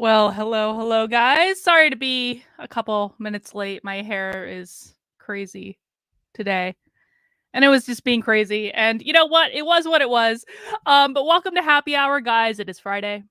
Well, hello, guys. Sorry to be a couple minutes late. My hair is crazy today. And it was just being crazy. And you know what? It was what it was. But welcome to Happy Hour, guys. It is Friday.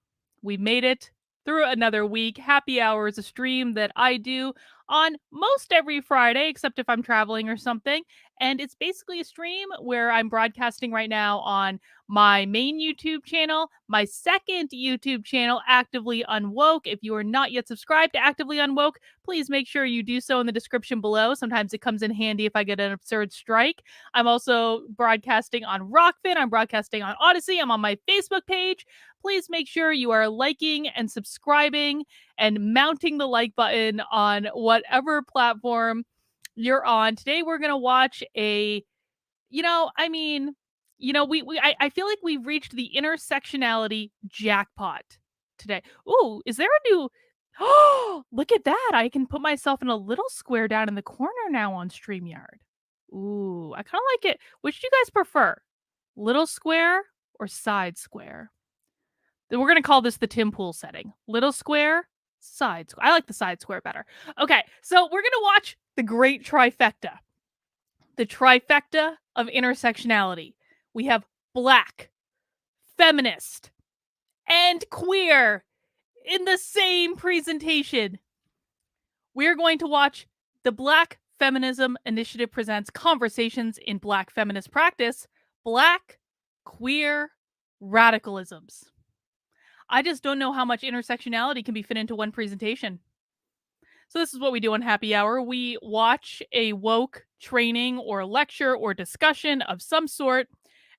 We made it through another week. Happy Hour is a stream that I do on most every Friday, except if I'm traveling or something. And it's basically a stream where I'm broadcasting right now on my main YouTube channel, my second YouTube channel, Actively Unwoke. If you are not yet subscribed to Actively Unwoke, please make sure you do so in the description below. Sometimes it comes in handy if I get an absurd strike. I'm also broadcasting on Rockfin. I'm broadcasting on Odyssey. I'm on my Facebook page. Please make sure you are liking and subscribing and mounting the like button on whatever platform you're on. Today we're going to watch I feel like we've reached the intersectionality jackpot today. Ooh, is there a new... Oh, look at that. I can put myself in a little square down in the corner now on StreamYard. Ooh, I kind of like it. Which do you guys prefer? Little square or side square? Then we're going to call this the Tim Pool setting. Little square, side square. I like the side square better. Okay, so we're going to watch the great trifecta. The trifecta of intersectionality. We have Black, feminist, and queer in the same presentation. We're going to watch the Black Feminism Initiative presents Conversations in Black Feminist Practice, Black, Queer, Radicalisms. I just don't know how much intersectionality can be fit into one presentation. So this is what we do on Happy Hour. We watch a woke training or lecture or discussion of some sort,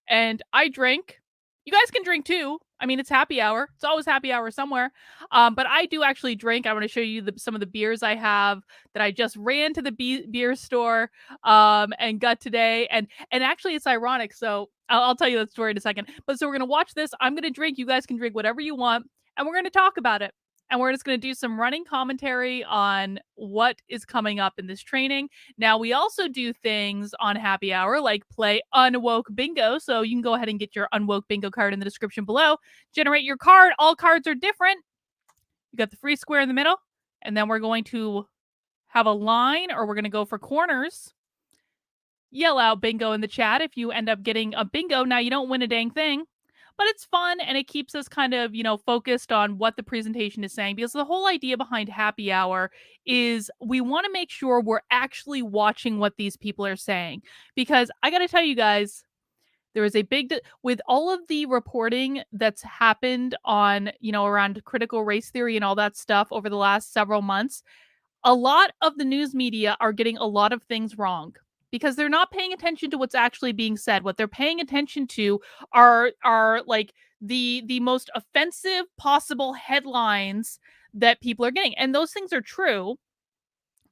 and I drink. You guys can drink too. I mean, it's happy hour. It's always happy hour somewhere. But I do actually drink. I want to show you some of the beers I have that I just ran to the beer store and got today. And actually, it's ironic. So I'll tell you that story in a second. But so we're going to watch this. I'm going to drink. You guys can drink whatever you want. And we're going to talk about it. And we're just going to do some running commentary on what is coming up in this training. Now, we also do things on Happy Hour, like play Unwoke Bingo. So you can go ahead and get your Unwoke Bingo card in the description below. Generate your card. All cards are different. You got the free square in the middle. And then we're going to have a line, or we're going to go for corners. Yell out bingo in the chat if you end up getting a bingo. Now, you don't win a dang thing. But it's fun, and it keeps us kind of, focused on what the presentation is saying, because the whole idea behind Happy Hour is we want to make sure we're actually watching what these people are saying. Because I got to tell you guys, there is a with all of the reporting that's happened on, around critical race theory and all that stuff over the last several months, a lot of the news media are getting a lot of things wrong, because they're not paying attention to what's actually being said. What they're paying attention to are like the most offensive possible headlines that people are getting. And those things are true.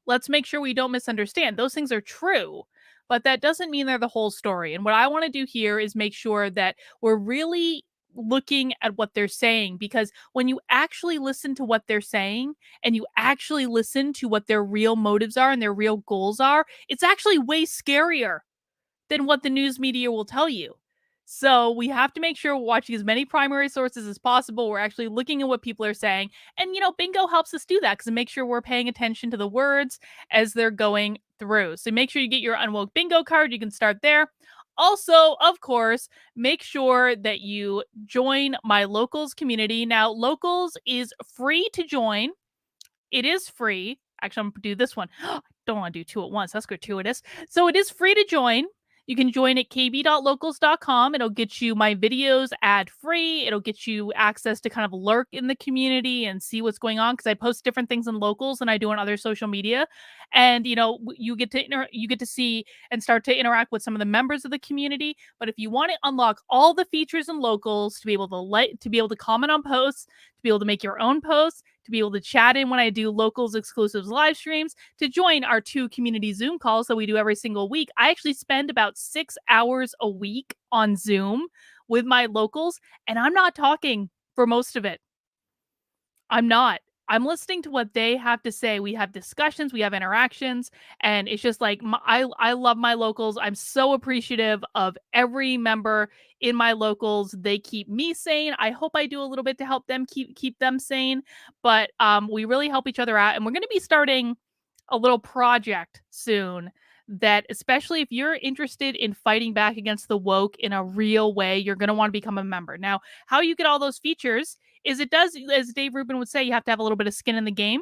Let's make sure we don't misunderstand. Those things are true, but that doesn't mean they're the whole story. And what I want to do here is make sure that we're really looking at what they're saying, because when you actually listen to what they're saying and you actually listen to what their real motives are and their real goals are, it's actually way scarier than what the news media will tell you. So we have to make sure we're watching as many primary sources as possible. We're actually looking at what people are saying. And, bingo helps us do that, because it makes sure we're paying attention to the words as they're going through. So make sure you get your Unwoke Bingo card. You can start there. Also, of course, make sure that you join my Locals community. Now, Locals is free to join. It is free. Actually, I'm going to do this one. Don't want to do two at once. That's gratuitous. So it is free to join. You can join at kb.locals.com. It'll get you my videos ad-free. It'll get you access to kind of lurk in the community and see what's going on, because I post different things in Locals than I do on other social media. And, you get to see and start to interact with some of the members of the community. But if you want to unlock all the features in Locals, to be able to comment on posts, to be able to make your own posts, to be able to chat in when I do Locals exclusives live streams, to join our 2 community Zoom calls that we do every single week. I actually spend about 6 hours a week on Zoom with my Locals, and I'm not talking for most of it. I'm not. I'm listening to what they have to say. We have discussions, we have interactions, and it's just like I love my locals. I'm so appreciative of every member in my locals. They keep me sane. I hope I do a little bit to help them keep them sane, but we really help each other out, and we're going to be starting a little project soon that, especially if you're interested in fighting back against the woke in a real way, you're going to want to become a member. Now, how you get all those features is it does, as Dave Rubin would say, you have to have a little bit of skin in the game.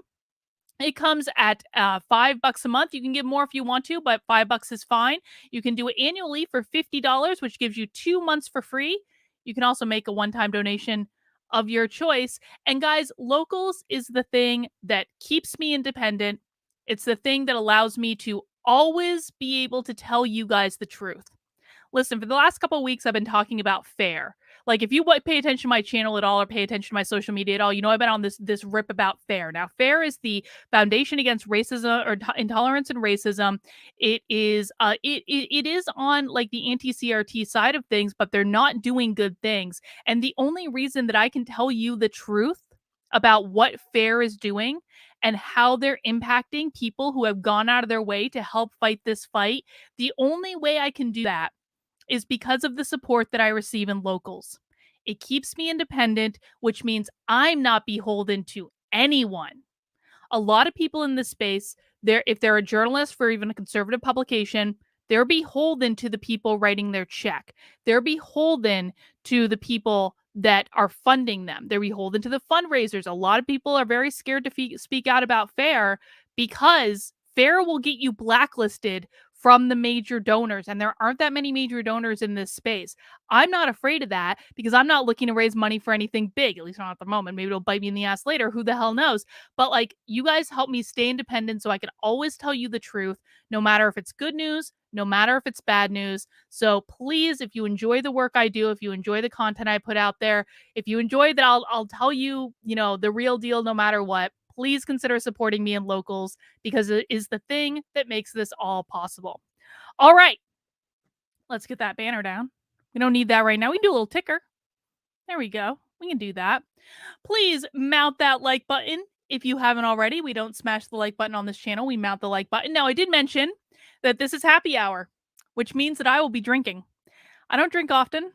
It comes at $5 a month. You can give more if you want to, but $5 is fine. You can do it annually for $50, which gives you 2 months for free. You can also make a one-time donation of your choice. And guys, locals is the thing that keeps me independent. It's the thing that allows me to always be able to tell you guys the truth. Listen, for the last couple of weeks, I've been talking about FAIR. Like, if you pay attention to my channel at all or pay attention to my social media at all, you know I've been on this rip about FAIR. Now, FAIR is the Foundation Against Racism or Intolerance and Racism. It is it is on like the anti-CRT side of things, but they're not doing good things. And the only reason that I can tell you the truth about what FAIR is doing and how they're impacting people who have gone out of their way to help fight this fight, the only way I can do that is because of the support that I receive in locals. It keeps me independent, which means I'm not beholden to anyone. A lot of people in this space, if they're a journalist for even a conservative publication, they're beholden to the people writing their check. They're beholden to the people that are funding them. They're beholden to the fundraisers. A lot of people are very scared to speak out about FAIR because FAIR will get you blacklisted from the major donors, and there aren't that many major donors in this space. I'm not afraid of that because I'm not looking to raise money for anything big, at least not at the moment. Maybe it'll bite me in the ass later. Who the hell knows? But like, you guys help me stay independent so I can always tell you the truth, no matter if it's good news, no matter if it's bad news. So please, if you enjoy the work I do, if you enjoy the content I put out there, if you enjoy that I'll tell you, the real deal no matter what, please consider supporting me in locals because it is the thing that makes this all possible. All right, let's get that banner down. We don't need that right now. We can do a little ticker. There we go. We can do that. Please mount that like button if you haven't already. We don't smash the like button on this channel. We mount the like button. Now, I did mention that this is happy hour, which means that I will be drinking. I don't drink often.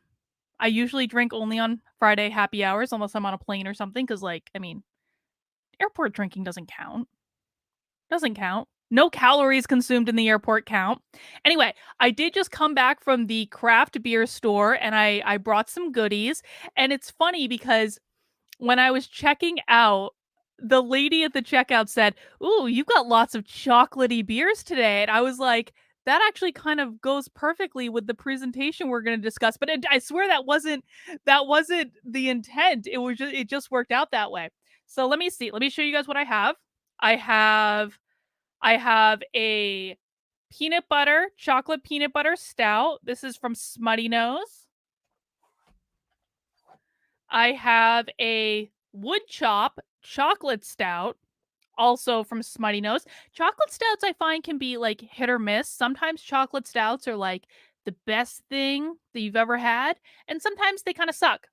I usually drink only on Friday happy hours, unless I'm on a plane or something, because, airport drinking doesn't count. Doesn't count. No calories consumed in the airport count. Anyway, I did just come back from the craft beer store and I brought some goodies. And it's funny because when I was checking out, the lady at the checkout said, "Ooh, you've got lots of chocolatey beers today." And I was like, that actually kind of goes perfectly with the presentation we're going to discuss. But I swear that wasn't the intent. It just worked out that way. So let me see. Let me show you guys what I have. I have a chocolate peanut butter stout. This is from Smutty Nose. I have a wood chop chocolate stout, also from Smutty Nose. Chocolate stouts I find can be like hit or miss. Sometimes chocolate stouts are like the best thing that you've ever had, and sometimes they kind of suck.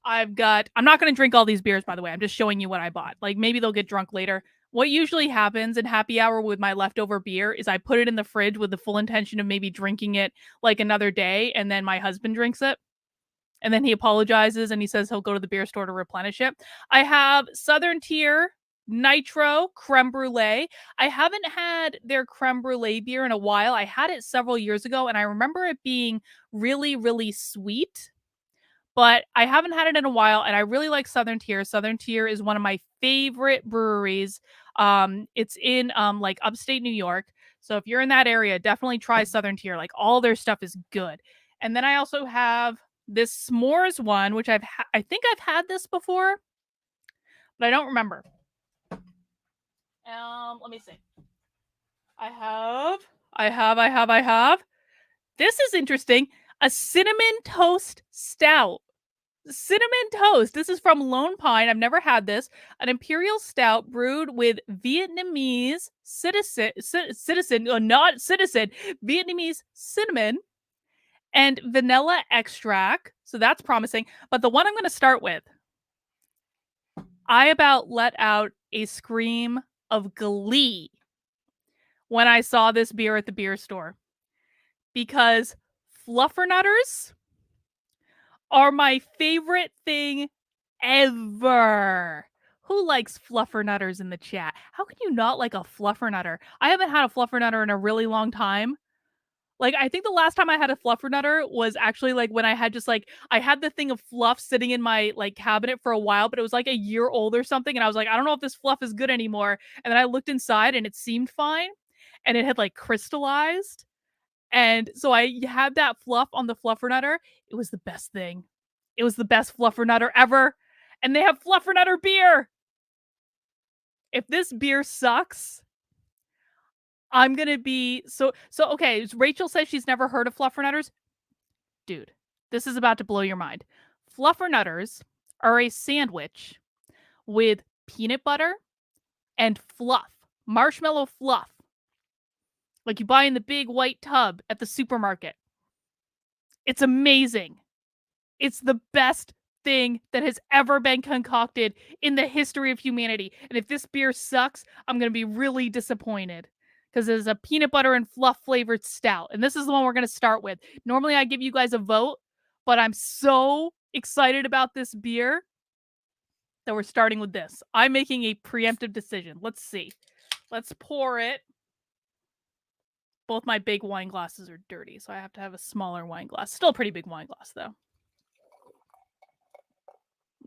I'm not going to drink all these beers, by the way. I'm just showing you what I bought. Like, maybe they'll get drunk later. What usually happens in happy hour with my leftover beer is I put it in the fridge with the full intention of maybe drinking it like another day, and then my husband drinks it. And then he apologizes and he says he'll go to the beer store to replenish it. I have Southern Tier Nitro Creme Brulee. I haven't had their creme brulee beer in a while. I had it several years ago, and I remember it being really, really sweet. But I haven't had it in a while, and I really like Southern Tier. Southern Tier is one of my favorite breweries. It's in like upstate New York. So if you're in that area, definitely try Southern Tier. Like, all their stuff is good. And then I also have this s'mores one, which I think I've had this before, but I don't remember. Let me see. I have. This is interesting. A cinnamon toast stout. Cinnamon toast. This is from Lone Pine. I've never had this. An imperial stout brewed with Vietnamese Vietnamese cinnamon and vanilla extract. So that's promising. But the one I'm going to start with I about let out a scream of glee when I saw this beer at the beer store, because fluffernutters are my favorite thing ever. Who likes fluffernutters in the chat? How can you not like a fluffernutter? I haven't had a fluffernutter in a really long time. Like, I think the last time I had a fluffernutter was actually, like, when I had just, like, I had the thing of fluff sitting in my, like, cabinet for a while, but it was, like, a year old or something, and I was like, "I don't know if this fluff is good anymore," and then I looked inside, and it seemed fine, and it had, like, crystallized, and so I had that fluff on the fluffernutter. It was the best thing. It was the best fluffernutter ever, and they have fluffernutter beer! If this beer sucks, I'm gonna be okay, Rachel says she's never heard of fluffernutters. Dude, this is about to blow your mind. Fluffernutters are a sandwich with peanut butter and fluff, marshmallow fluff, like you buy in the big white tub at the supermarket. It's amazing. It's the best thing that has ever been concocted in the history of humanity. And if this beer sucks, I'm going to be really disappointed, because it's a peanut butter and fluff flavored stout. And this is the one we're going to start with. Normally I give you guys a vote, but I'm so excited about this beer that we're starting with this. I'm making a preemptive decision. Let's see. Let's pour it. Both my big wine glasses are dirty, so I have to have a smaller wine glass. Still a pretty big wine glass, though.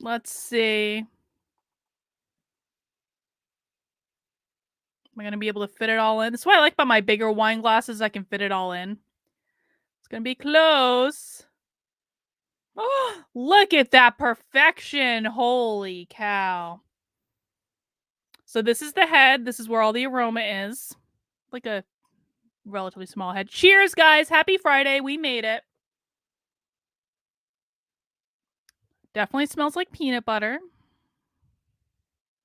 Let's see. Am I going to be able to fit it all in? That's what I like about my bigger wine glasses. I can fit it all in. It's going to be close. Oh, look at that perfection. Holy cow. So this is the head. This is where all the aroma is. Like a relatively small head. Cheers, guys. Happy Friday. We made it. Definitely smells like peanut butter.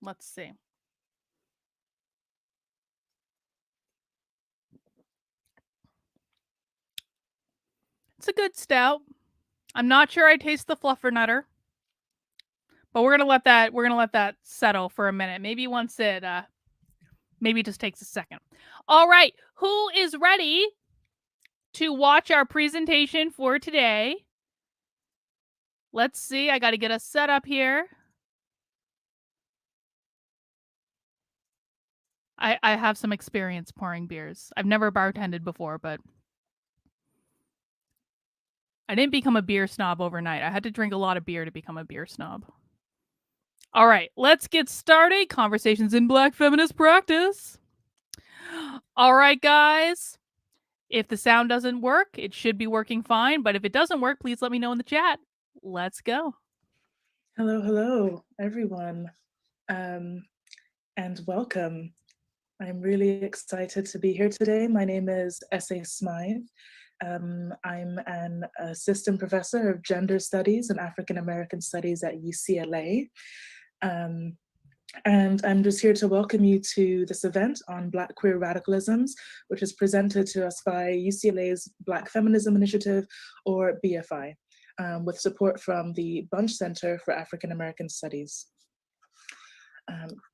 Let's see. It's a good stout. I'm not sure I taste the fluffernutter, but we're gonna let that settle for a minute. Maybe once it maybe it just takes a second. All right, who is ready to watch our presentation for today? Let's see. I got to get us set up here. I have some experience pouring beers. I've never bartended before, but I didn't become a beer snob overnight. I had to drink a lot of beer to become a beer snob. All right, let's get started. Conversations in Black Feminist Practice. All right, guys. If the sound doesn't work, it should be working fine. But if it doesn't work, please let me know in the chat. Let's go. Hello, everyone, and welcome. I'm really excited to be here today. My name is S.A. Smythe. I'm an assistant professor of gender studies and African American studies at UCLA. And I'm just here to welcome you to this event on Black queer radicalisms, which is presented to us by UCLA's Black Feminism Initiative, or BFI, with support from the Bunch Center for African American Studies.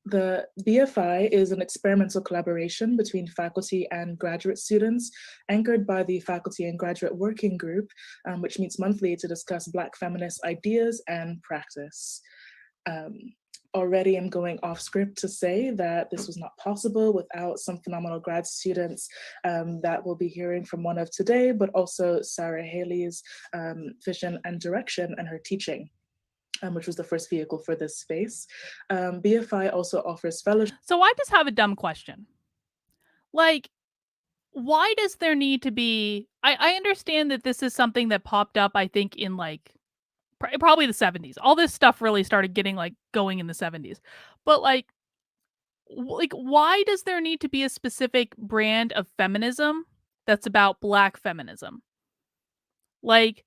The BFI is an experimental collaboration between faculty and graduate students, anchored by the Faculty and Graduate Working Group, which meets monthly to discuss Black feminist ideas and practice. Already I'm going off script to say that this was not possible without some phenomenal grad students that we'll be hearing from one of today, but also Sarah Haley's vision and direction and her teaching, which was the first vehicle for this space. BFI also offers fellowship. So I just have a dumb question. Like, why does there need to be, I understand that this is something that popped up, I think, in like probably the 70s. All this stuff really started getting like going in the 70s. But like why does there need to be a specific brand of feminism that's about Black feminism? Like,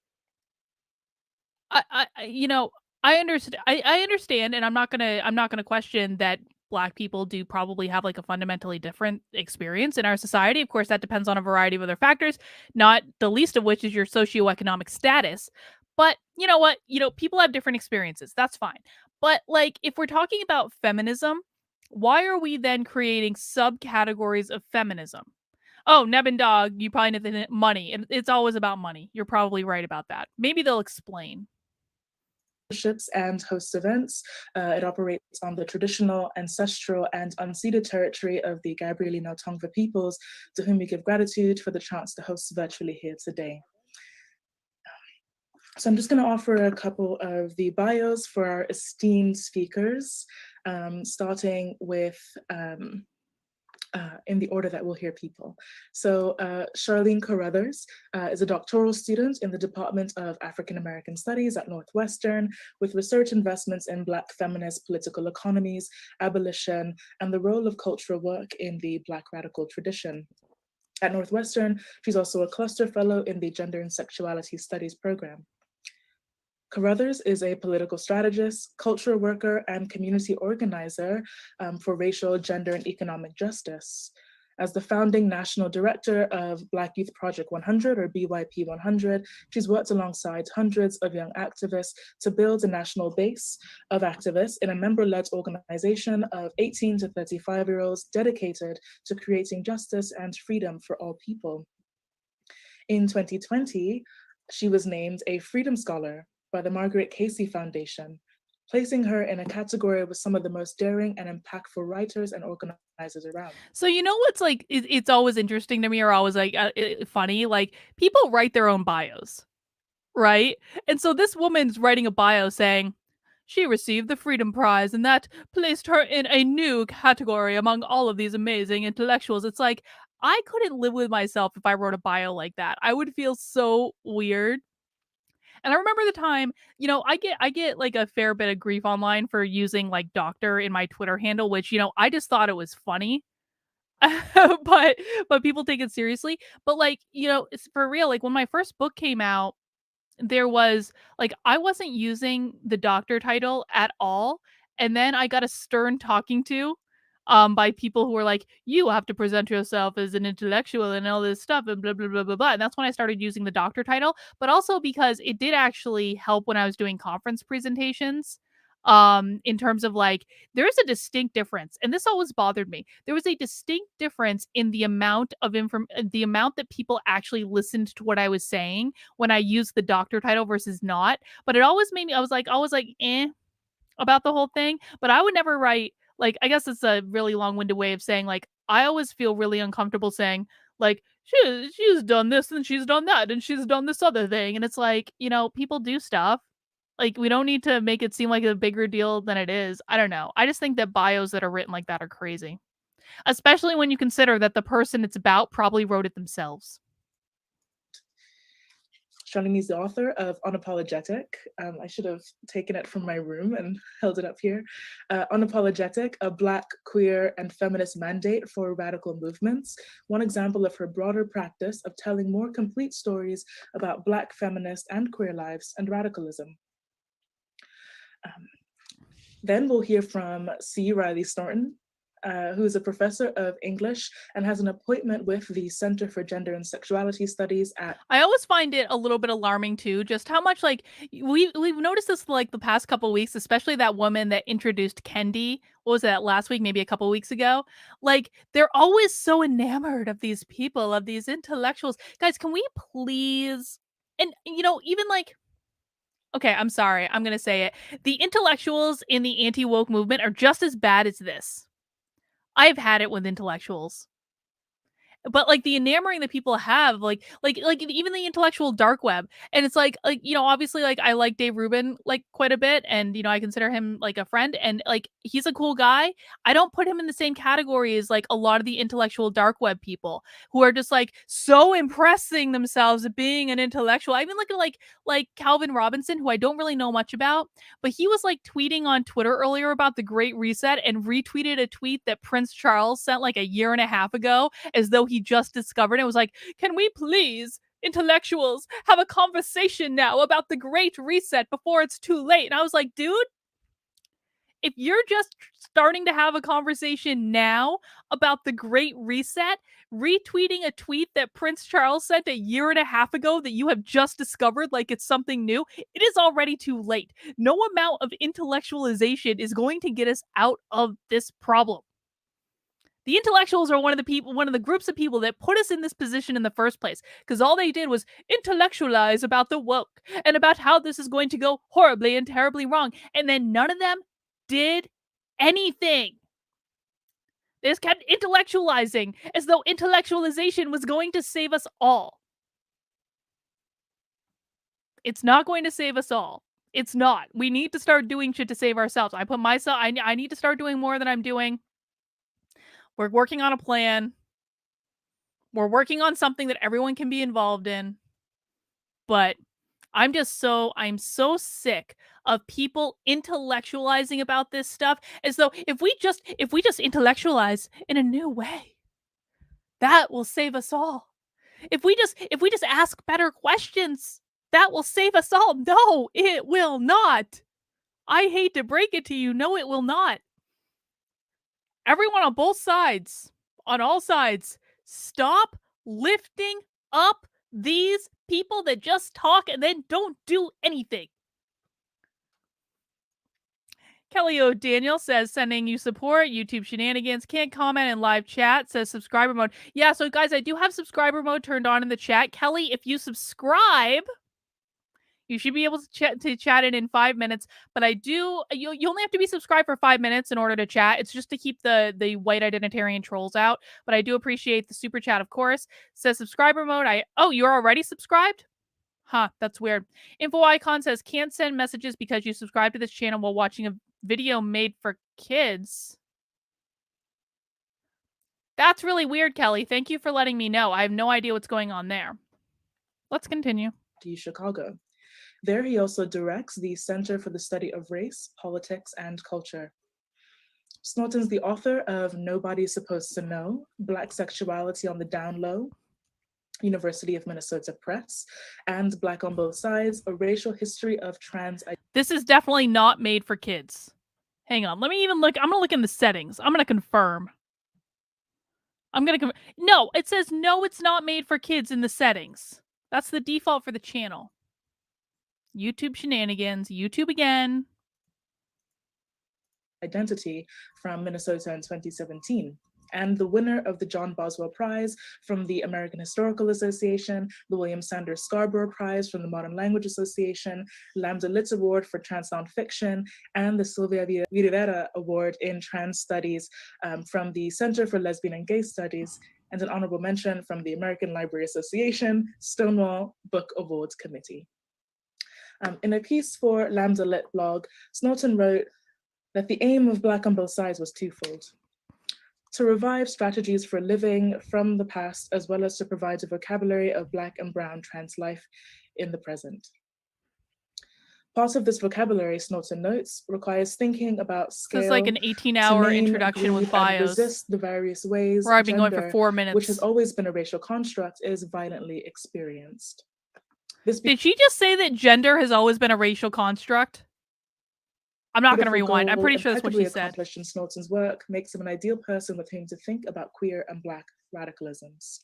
I you know, I understand, and I'm not gonna question that Black people do probably have like a fundamentally different experience in our society. Of course, that depends on a variety of other factors, not the least of which is your socioeconomic status. But you know what? People have different experiences. That's fine. But like, if we're talking about feminism, why are we then creating subcategories of feminism? Oh, Neb and Dog, you probably know the money. And it's always about money. You're probably right about that. Maybe they'll explain. Ships and hosts events. It operates on the traditional, ancestral, and unceded territory of the Gabrielino Tongva peoples, to whom we give gratitude for the chance to host virtually here today. So I'm just going to offer a couple of the bios for our esteemed speakers, starting with in the order that we'll hear people. So Charlene Carruthers is a doctoral student in the Department of African American Studies at Northwestern, with research investments in Black feminist political economies, abolition, and the role of cultural work in the Black radical tradition. At Northwestern, she's also a cluster fellow in the Gender and Sexuality Studies program. Carruthers is a political strategist, cultural worker, and community organizer for racial, gender, and economic justice. As the founding national director of Black Youth Project 100, or BYP 100, she's worked alongside hundreds of young activists to build a national base of activists in a member-led organization of 18 to 35-year-olds dedicated to creating justice and freedom for all people. In 2020, she was named a Freedom Scholar by the Margaret Casey Foundation, placing her in a category with some of the most daring and impactful writers and organizers around. So you know what's like? It's always interesting to me, or always like funny. Like people write their own bios, right? And so this woman's writing a bio saying she received the Freedom Prize, and that placed her in a new category among all of these amazing intellectuals. It's like I couldn't live with myself if I wrote a bio like that. I would feel so weird. And I remember the time, I get like a fair bit of grief online for using like doctor in my Twitter handle, which, I just thought it was funny. but people take it seriously. But like, it's for real. Like when my first book came out, there was like I wasn't using the doctor title at all. And then I got a stern talking to by people who were like, you have to present yourself as an intellectual and all this stuff and blah blah blah blah blah. And that's when I started using the doctor title, but also because it did actually help when I was doing conference presentations. In terms of like there's a distinct difference, and this always bothered me. There was a distinct difference in the amount of the amount that people actually listened to what I was saying when I used the doctor title versus not. But it always made me, I was like about the whole thing. But I would never write, like, I guess it's a really long-winded way of saying, like, I always feel really uncomfortable saying, like, she's done this and she's done that and she's done this other thing. And it's like, people do stuff. Like, we don't need to make it seem like a bigger deal than it is. I don't know. I just think that bios that are written like that are crazy, especially when you consider that the person it's about probably wrote it themselves. Charlene is the author of Unapologetic. I should have taken it from my room and held it up here. Unapologetic, a Black, queer, and feminist mandate for radical movements. One example of her broader practice of telling more complete stories about Black feminist and queer lives and radicalism. Then we'll hear from C. Riley Thornton, who is a professor of English and has an appointment with the Center for Gender and Sexuality Studies at... I always find it a little bit alarming too, just how much like we've noticed this like the past couple of weeks, especially that woman that introduced Kendi. What was that, last week, maybe a couple of weeks ago? Like they're always so enamored of these people, of these intellectuals. Guys, can we please? And even like, okay, I'm sorry, I'm gonna say it. The intellectuals in the anti-woke movement are just as bad as this. I've had it with intellectuals. But like the enamoring that people have, like even the intellectual dark web. And it's like, obviously like I like Dave Rubin like quite a bit, and I consider him like a friend, and like he's a cool guy. I don't put him in the same category as like a lot of the intellectual dark web people who are just like so impressing themselves at being an intellectual. I even look at like Calvin Robinson, who I don't really know much about, but he was like tweeting on Twitter earlier about the Great Reset and retweeted a tweet that Prince Charles sent like a year and a half ago, as though he just discovered it. It was like, can we please, intellectuals, have a conversation now about the Great Reset before it's too late? And I was like, dude, if you're just starting to have a conversation now about the Great Reset, retweeting a tweet that Prince Charles sent a year and a half ago that you have just discovered like it's something new, it is already too late. No amount of intellectualization is going to get us out of this problem. The intellectuals are one of the groups of people that put us in this position in the first place, because all they did was intellectualize about the woke and about how this is going to go horribly and terribly wrong. And then none of them did anything. They just kept intellectualizing as though intellectualization was going to save us all. It's not going to save us all. It's not. We need to start doing shit to save ourselves. I need to start doing more than I'm doing. We're working on a plan. We're working on something that everyone can be involved in. But I'm so sick of people intellectualizing about this stuff as though if we just intellectualize in a new way, that will save us all. If we just ask better questions, that will save us all. No, it will not. I hate to break it to you. No, it will not. Everyone on both sides, on all sides, stop lifting up these people that just talk and then don't do anything. Kelly O'Daniel says, sending you support, YouTube shenanigans, can't comment in live chat, says subscriber mode. Yeah, so guys, I do have subscriber mode turned on in the chat. Kelly, if you subscribe, you should be able to chat it in 5 minutes, but you only have to be subscribed for 5 minutes in order to chat. It's just to keep the white identitarian trolls out, but I do appreciate the super chat, of course. Says subscriber mode. Oh, you're already subscribed? Huh, that's weird. Info icon says can't send messages because you subscribe to this channel while watching a video made for kids. That's really weird, Kelly. Thank you for letting me know. I have no idea what's going on there. Let's continue. Chicago. There, he also directs the Center for the Study of Race, Politics, and Culture. Snorton's the author of Nobody's Supposed to Know, Black Sexuality on the Down Low, University of Minnesota Press, and Black on Both Sides, A Racial History of Trans... This is definitely not made for kids. Hang on, let me even look. I'm going to look in the settings. I'm going to confirm. No, it says no, it's not made for kids in the settings. That's the default for the channel. YouTube shenanigans, YouTube again. Identity from Minnesota in 2017, and the winner of the John Boswell Prize from the American Historical Association, the William Sanders Scarborough Prize from the Modern Language Association, Lambda Lit Award for Trans Nonfiction, and the Sylvia Rivera Award in Trans Studies from the Center for Lesbian and Gay Studies, and an honorable mention from the American Library Association, Stonewall Book Awards Committee. In a piece for Lambda Lit blog, Snorton wrote that the aim of Black on Both Sides was twofold: to revive strategies for living from the past, as well as to provide a vocabulary of Black and Brown trans life in the present. Part of this vocabulary, Snorton notes, requires thinking about scale. It's like an 18-hour introduction with bios. Resist the various ways where I've been going for 4 minutes. Which has always been a racial construct, is violently experienced. Did she just say that gender has always been a racial construct? I'm not going to rewind. I'm pretty sure that's what she said. Accomplished in Snorton's work makes him an ideal person with whom to think about queer and Black radicalisms.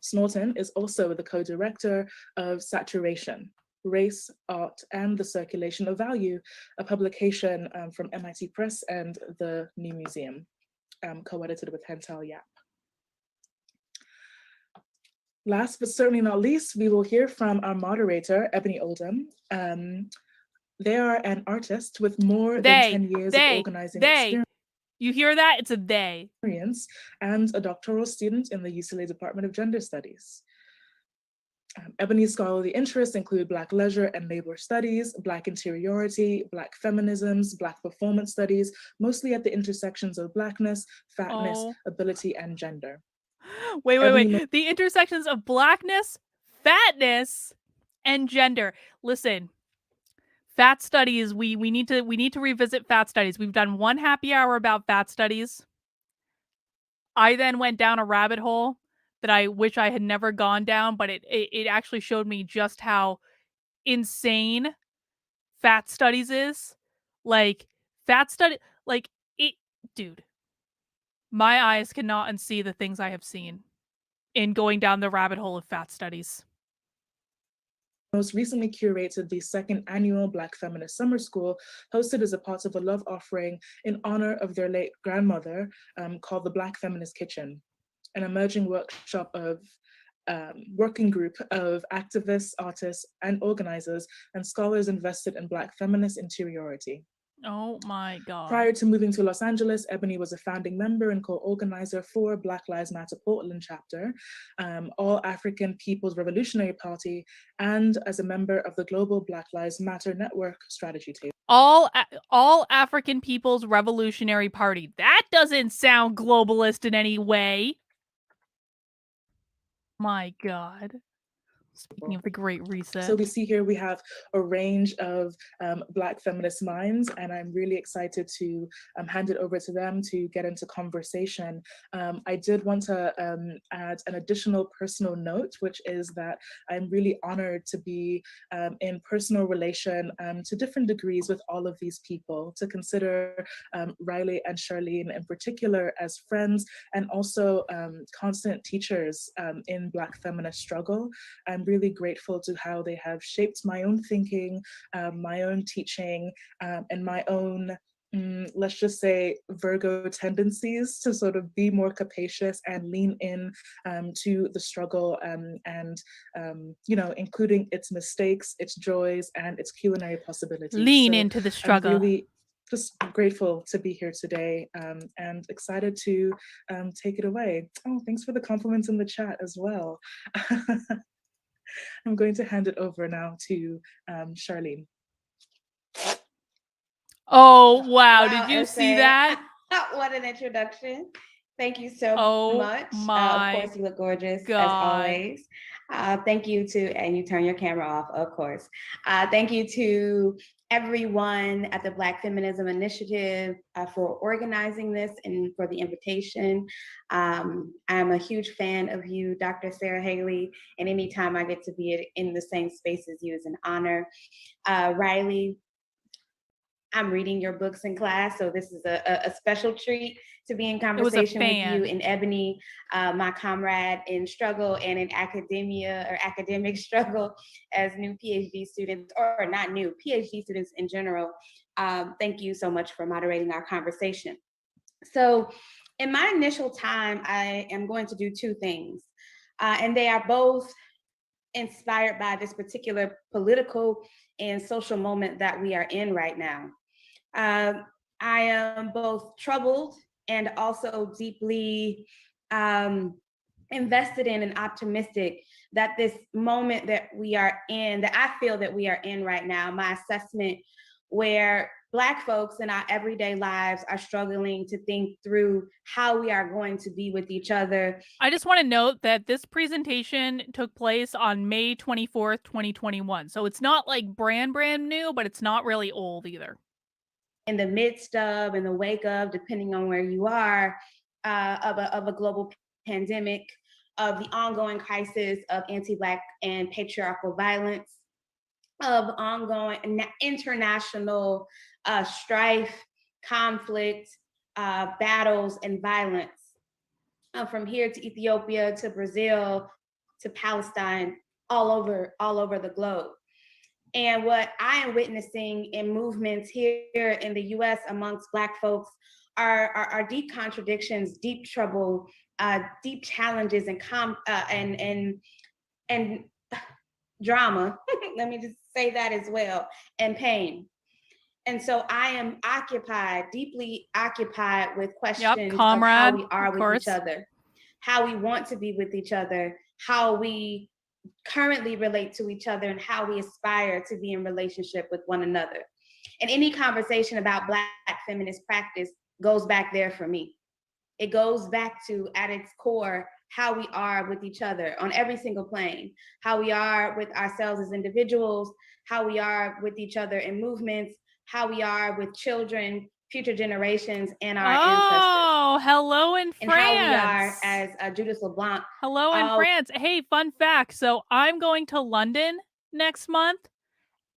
Snorton is also the co-director of Saturation, Race, Art, and the Circulation of Value, a publication from MIT Press and the New Museum, co-edited with Hentel Yap. Last but certainly not least, we will hear from our moderator, Ebony Oldham. They are an artist with more than 10 years of organizing experience. You hear that? It's a they. And a doctoral student in the UCLA Department of Gender Studies. Ebony's scholarly interests include Black leisure and labor studies, Black interiority, Black feminisms, Black performance studies, mostly at the intersections of Blackness, fatness, ability, and gender. Wait. The intersections of Blackness, fatness, and gender. Listen, fat studies, we need to revisit fat studies. We've done one happy hour about fat studies. I then went down a rabbit hole that I wish I had never gone down, but it actually showed me just how insane fat studies is. Like, dude. My eyes cannot unsee the things I have seen in going down the rabbit hole of fat studies. Most recently curated the second annual Black Feminist Summer School, hosted as a part of a love offering in honor of their late grandmother, called the Black Feminist Kitchen, an emerging workshop of working group of activists, artists, and organizers and scholars invested in Black feminist interiority. Oh my God. Prior to moving to Los Angeles, Ebony was a founding member and co-organizer for Black Lives Matter Portland chapter, All African People's Revolutionary Party, and as a member of the Global Black Lives Matter Network strategy table. All African People's Revolutionary Party. That doesn't sound globalist in any way. My God. Speaking of the Great Reset. So we see here we have a range of Black feminist minds, and I'm really excited to hand it over to them to get into conversation. I did want to add an additional personal note, which is that I'm really honored to be in personal relation to different degrees with all of these people, to consider Riley and Charlene in particular as friends and also constant teachers in Black feminist struggle. I'm really grateful to how they have shaped my own thinking, my own teaching, and my own, let's just say, Virgo tendencies to sort of be more capacious and lean in to the struggle and you know, including its mistakes, its joys, and its culinary possibilities. Lean into the struggle. I'm really just grateful to be here today and excited to take it away. Oh, thanks for the compliments in the chat as well. I'm going to hand it over now to Charlene. Oh, wow. Did you see that? What an introduction. Thank you so much. Of course, you look gorgeous as always. Thank you to, and you turn your camera off, of course. Thank you to everyone at the Black Feminism Initiative for organizing this and for the invitation. I'm a huge fan of you, Dr. Sarah Haley, and anytime I get to be in the same space as you is an honor. Riley, I'm reading your books in class, so this is a special treat to be in conversation with you. And Ebony, my comrade in struggle and in academia or academic struggle as new PhD students, or not new, PhD students in general. Thank you so much for moderating our conversation. So in my initial time, I am going to do two things, and they are both inspired by this particular political and social moment that we are in right now. I am both troubled and also deeply invested in and optimistic that this moment that we are in, that I feel that we are in right now, my assessment, where Black folks in our everyday lives are struggling to think through how we are going to be with each other. I just want to note that this presentation took place on May 24th, 2021. So it's not like brand new, but it's not really old either. In the midst of, in the wake of, depending on where you are, of a global pandemic, of the ongoing crisis of anti-Black and patriarchal violence, of ongoing international strife, conflict, battles, and violence, from here to Ethiopia, to Brazil, to Palestine, all over the globe. And what I am witnessing in movements here in the US amongst Black folks are deep contradictions, deep trouble, deep challenges, and drama. Let me just say that as well, and pain. And so I am deeply occupied with questions of how we are with each other, how we want to be with each other, how we currently relate to each other, and how we aspire to be in relationship with one another. And any conversation about Black feminist practice goes back there for me. It goes back to, at its core, how we are with each other on every single plane, how we are with ourselves as individuals, how we are with each other in movements, how we are with children, future generations, and our ancestors. Oh, hello in France. And how we are as Judith LeBlanc. Hello in France. Hey, fun fact. So I'm going to London next month,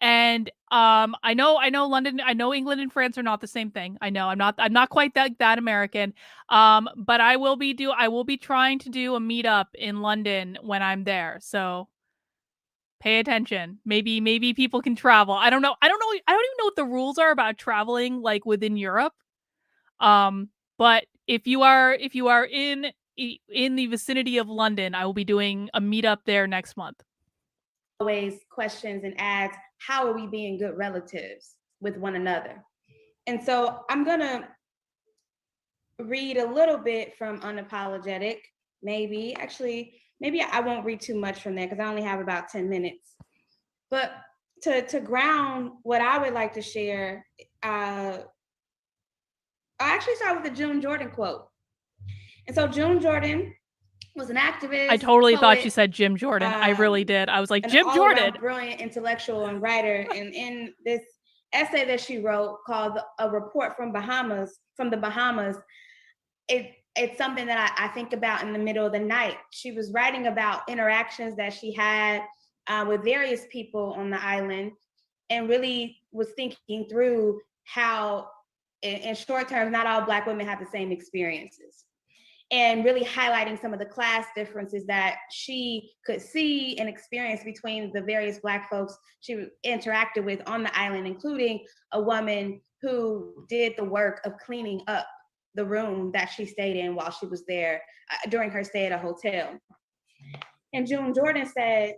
And I know London, I know England and France are not the same thing. I know I'm not quite that American. But I will be trying to do a meetup in London when I'm there. So pay attention. Maybe people can travel. I don't know. I don't even know what the rules are about traveling like within Europe. But if you are in the vicinity of London, I will be doing a meetup there next month. Always questions and asks, how are we being good relatives with one another? And so I'm gonna read a little bit from Unapologetic. Maybe I won't read too much from there because I only have about 10 minutes. But to ground what I would like to share, I'll actually start with the June Jordan quote. And so June Jordan was an activist. I totally thought she said Jim Jordan. I really did. I was like, Jim Jordan. Brilliant intellectual and writer. And in this essay that she wrote called A Report from the Bahamas, it's something that I think about in the middle of the night. She was writing about interactions that she had with various people on the island, and really was thinking through how, in short terms, not all Black women have the same experiences, and really highlighting some of the class differences that she could see and experience between the various Black folks she interacted with on the island, including a woman who did the work of cleaning up the room that she stayed in while she was there during her stay at a hotel. And June Jordan said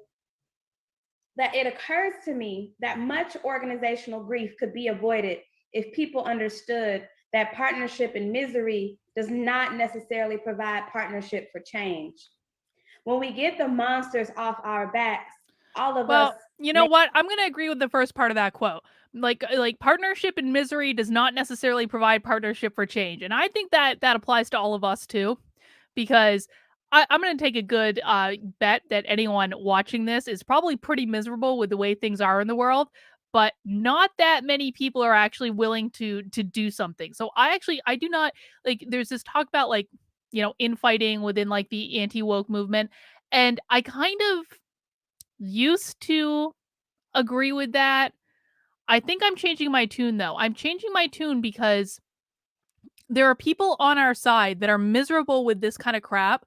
that it occurs to me that much organizational grief could be avoided if people understood that partnership in misery does not necessarily provide partnership for change. When we get the monsters off our backs, all of us. Well, you know what? I'm going to agree with the first part of that quote. Like partnership in misery does not necessarily provide partnership for change. And I think that applies to all of us too, because I'm going to take a good bet that anyone watching this is probably pretty miserable with the way things are in the world, but not that many people are actually willing to do something. So I do not, like, there's this talk about, like, you know, infighting within like the anti-woke movement. And I kind of used to agree with that. I think I'm changing my tune though. I'm changing my tune because there are people on our side that are miserable with this kind of crap,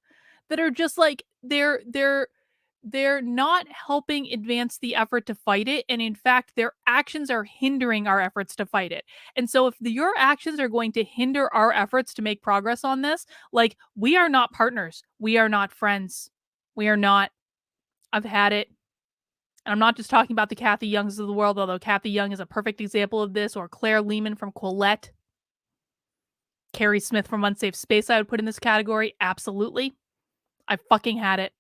that are just like, they're not helping advance the effort to fight it, and in fact their actions are hindering our efforts to fight it. And so if your actions are going to hinder our efforts to make progress on this, like, we are not partners, we are not friends, we are not. I've had it. And I'm not just talking about the Kathy Youngs of the world, although Kathy Young is a perfect example of this, or Claire Lehman from Quillette. Carrie Smith from Unsafe Space I would put in this category. Absolutely. I've fucking had it.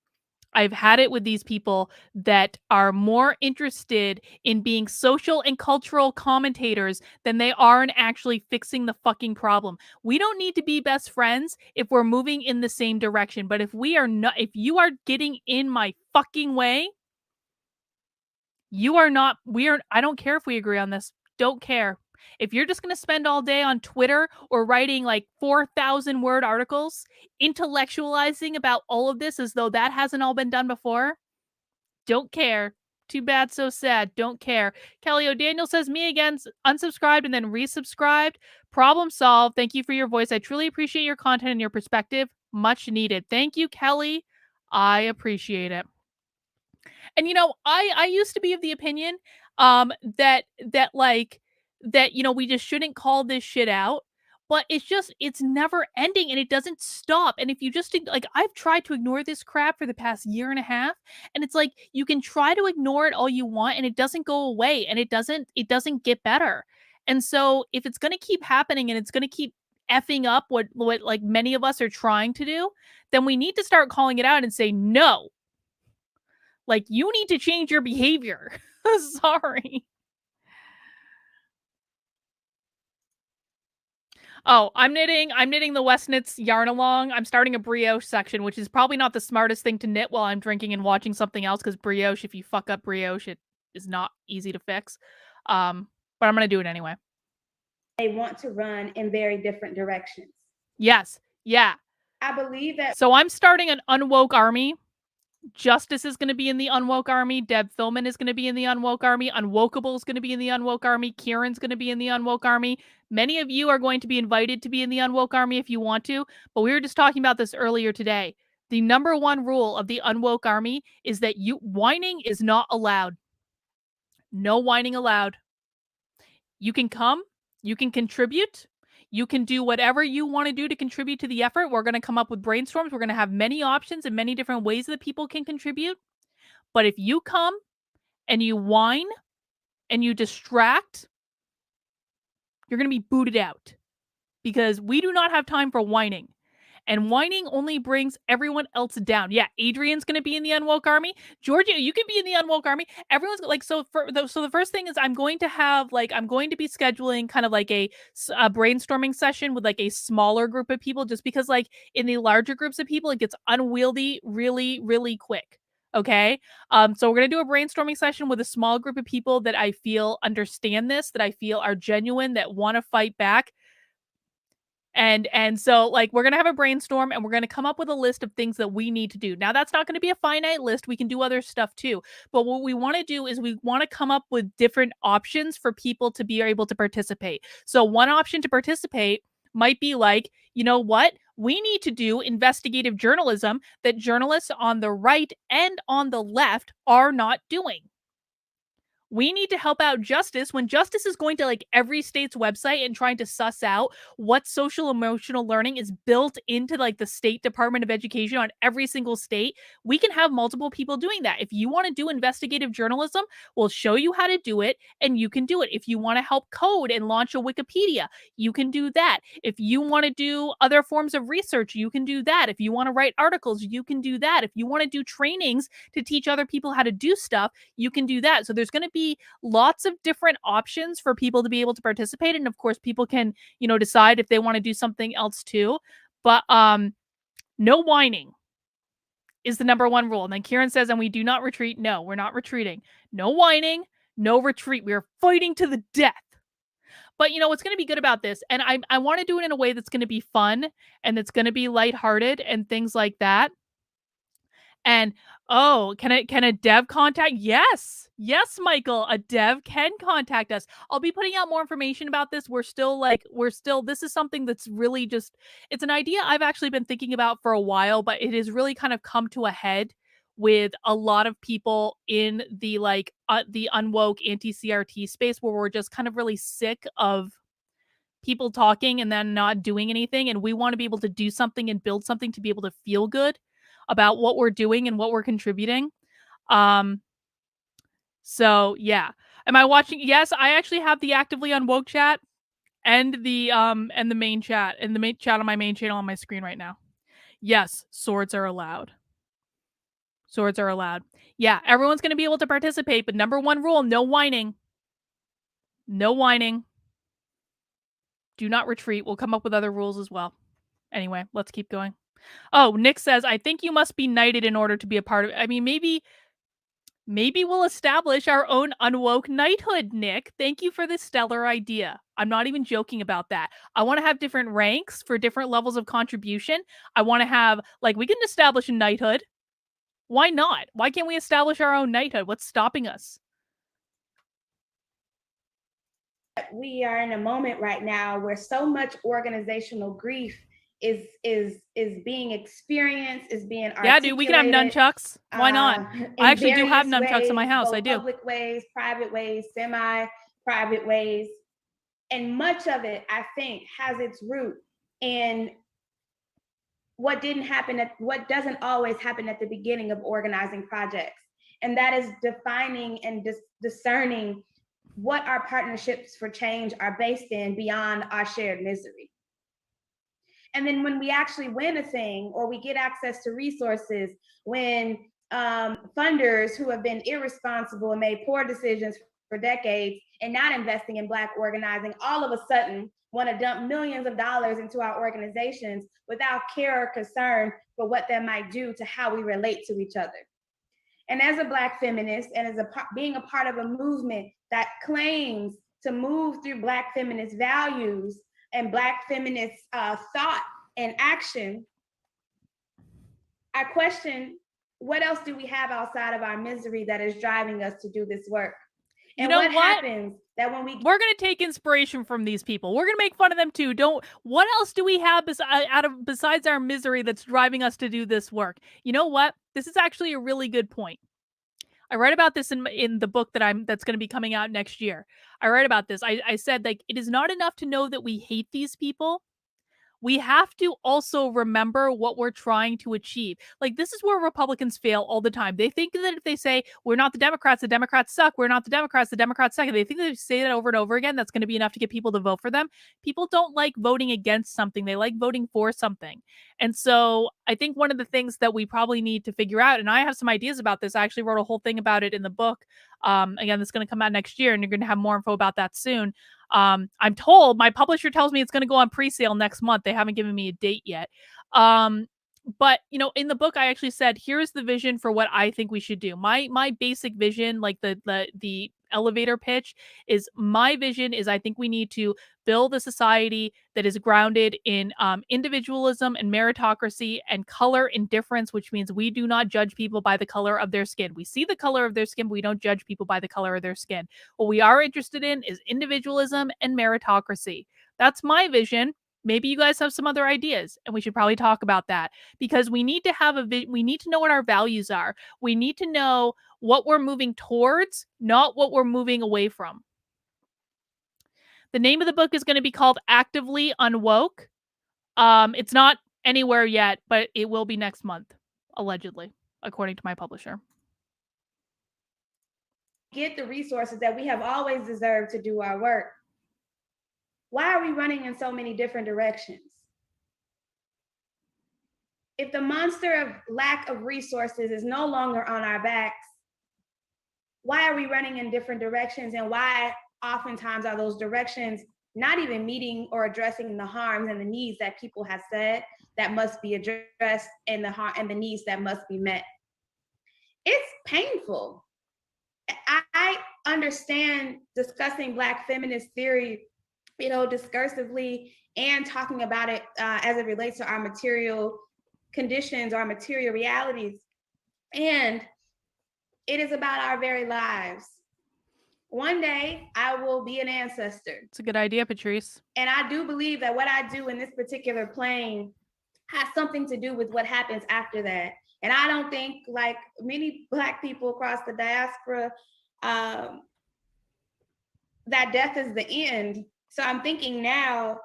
I've had it with these people that are more interested in being social and cultural commentators than they are in actually fixing the fucking problem. We don't need to be best friends if we're moving in the same direction. But if you are getting in my fucking way, I don't care if we agree on this. Don't care. If you're just going to spend all day on Twitter or writing like 4,000 word articles, intellectualizing about all of this as though that hasn't all been done before, don't care. Too bad, so sad. Don't care. Kelly O'Daniel says, me again, unsubscribed and then resubscribed. Problem solved. Thank you for your voice. I truly appreciate your content and your perspective. Much needed. Thank you, Kelly. I appreciate it. And, you know, I used to be of the opinion that you know, we just shouldn't call this shit out, but it's never ending and it doesn't stop. And if you just, like, I've tried to ignore this crap for the past year and a half, and it's like, you can try to ignore it all you want and it doesn't go away, and it doesn't get better. And so if it's going to keep happening and it's going to keep effing up what like many of us are trying to do, then we need to start calling it out and say, no, like, you need to change your behavior. Sorry. Oh, I'm knitting the Westnitz yarn along. I'm starting a brioche section, which is probably not the smartest thing to knit while I'm drinking and watching something else, because brioche, if you fuck up brioche, it is not easy to fix. But I'm going to do it anyway. They want to run in very different directions. Yes. Yeah. I believe that. So I'm starting an unwoke army Justice is going to be in the Unwoke Army. Deb Philman is going to be in the Unwoke Army. Unwokeable is going to be in the Unwoke Army. Kieran's going to be in the Unwoke Army. Many of you are going to be invited to be in the Unwoke Army if you want to, but we were just talking about this earlier today. The number one rule of the Unwoke Army is that whining is not allowed. No whining allowed. You can come, you can contribute, you can do whatever you want to do to contribute to the effort. We're going to come up with brainstorms. We're going to have many options and many different ways that people can contribute. But if you come and you whine and you distract, you're going to be booted out, because we do not have time for whining. And whining only brings everyone else down. Yeah, Adrian's going to be in the Unwoke Army. Georgia, you can be in the Unwoke Army. Everyone's like, so the first thing is I'm going to be scheduling kind of like a brainstorming session with like a smaller group of people, just because like in the larger groups of people, it gets unwieldy really, really quick. Okay. So we're going to do a brainstorming session with a small group of people that I feel understand this, that I feel are genuine, that want to fight back. And so like we're going to have a brainstorm and we're going to come up with a list of things that we need to do. Now that's not going to be a finite list. We can do other stuff too. But what we want to do is we want to come up with different options for people to be able to participate. So one option to participate might be like, you know what? We need to do investigative journalism that journalists on the right and on the left are not doing. We need to help out Justice when Justice is going to like every state's website and trying to suss out what social emotional learning is built into like the state Department of Education on every single state. We can have multiple people doing that. If you want to do investigative journalism, we'll show you how to do it and you can do it. If you want to help code and launch a Wikipedia, you can do that. If you want to do other forms of research, you can do that. If you want to write articles, you can do that. If you want to do trainings to teach other people how to do stuff, you can do that. So there's going to be lots of different options for people to be able to participate. And of course, people can, decide if they want to do something else too. But no whining is the number one rule. And then Kieran says, and we do not retreat. No, we're not retreating. No whining, no retreat. We are fighting to the death. But what's going to be good about this, and I want to do it in a way that's going to be fun and that's going to be lighthearted and things like that. And can a dev contact? Yes, Michael, a dev can contact us. I'll be putting out more information about this. This is something that's really just, it's an idea I've actually been thinking about for a while, but it has really kind of come to a head with a lot of people in the the unwoke anti-CRT space, where we're just kind of really sick of people talking and then not doing anything. And we want to be able to do something and build something to be able to feel good about what we're doing and what we're contributing. So yeah. Am I watching? Yes, I actually have the actively unwoke chat and the main chat and the main chat on my main channel on my screen right now. Yes, swords are allowed. Swords are allowed. Yeah, everyone's going to be able to participate, but number one rule, no whining. No whining. Do not retreat. We'll come up with other rules as well. Anyway, let's keep going. Oh, Nick says, I think you must be knighted in order to be a part of it. I mean, maybe we'll establish our own unwoke knighthood, Nick. Thank you for this stellar idea. I'm not even joking about that. I want to have different ranks for different levels of contribution. I want to have, we can establish a knighthood. Why not? Why can't we establish our own knighthood? What's stopping us? We are in a moment right now where so much organizational grief is being experienced, is being articulated. Yeah, dude, we can have nunchucks. Why not? I actually do have nunchucks in my house. I do. Public ways, private ways, semi-private ways. And much of it, I think, has its root in what doesn't always happen at the beginning of organizing projects. And that is defining and discerning what our partnerships for change are based in beyond our shared misery. And then when we actually win a thing, or we get access to resources, when funders who have been irresponsible and made poor decisions for decades and not investing in Black organizing, all of a sudden want to dump millions of dollars into our organizations without care or concern for what that might do to how we relate to each other. And as a Black feminist, and as being a part of a movement that claims to move through Black feminist values and Black feminist thought and action, I question what else do we have outside of our misery that is driving us to do this work? And you know what happens that when we're going to take inspiration from these people. We're going to make fun of them too. What else do we have besides our misery that's driving us to do this work? You know what? This is actually a really good point. I write about this in the book that's going to be coming out next year. I write about this. I said, like, it is not enough to know that we hate these people. We have to also remember what we're trying to achieve. Like, this is where Republicans fail all the time. They think that if they say, we're not the Democrats suck, we're not the Democrats suck, and they think that if they say that over and over again, that's going to be enough to get people to vote for them. People don't like voting against something. They like voting for something. And so I think one of the things that we probably need to figure out, and I have some ideas about this, I actually wrote a whole thing about it in the book. Again, that's going to come out next year, and you're going to have more info about that soon. I'm told, my publisher tells me it's going to go on pre-sale next month. They haven't given me a date yet. But, you know, in the book, I actually said, here's the vision for what I think we should do. My basic vision, like the elevator pitch is, my vision is I think we need to build a society that is grounded in individualism and meritocracy and color indifference, which means we do not judge people by the color of their skin. We see the color of their skin, but we don't judge people by the color of their skin. What we are interested in is individualism and meritocracy. That's my vision. Maybe you guys have some other ideas, and we should probably talk about that, because we need to have we need to know what our values are. We need to know what we're moving towards, not what we're moving away from. The name of the book is going to be called Actively Unwoke. It's not anywhere yet, but it will be next month, allegedly, according to my publisher. Get the resources that we have always deserved to do our work. Why are we running in so many different directions? If the monster of lack of resources is no longer on our backs, why are we running in different directions? And why oftentimes are those directions not even meeting or addressing the harms and the needs that people have said that must be addressed, and the harm and the needs that must be met? It's painful. I understand discussing Black feminist theory, you know, discursively, and talking about it as it relates to our material conditions, our material realities. And it is about our very lives. One day I will be an ancestor. It's a good idea, Patrice. And I do believe that what I do in this particular plane has something to do with what happens after that. And I don't think, like many Black people across the diaspora, that death is the end. So I'm thinking now,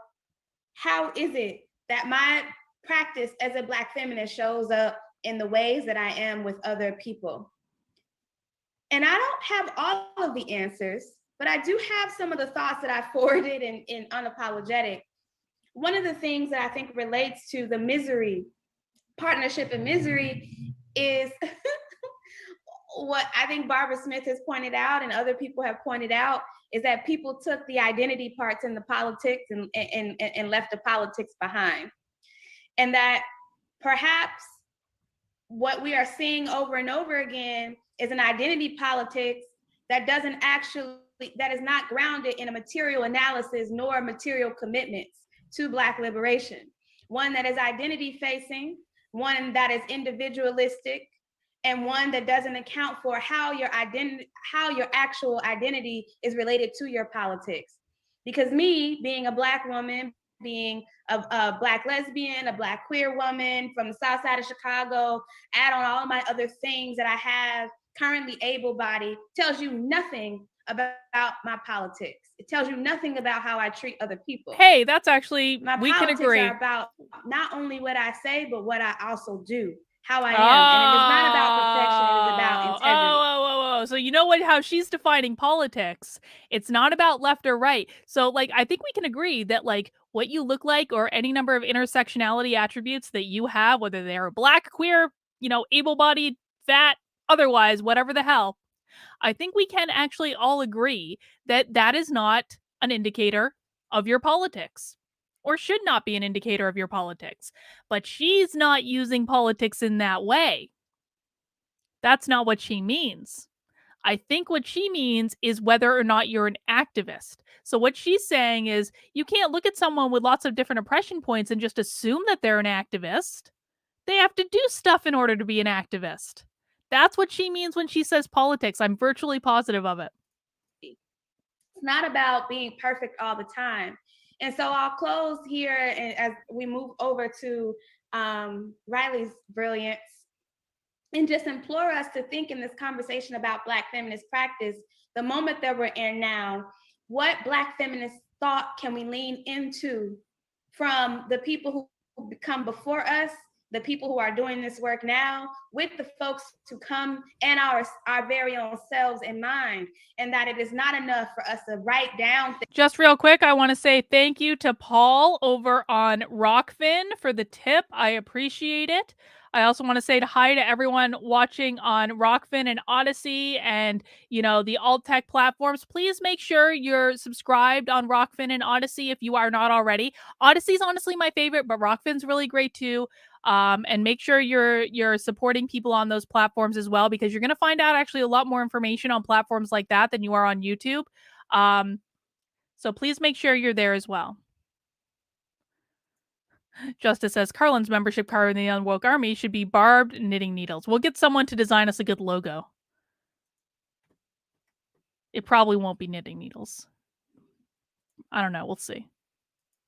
how is it that my practice as a Black feminist shows up in the ways that I am with other people? And I don't have all of the answers, but I do have some of the thoughts that I forwarded in Unapologetic. One of the things that I think relates to the misery, partnership and misery, is what I think Barbara Smith has pointed out and other people have pointed out, is that people took the identity parts in the politics and left the politics behind. And that perhaps what we are seeing over and over again is an identity politics that is not grounded in a material analysis nor material commitments to Black liberation. One that is identity facing, one that is individualistic, and one that doesn't account for how your actual identity is related to your politics. Because me, being a Black woman, being a Black lesbian, a Black queer woman from the South Side of Chicago, add on all of my other things that I have, currently able-bodied, tells you nothing about my politics. It tells you nothing about how I treat other people. Hey, that's actually, we can agree. My politics are about not only what I say, but what I also do. How I am. And it is not about perfection, it is about integrity. So you know how she's defining politics. It's not about left or right. So like, I think we can agree that like what you look like, or any number of intersectionality attributes that you have, whether they're Black, queer, you know, able-bodied, fat, otherwise, whatever the hell, I think we can actually all agree that that is not an indicator of your politics, or should not be an indicator of your politics. But she's not using politics in that way. That's not what she means. I think what she means is whether or not you're an activist. So what she's saying is, you can't look at someone with lots of different oppression points and just assume that they're an activist. They have to do stuff in order to be an activist. That's what she means when she says politics. I'm virtually positive of it. It's not about being perfect all the time. And so I'll close here and as we move over to Riley's brilliance and just implore us to think in this conversation about Black feminist practice, the moment that we're in now, what Black feminist thought can we lean into from the people who come before us, the people who are doing this work now, with the folks to come and our very own selves in mind, and that it is not enough for us to write down. Just real quick, I want to say thank you to Paul over on Rockfin for the tip. I appreciate it. I also want to say hi to everyone watching on Rockfin and Odyssey and, the alt tech platforms. Please make sure you're subscribed on Rockfin and Odyssey if you are not already. Odyssey's honestly my favorite, but Rockfin's really great too. And make sure you're supporting people on those platforms as well, because you're going to find out actually a lot more information on platforms like that than you are on YouTube. So please make sure you're there as well. Justice says Carlin's membership card in the Unwoke Army should be barbed knitting needles. We'll get someone to design us a good logo. It probably won't be knitting needles. I don't know. We'll see.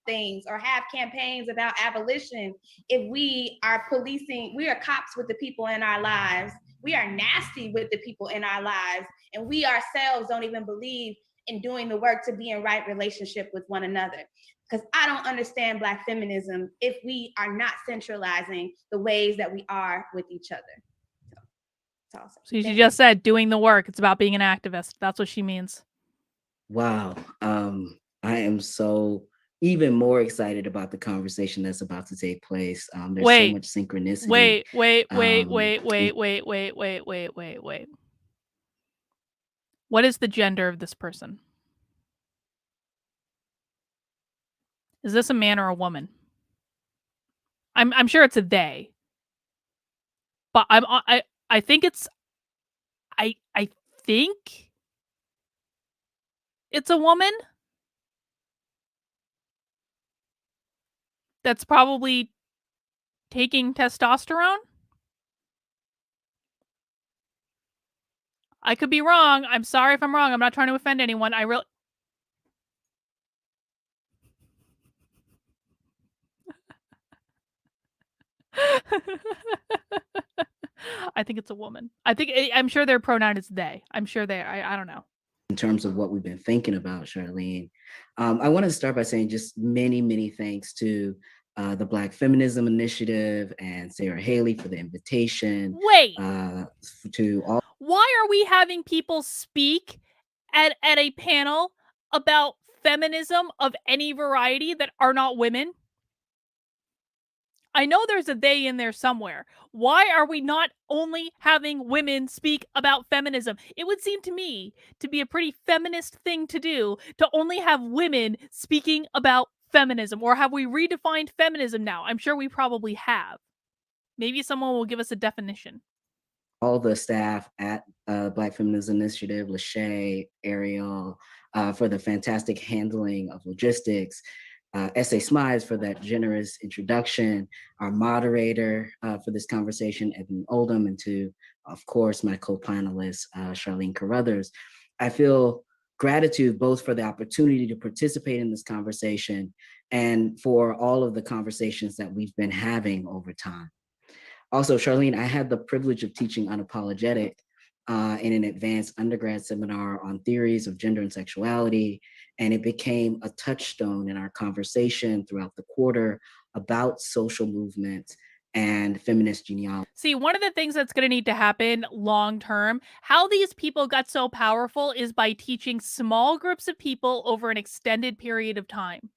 Things or have campaigns about abolition if we are policing, we are cops with the people in our lives. We are nasty with the people in our lives. And we ourselves don't even believe in doing the work to be in right relationship with one another. Because I don't understand Black feminism if we are not centralizing the ways that we are with each other. So awesome. So she just said doing the work. It's about being an activist. That's what she means. Wow. I am so even more excited about the conversation that's about to take place. There's so much synchronicity. Wait. What is the gender of this person? Is this a man or a woman? I'm sure it's a they. But I think it's I think it's a woman. That's probably taking testosterone. I could be wrong. I'm sorry if I'm wrong. I'm not trying to offend anyone. I think it's a woman. I'm sure their pronoun is they. I'm sure I don't know. In terms of what we've been thinking about, Charlene, I want to start by saying just many, many thanks to the Black Feminism Initiative and Sarah Haley for the invitation. Wait. To all. Why are we having people speak at a panel about feminism of any variety that are not women? I know there's a they in there somewhere. Why are we not only having women speak about feminism? It would seem to me to be a pretty feminist thing to do to only have women speaking about feminism. Or have we redefined feminism now? I'm sure we probably have. Maybe someone will give us a definition. All the staff at Black Feminism Initiative, Lachey, Ariel, for the fantastic handling of logistics, S.A. Smides for that generous introduction, our moderator for this conversation, Ebony Oldham, and to, of course, my co-panelist, Charlene Carruthers. I feel gratitude both for the opportunity to participate in this conversation and for all of the conversations that we've been having over time. Also, Charlene, I had the privilege of teaching Unapologetic in an advanced undergrad seminar on theories of gender and sexuality, and it became a touchstone in our conversation throughout the quarter about social movements and feminist genealogy. See, one of the things that's going to need to happen long term, how these people got so powerful is by teaching small groups of people over an extended period of time.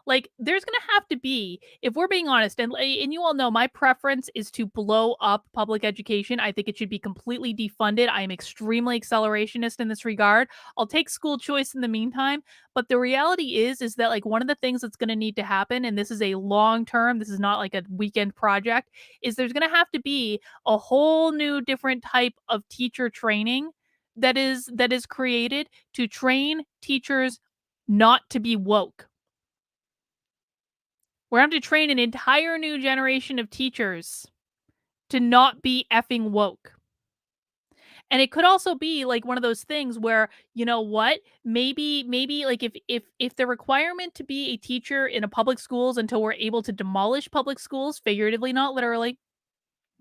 Like, there's going to have to be, if we're being honest, and you all know my preference is to blow up public education. I think it should be completely defunded. I am extremely accelerationist in this regard. I'll take school choice in the meantime. But the reality is that like one of the things that's going to need to happen, and this is a long term, this is not like a weekend project, is there's going to have to be a whole new different type of teacher training that is created to train teachers not to be woke. We're going to have to train an entire new generation of teachers to not be effing woke. And it could also be like one of those things where, you know what, maybe like if the requirement to be a teacher in a public schools until we're able to demolish public schools, figuratively, not literally,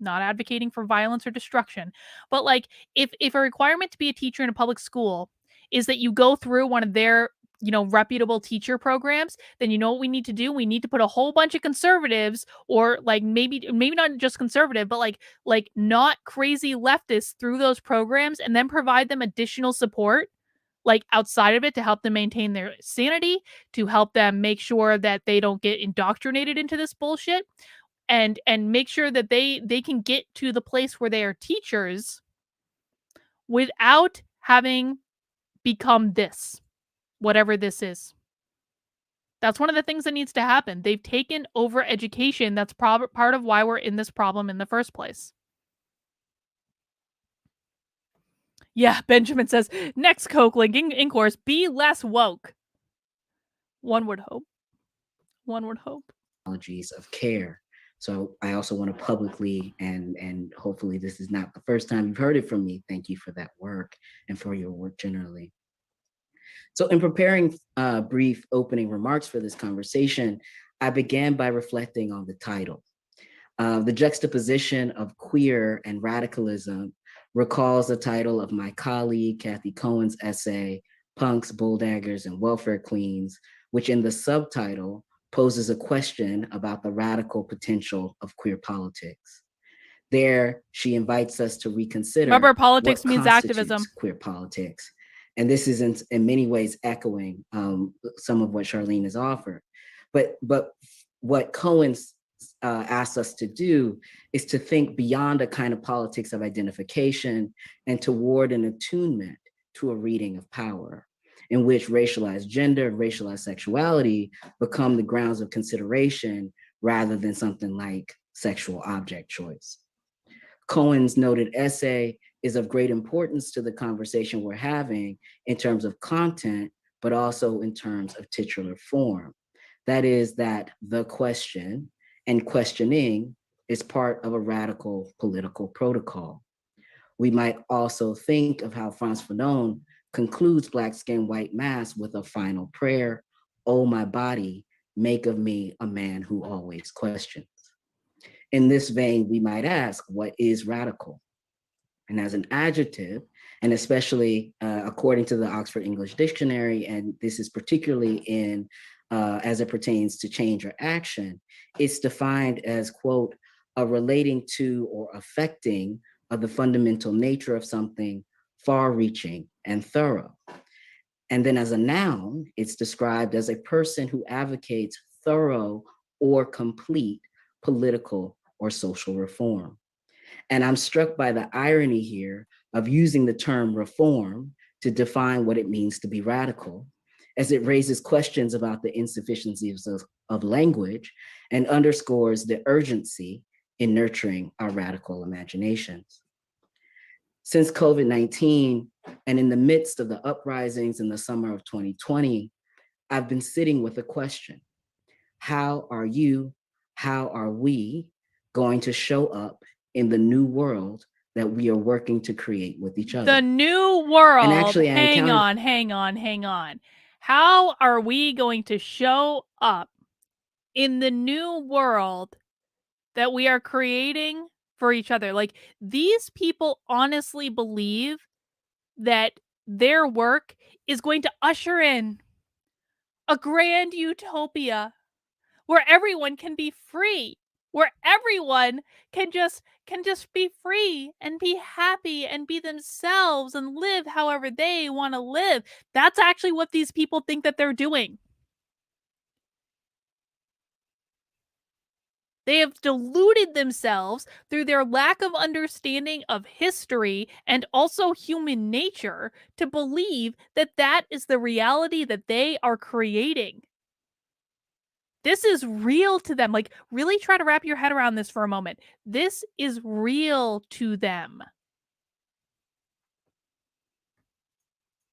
not advocating for violence or destruction, but like if a requirement to be a teacher in a public school is that you go through one of their, you know, reputable teacher programs, then you know what we need to do? We need to put a whole bunch of conservatives, or like maybe not just conservative, but like not crazy leftists through those programs, and then provide them additional support like outside of it to help them maintain their sanity, to help them make sure that they don't get indoctrinated into this bullshit, and make sure that they can get to the place where they are teachers without having become this, whatever this is. That's one of the things that needs to happen. They've taken over education. That's part of why we're in this problem in the first place. Yeah, Benjamin says, next Coke link in course, be less woke. One would hope. One would hope. Of care. So I also want to publicly, and hopefully this is not the first time you've heard it from me, thank you for that work and for your work generally. So in preparing brief opening remarks for this conversation, I began by reflecting on the title. The juxtaposition of queer and radicalism recalls the title of my colleague, Kathy Cohen's essay, Punks, Bulldaggers, and Welfare Queens, which in the subtitle poses a question about the radical potential of queer politics. There, she invites us to reconsider. Remember, politics means activism. Queer politics. And this is in many ways echoing some of what Charlene has offered. But what Cohen's asks us to do is to think beyond a kind of politics of identification and toward an attunement to a reading of power, in which racialized gender and racialized sexuality become the grounds of consideration rather than something like sexual object choice. Cohen's noted essay is of great importance to the conversation we're having in terms of content, but also in terms of titular form. That is, that the question and questioning is part of a radical political protocol. We might also think of how Frantz Fanon concludes Black Skin, White Mass with a final prayer, "Oh, my body, make of me a man who always questions." In this vein, we might ask, what is radical? And as an adjective, and especially according to the Oxford English Dictionary, and this is particularly in as it pertains to change or action, it's defined as, quote, a relating to or affecting of the fundamental nature of something, far-reaching and thorough. And then as a noun, it's described as a person who advocates thorough or complete political or social reform. And I'm struck by the irony here of using the term reform to define what it means to be radical, as it raises questions about the insufficiencies of language and underscores the urgency in nurturing our radical imaginations. Since COVID-19, and in the midst of the uprisings in the summer of 2020, I've been sitting with a question. How are you, how are we going to show up in the new world that we are working to create with each other? The new world. And actually, hang on. How are we going to show up in the new world that we are creating for each other? Like, these people honestly believe that their work is going to usher in a grand utopia where everyone can be free, where everyone can just be free and be happy and be themselves and live however they want to live. That's actually what these people think that they're doing. They have deluded themselves through their lack of understanding of history and also human nature to believe that that is the reality that they are creating. This is real to them. Like, really try to wrap your head around this for a moment. This is real to them.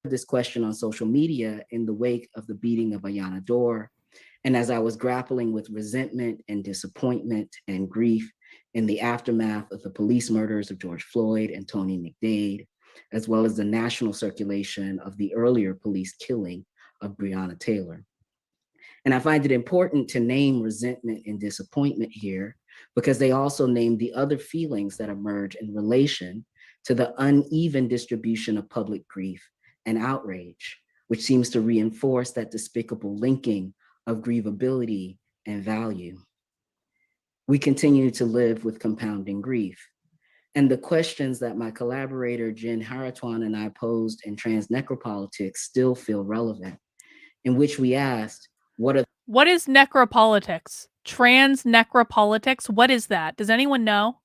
This question on social media in the wake of the beating of Ayanna Dore, And as I was grappling with resentment and disappointment and grief in the aftermath of the police murders of George Floyd and Tony McDade, as well as the national circulation of the earlier police killing of Breonna Taylor. And I find it important to name resentment and disappointment here because they also name the other feelings that emerge in relation to the uneven distribution of public grief and outrage, which seems to reinforce that despicable linking of grievability and value. We continue to live with compounding grief. And the questions that my collaborator Jen Haratwan and I posed in Trans Necropolitics still feel relevant, in which we asked, what is necropolitics? Trans necropolitics? What is that? Does anyone know?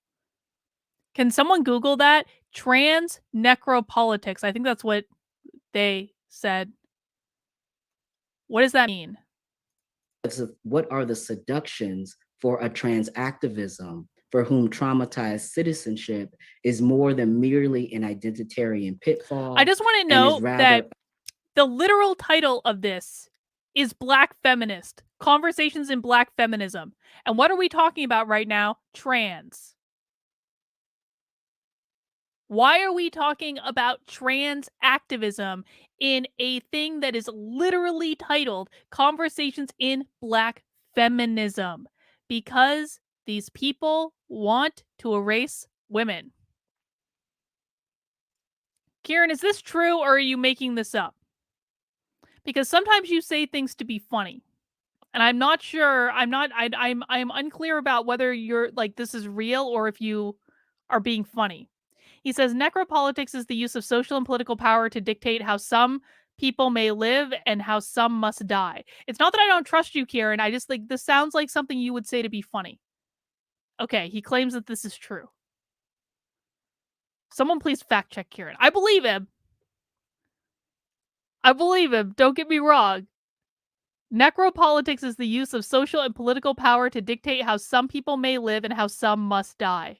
Can someone Google that? Trans necropolitics. I think that's what they said. What does that mean? What are the seductions for a trans activism for whom traumatized citizenship is more than merely an identitarian pitfall? I just want to note that the literal title of this is Black Feminist, Conversations in Black Feminism. And what are we talking about right now? Trans. Why are we talking about trans activism in a thing that is literally titled Conversations in Black Feminism? Because these people want to erase women. Kieran, is this true or are you making this up? Because sometimes you say things to be funny. And I'm not sure, I'm unclear about whether you're like, this is real or if you are being funny. He says, necropolitics is the use of social and political power to dictate how some people may live and how some must die. It's not that I don't trust you, Kieran. I just this sounds like something you would say to be funny. Okay, he claims that this is true. Someone please fact check Kieran. I believe him. Don't get me wrong. Necropolitics is the use of social and political power to dictate how some people may live and how some must die.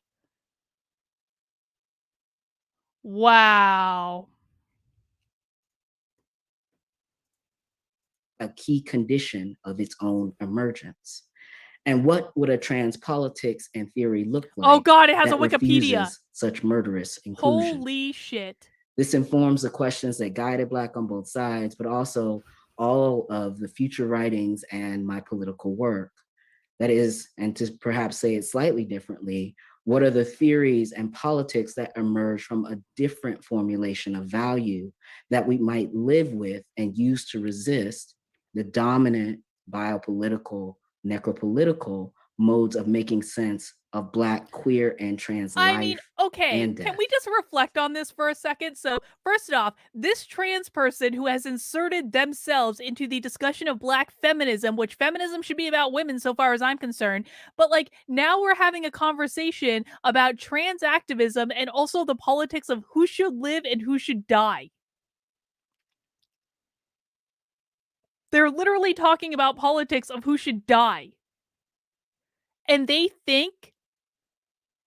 Wow. A key condition of its own emergence. And what would a trans politics and theory look like? Oh God, it has a Wikipedia. Such murderous inclusion. Holy shit. This informs the questions that guided Black on Both Sides, but also all of the future writings and my political work. That is, and to perhaps say it slightly differently, what are the theories and politics that emerge from a different formulation of value that we might live with and use to resist the dominant biopolitical, necropolitical modes of making sense of Black, queer, and trans life? I mean, okay, can we just reflect on this for a second? So, first off, this trans person who has inserted themselves into the discussion of Black feminism, which feminism should be about women so far as I'm concerned, but like now we're having a conversation about trans activism and also the politics of who should live and who should die. They're literally talking about politics of who should die. And they think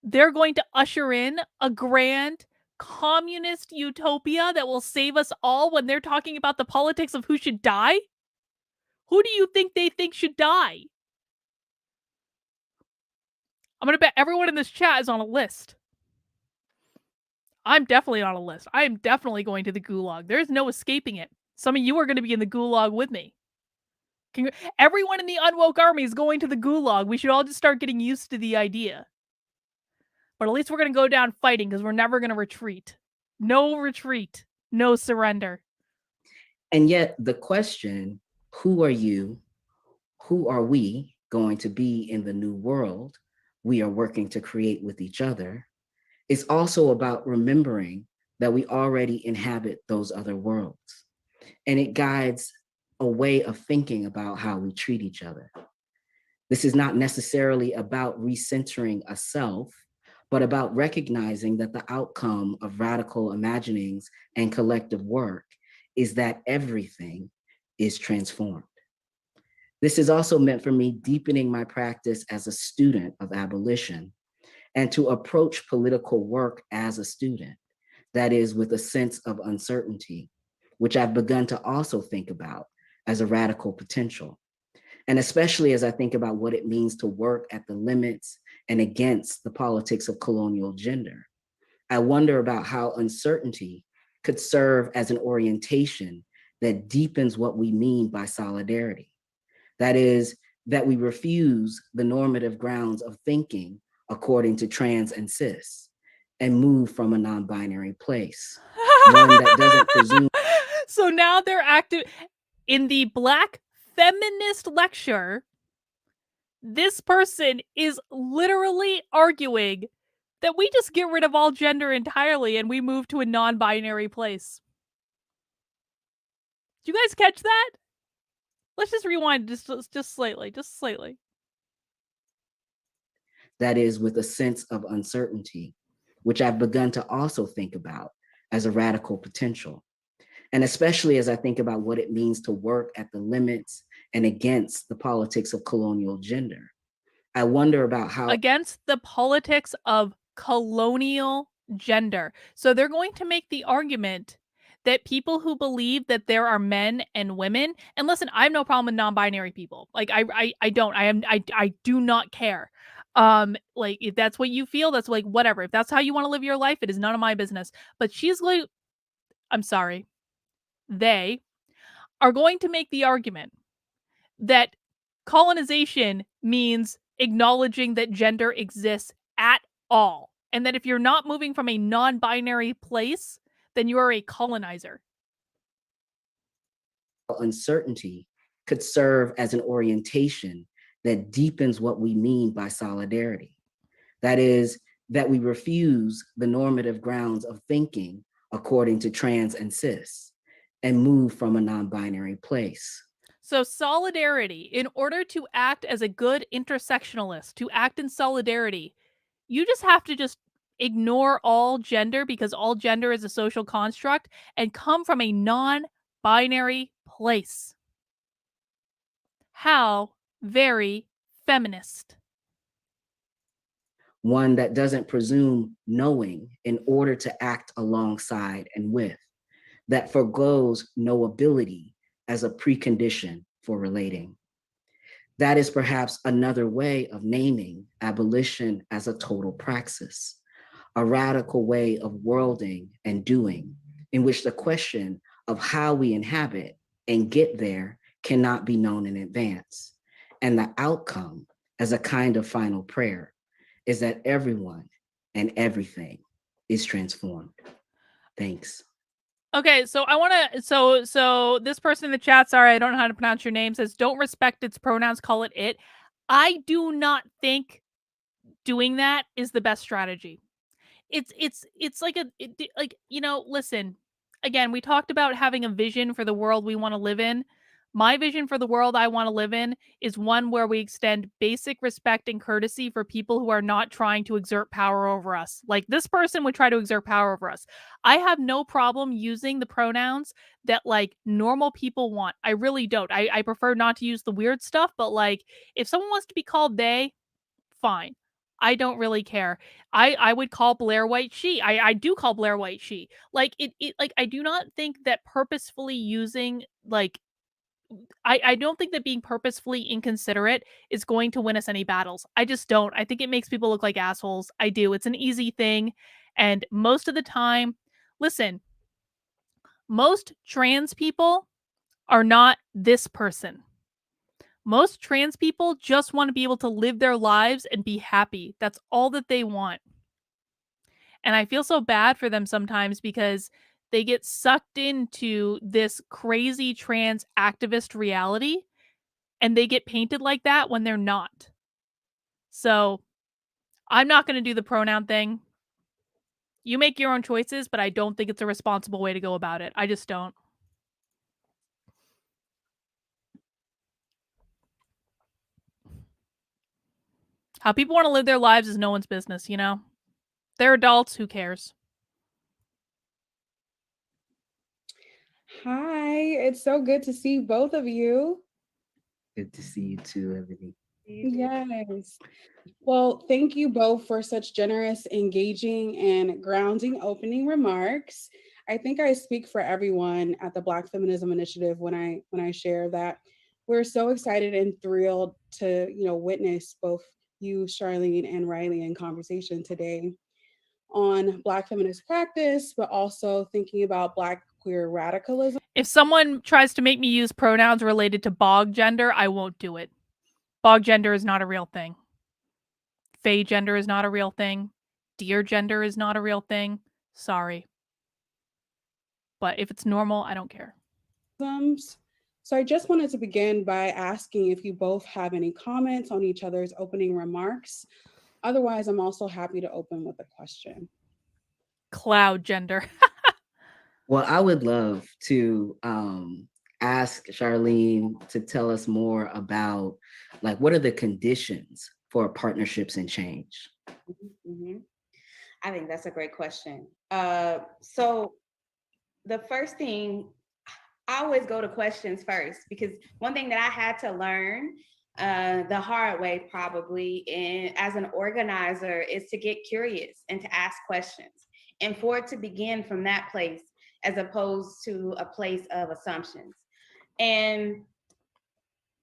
they're going to usher in a grand communist utopia that will save us all when they're talking about the politics of who should die? Who do you think they think should die? I'm going to bet everyone in this chat is on a list. I'm definitely on a list. I am definitely going to the gulag. There's no escaping it. Some of you are going to be in the gulag with me. Everyone in the unwoke army is going to the gulag. We should all just start getting used to the idea. But at least we're going to go down fighting because we're never going to retreat. No retreat. No surrender. And yet the question, who are you? Who are we going to be in the new world we are working to create with each other, is also about remembering that we already inhabit those other worlds. And it guides a way of thinking about how we treat each other. This is not necessarily about recentering a self, but about recognizing that the outcome of radical imaginings and collective work is that everything is transformed. This is also meant for me deepening my practice as a student of abolition and to approach political work as a student, that is with a sense of uncertainty, which I've begun to also think about as a radical potential. And especially as I think about what it means to work at the limits and against the politics of colonial gender, I wonder about how uncertainty could serve as an orientation that deepens what we mean by solidarity. That is, that we refuse the normative grounds of thinking according to trans and cis and move from a non-binary place. One that doesn't presume. So now they're active in the Black Feminist lecture. This person is literally arguing that we just get rid of all gender entirely and we move to a non-binary place. Do you guys catch that? Let's just rewind just slightly, just slightly. That is, with a sense of uncertainty, which I've begun to also think about as a radical potential. And especially as I think about what it means to work at the limits and against the politics of colonial gender, I wonder about how— Against the politics of colonial gender. So they're going to make the argument that people who believe that there are men and women, and listen, I have no problem with non-binary people. Like I don't. I do not care. Like if that's what you feel, that's like whatever. If that's how you want to live your life, it is none of my business. But she's like, I'm sorry. They are going to make the argument that colonization means acknowledging that gender exists at all. And that if you're not moving from a non-binary place, then you are a colonizer. Uncertainty could serve as an orientation that deepens what we mean by solidarity. That is, that we refuse the normative grounds of thinking according to trans and cis and move from a non-binary place. So solidarity, in order to act as a good intersectionalist, to act in solidarity, you just have to just ignore all gender because all gender is a social construct and come from a non-binary place. How very feminist. One that doesn't presume knowing in order to act alongside and with, that forgoes knowability as a precondition for relating. That is perhaps another way of naming abolition as a total praxis, a radical way of worlding and doing, in which the question of how we inhabit and get there cannot be known in advance. And the outcome, as a kind of final prayer, is that everyone and everything is transformed. Thanks. Okay, so I want to, so this person in the chat, sorry, I don't know how to pronounce your name, says, don't respect its pronouns, call it it. I do not think doing that is the best strategy. It's like you know, listen, again, we talked about having a vision for the world we want to live in. My vision for the world I want to live in is one where we extend basic respect and courtesy for people who are not trying to exert power over us. Like this person would try to exert power over us. I have no problem using the pronouns that like normal people want. I really don't. I prefer not to use the weird stuff, but like if someone wants to be called they, fine. I don't really care. I would call Blair White she. I do call Blair White she. Like it like I do not think that purposefully using like I don't think that being purposefully inconsiderate is going to win us any battles. I just don't. I think it makes people look like assholes. I do. It's an easy thing. And most of the time, listen, most trans people are not this person. Most trans people just want to be able to live their lives and be happy. That's all that they want. And I feel so bad for them sometimes because they get sucked into this crazy trans activist reality and they get painted like that when they're not. So I'm not going to do the pronoun thing. You make your own choices, but I don't think it's a responsible way to go about it. I just don't. How people want to live their lives is no one's business, you know? They're adults, who cares? Hi, it's so good to see both of you. Good to see you too, Ebony. Yes. Well, thank you both for such generous, engaging, and grounding opening remarks. I think I speak for everyone at the Black Feminism Initiative when I share that We're so excited and thrilled to, witness both you, Charlene, and Riley in conversation today on Black feminist practice, but also thinking about Black queer radicalism. If someone tries to make me use pronouns related to bog gender, I won't do it. Bog gender is not a real thing. Fae gender is not a real thing. Deer gender is not a real thing. Sorry. But if it's normal, I don't care. So I just wanted to begin by asking if you both have any comments on each other's opening remarks. Otherwise, I'm also happy to open with a question. Cloud gender. Well, I would love to ask Charlene to tell us more about, like, what are the conditions for partnerships and change? Mm-hmm. I think that's a great question. So the first thing, I always go to questions first, because one thing that I had to learn the hard way probably as an organizer is to get curious and to ask questions, and for it to begin from that place as opposed to a place of assumptions. And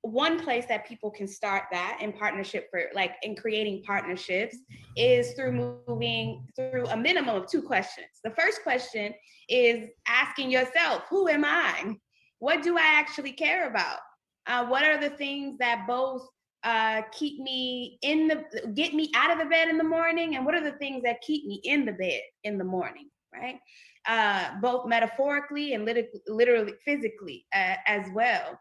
one place that people can start that in partnership in creating partnerships is through moving through a minimum of 2 questions. The first question is asking yourself, who am I? What do I actually care about? What are the things that both get me out of the bed in the morning? And what are the things that keep me in the bed in the morning, right? Both metaphorically and literally, physically as well.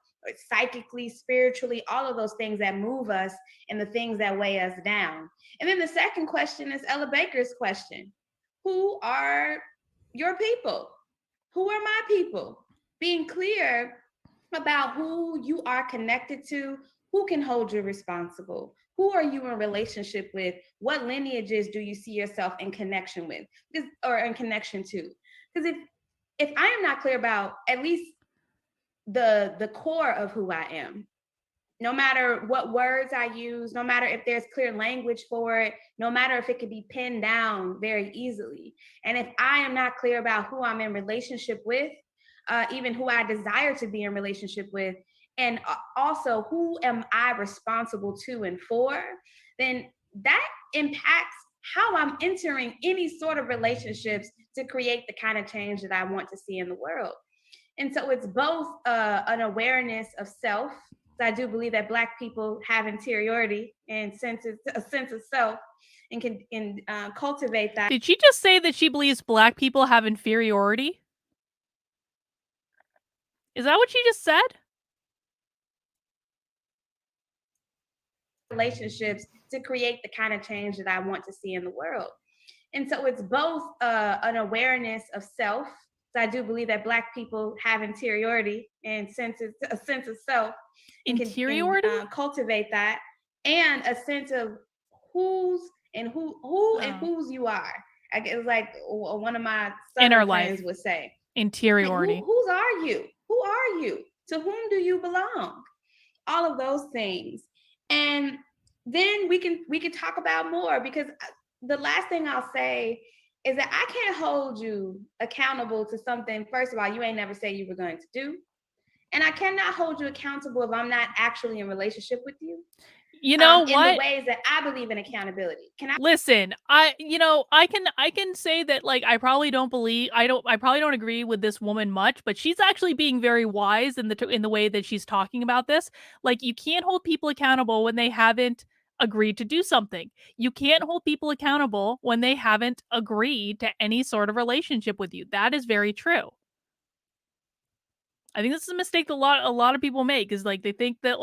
Psychically, spiritually, all of those things that move us and the things that weigh us down. And then the second question is Ella Baker's question. Who are your people? Who are my people? Being clear about who you are connected to, who can hold you responsible, who are you in relationship with, what lineages do you see yourself in connection with, or in connection to? Because if I am not clear about at least the core of who I am, no matter what words I use, no matter if there's clear language for it, no matter if it could be pinned down very easily. And if I am not clear about who I'm in relationship with, even who I desire to be in relationship with, and also who am I responsible to and for, then that impacts how I'm entering any sort of relationships to create the kind of change that I want to see in the world. And so it's both an awareness of self. So I do believe that Black people have interiority and a sense of self, and can cultivate that. Did she just say that she believes Black people have inferiority? Is that what she just said? Relationships to create the kind of change that I want to see in the world. And so it's both an awareness of self. So I do believe that Black people have interiority and a sense of self, and interiority? Can cultivate that, and a sense of who and whose you are. It's like one of my Southern friends would say. Interiority. Like, whose are you? Who are you? To whom do you belong? All of those things. And then we can talk about more, because the last thing I'll say is that I can't hold you accountable to something, first of all, you ain't never said you were going to do. And I cannot hold you accountable if I'm not actually in relationship with you. You know what? In the ways that I believe in accountability. Listen, I can say that, like, I probably don't agree with this woman much, but she's actually being very wise in the way that she's talking about this. Like, you can't hold people accountable when they haven't agreed to do something. You can't hold people accountable when they haven't agreed to any sort of relationship with you. That is very true. I think this is a mistake that a lot of people make, is like they think that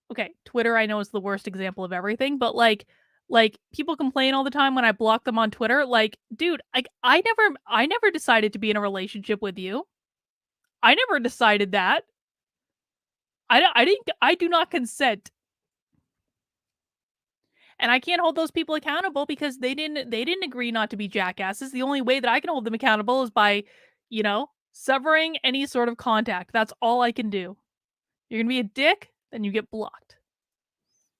okay, Twitter I know is the worst example of everything, but like people complain all the time when I block them on Twitter. Like, dude, I never decided to be in a relationship with you. I never decided that. I do not consent. And I can't hold those people accountable because they didn't agree not to be jackasses. The only way that I can hold them accountable is by, severing any sort of contact. That's all I can do. You're gonna be a dick, then you get blocked.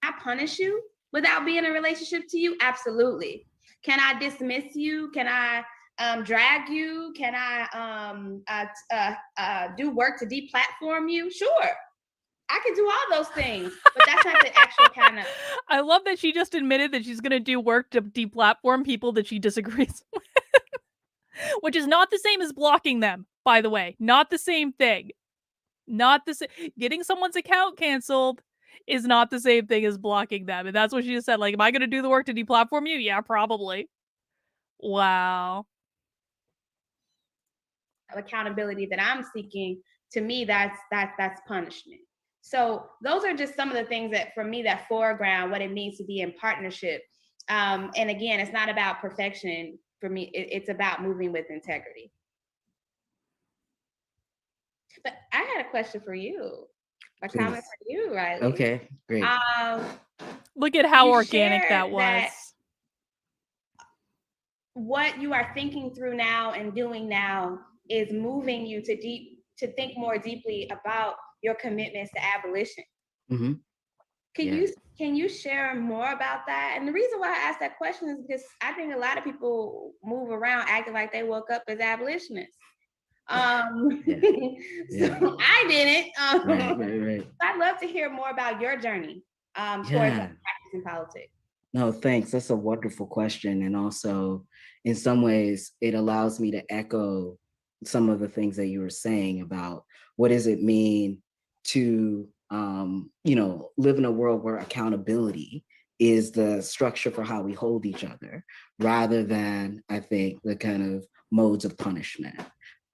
I punish you without being in a relationship to you? Absolutely. Can I dismiss you? Can I drag you? Can I do work to deplatform you? Sure. I can do all those things, but that's not the actual kind of. I love that she just admitted that she's going to do work to deplatform people that she disagrees with, which is not the same as blocking them, by the way. Not the same thing. Not the same. Getting someone's account canceled is not the same thing as blocking them. And that's what she just said. Like, am I going to do the work to deplatform you? Yeah, probably. Wow. Accountability that I'm seeking, to me, that's punishment. So those are just some of the things that, for me, that foreground what it means to be in partnership. And again, it's not about perfection for me. It's about moving with integrity. But I had a question for you. A comment for you, Riley. Okay, great. Look at how organic that was. What you are thinking through now and doing now is moving you to think more deeply about your commitments to abolition. Mm-hmm. Can you share more about that? And the reason why I asked that question is because I think a lot of people move around acting like they woke up as abolitionists. So I didn't. Right. I'd love to hear more about your journey towards practicing politics. No, thanks. That's a wonderful question. And also, in some ways, it allows me to echo some of the things that you were saying about what does it mean to, live in a world where accountability is the structure for how we hold each other, rather than, I think, the kind of modes of punishment.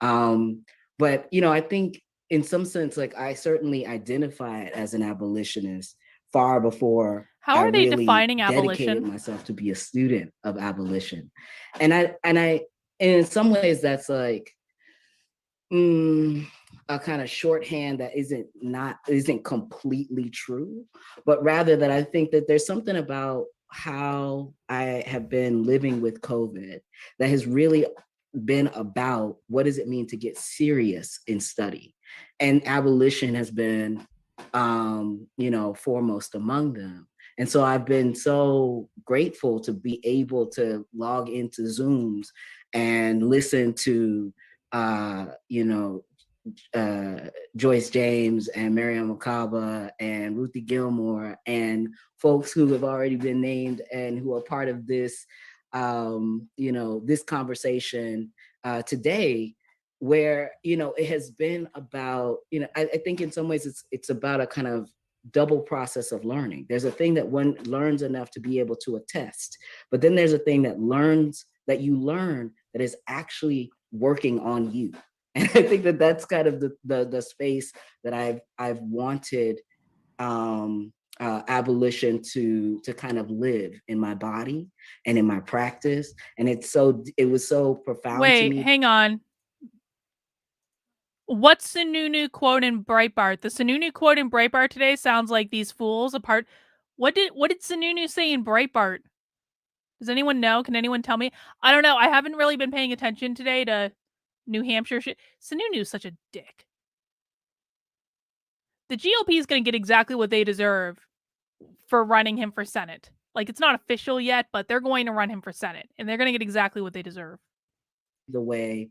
But, I think in some sense, like, I certainly identify it as an abolitionist far before how are they really defining abolition? Dedicated myself to be a student of abolition, and in some ways that's like a kind of shorthand that isn't completely true, but rather that I think that there's something about how I have been living with COVID that has really been about what does it mean to get serious in study, and abolition has been foremost among them. And so I've been so grateful to be able to log into Zooms and listen to Joyce James and Miriam Makaba and Ruthie Gilmore and folks who have already been named and who are part of this this conversation today, where it has been about I think in some ways it's about a kind of double process of learning. There's a thing that one learns enough to be able to attest, but then there's a thing that you learn that is actually working on you. And I think that that's kind of the space that I've wanted abolition to kind of live in my body and in my practice. And it was so profound to me. Wait, hang on. What's Sununu quote in Breitbart? The Sununu quote in Breitbart today sounds like these fools apart. What did Sununu say in Breitbart? Does anyone know? Can anyone tell me? I don't know. I haven't really been paying attention today to New Hampshire shit. Sununu's such a dick. The GOP is going to get exactly what they deserve for running him for Senate. Like, it's not official yet, but they're going to run him for Senate, and they're going to get exactly what they deserve. The way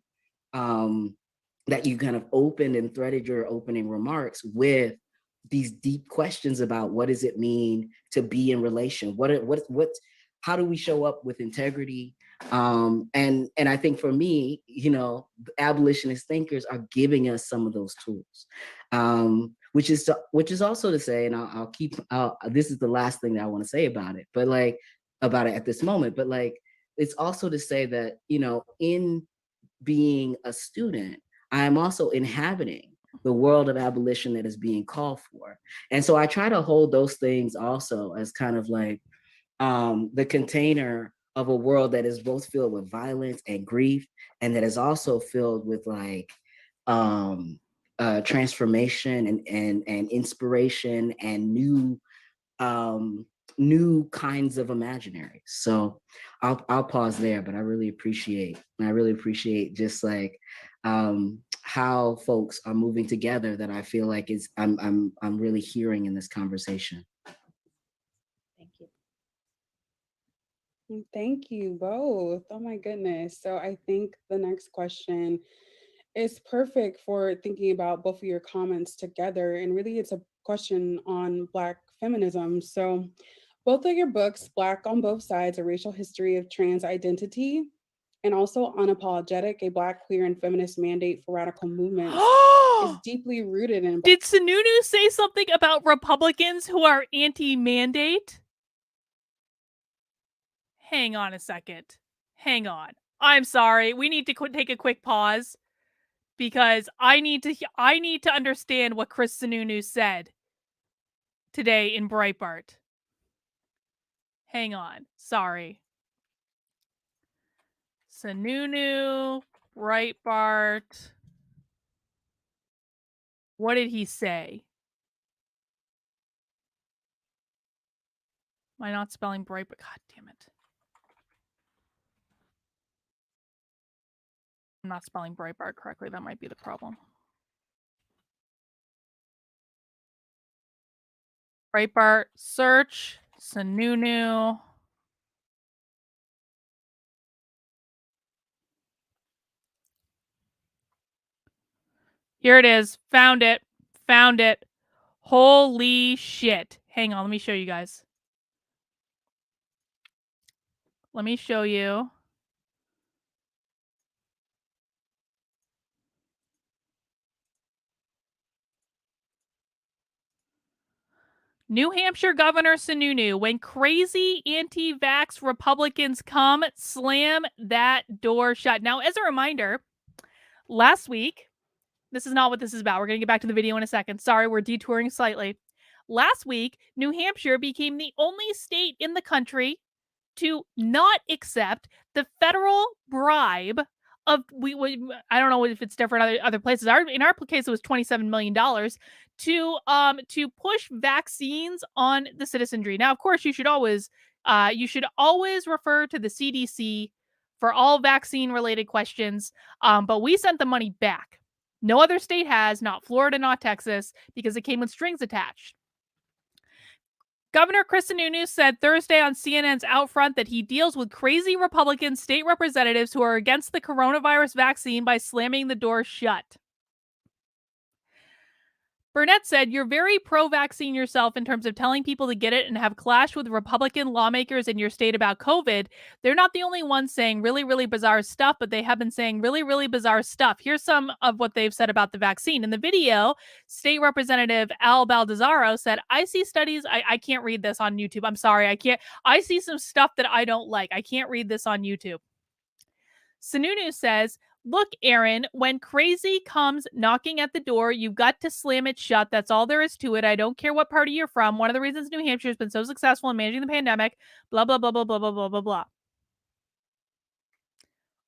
that you kind of opened and threaded your opening remarks with these deep questions about what does it mean to be in relation? How do we show up with integrity? And I think for me, abolitionist thinkers are giving us some of those tools, which is also to say, and this is the last thing that I want to say about it at this moment, but like, it's also to say that, in being a student, I am also inhabiting the world of abolition that is being called for. And so I try to hold those things also as kind of like the container of a world that is both filled with violence and grief, and that is also filled with like transformation and inspiration and new kinds of imaginaries. So I'll pause there, but I really appreciate just like how folks are moving together, that I feel like I'm really hearing in this conversation. Thank you. Thank you both. Oh my goodness. So I think the next question is perfect for thinking about both of your comments together. And really, it's a question on Black feminism. So both of your books, Black on Both Sides, A Racial History of Trans Identity, and also Unapologetic, a Black, queer, and feminist mandate for radical movements, is deeply rooted in... Did Sununu say something about Republicans who are anti-mandate? Hang on a second. Hang on. I'm sorry. We need to take a quick pause because I need to understand what Chris Sununu said today in Breitbart. Hang on. Sorry. Sununu, Breitbart. What did he say? Am I not spelling Breitbart? God damn it. I'm not spelling Breitbart correctly. That might be the problem. Breitbart, search, Sununu. Here it is. Found it. Found it. Holy shit. Hang on. Let me show you guys. Let me show you. New Hampshire Governor Sununu, when crazy anti-vax Republicans come, slam that door shut. Now, as a reminder, last week, this is not what this is about. We're going to get back to the video in a second. Sorry, we're detouring slightly. Last week, New Hampshire became the only state in the country to not accept the federal bribe of I don't know if it's different other places. In our case, it was $27 million to push vaccines on the citizenry. Now, of course, you should always refer to the CDC for all vaccine related questions. But we sent the money back. No other state has, not Florida, not Texas, because it came with strings attached. Governor Chris Sununu said Thursday on CNN's Out Front that he deals with crazy Republican state representatives who are against the coronavirus vaccine by slamming the door shut. Burnett said, "You're very pro-vaccine yourself in terms of telling people to get it and have clashed with Republican lawmakers in your state about COVID. They're not the only ones saying really, really bizarre stuff, but they have been saying really, really bizarre stuff. Here's some of what they've said about the vaccine." In the video, State Representative Al Baldassaro said, "I see studies." I can't read this on YouTube. I'm sorry. I can't. I see some stuff that I don't like. I can't read this on YouTube. Sununu says, "Look, Aaron, when crazy comes knocking at the door, you've got to slam it shut. That's all there is to it. I don't care what party you're from. One of the reasons New Hampshire has been so successful in managing the pandemic, blah, blah, blah, blah, blah, blah, blah, blah, blah."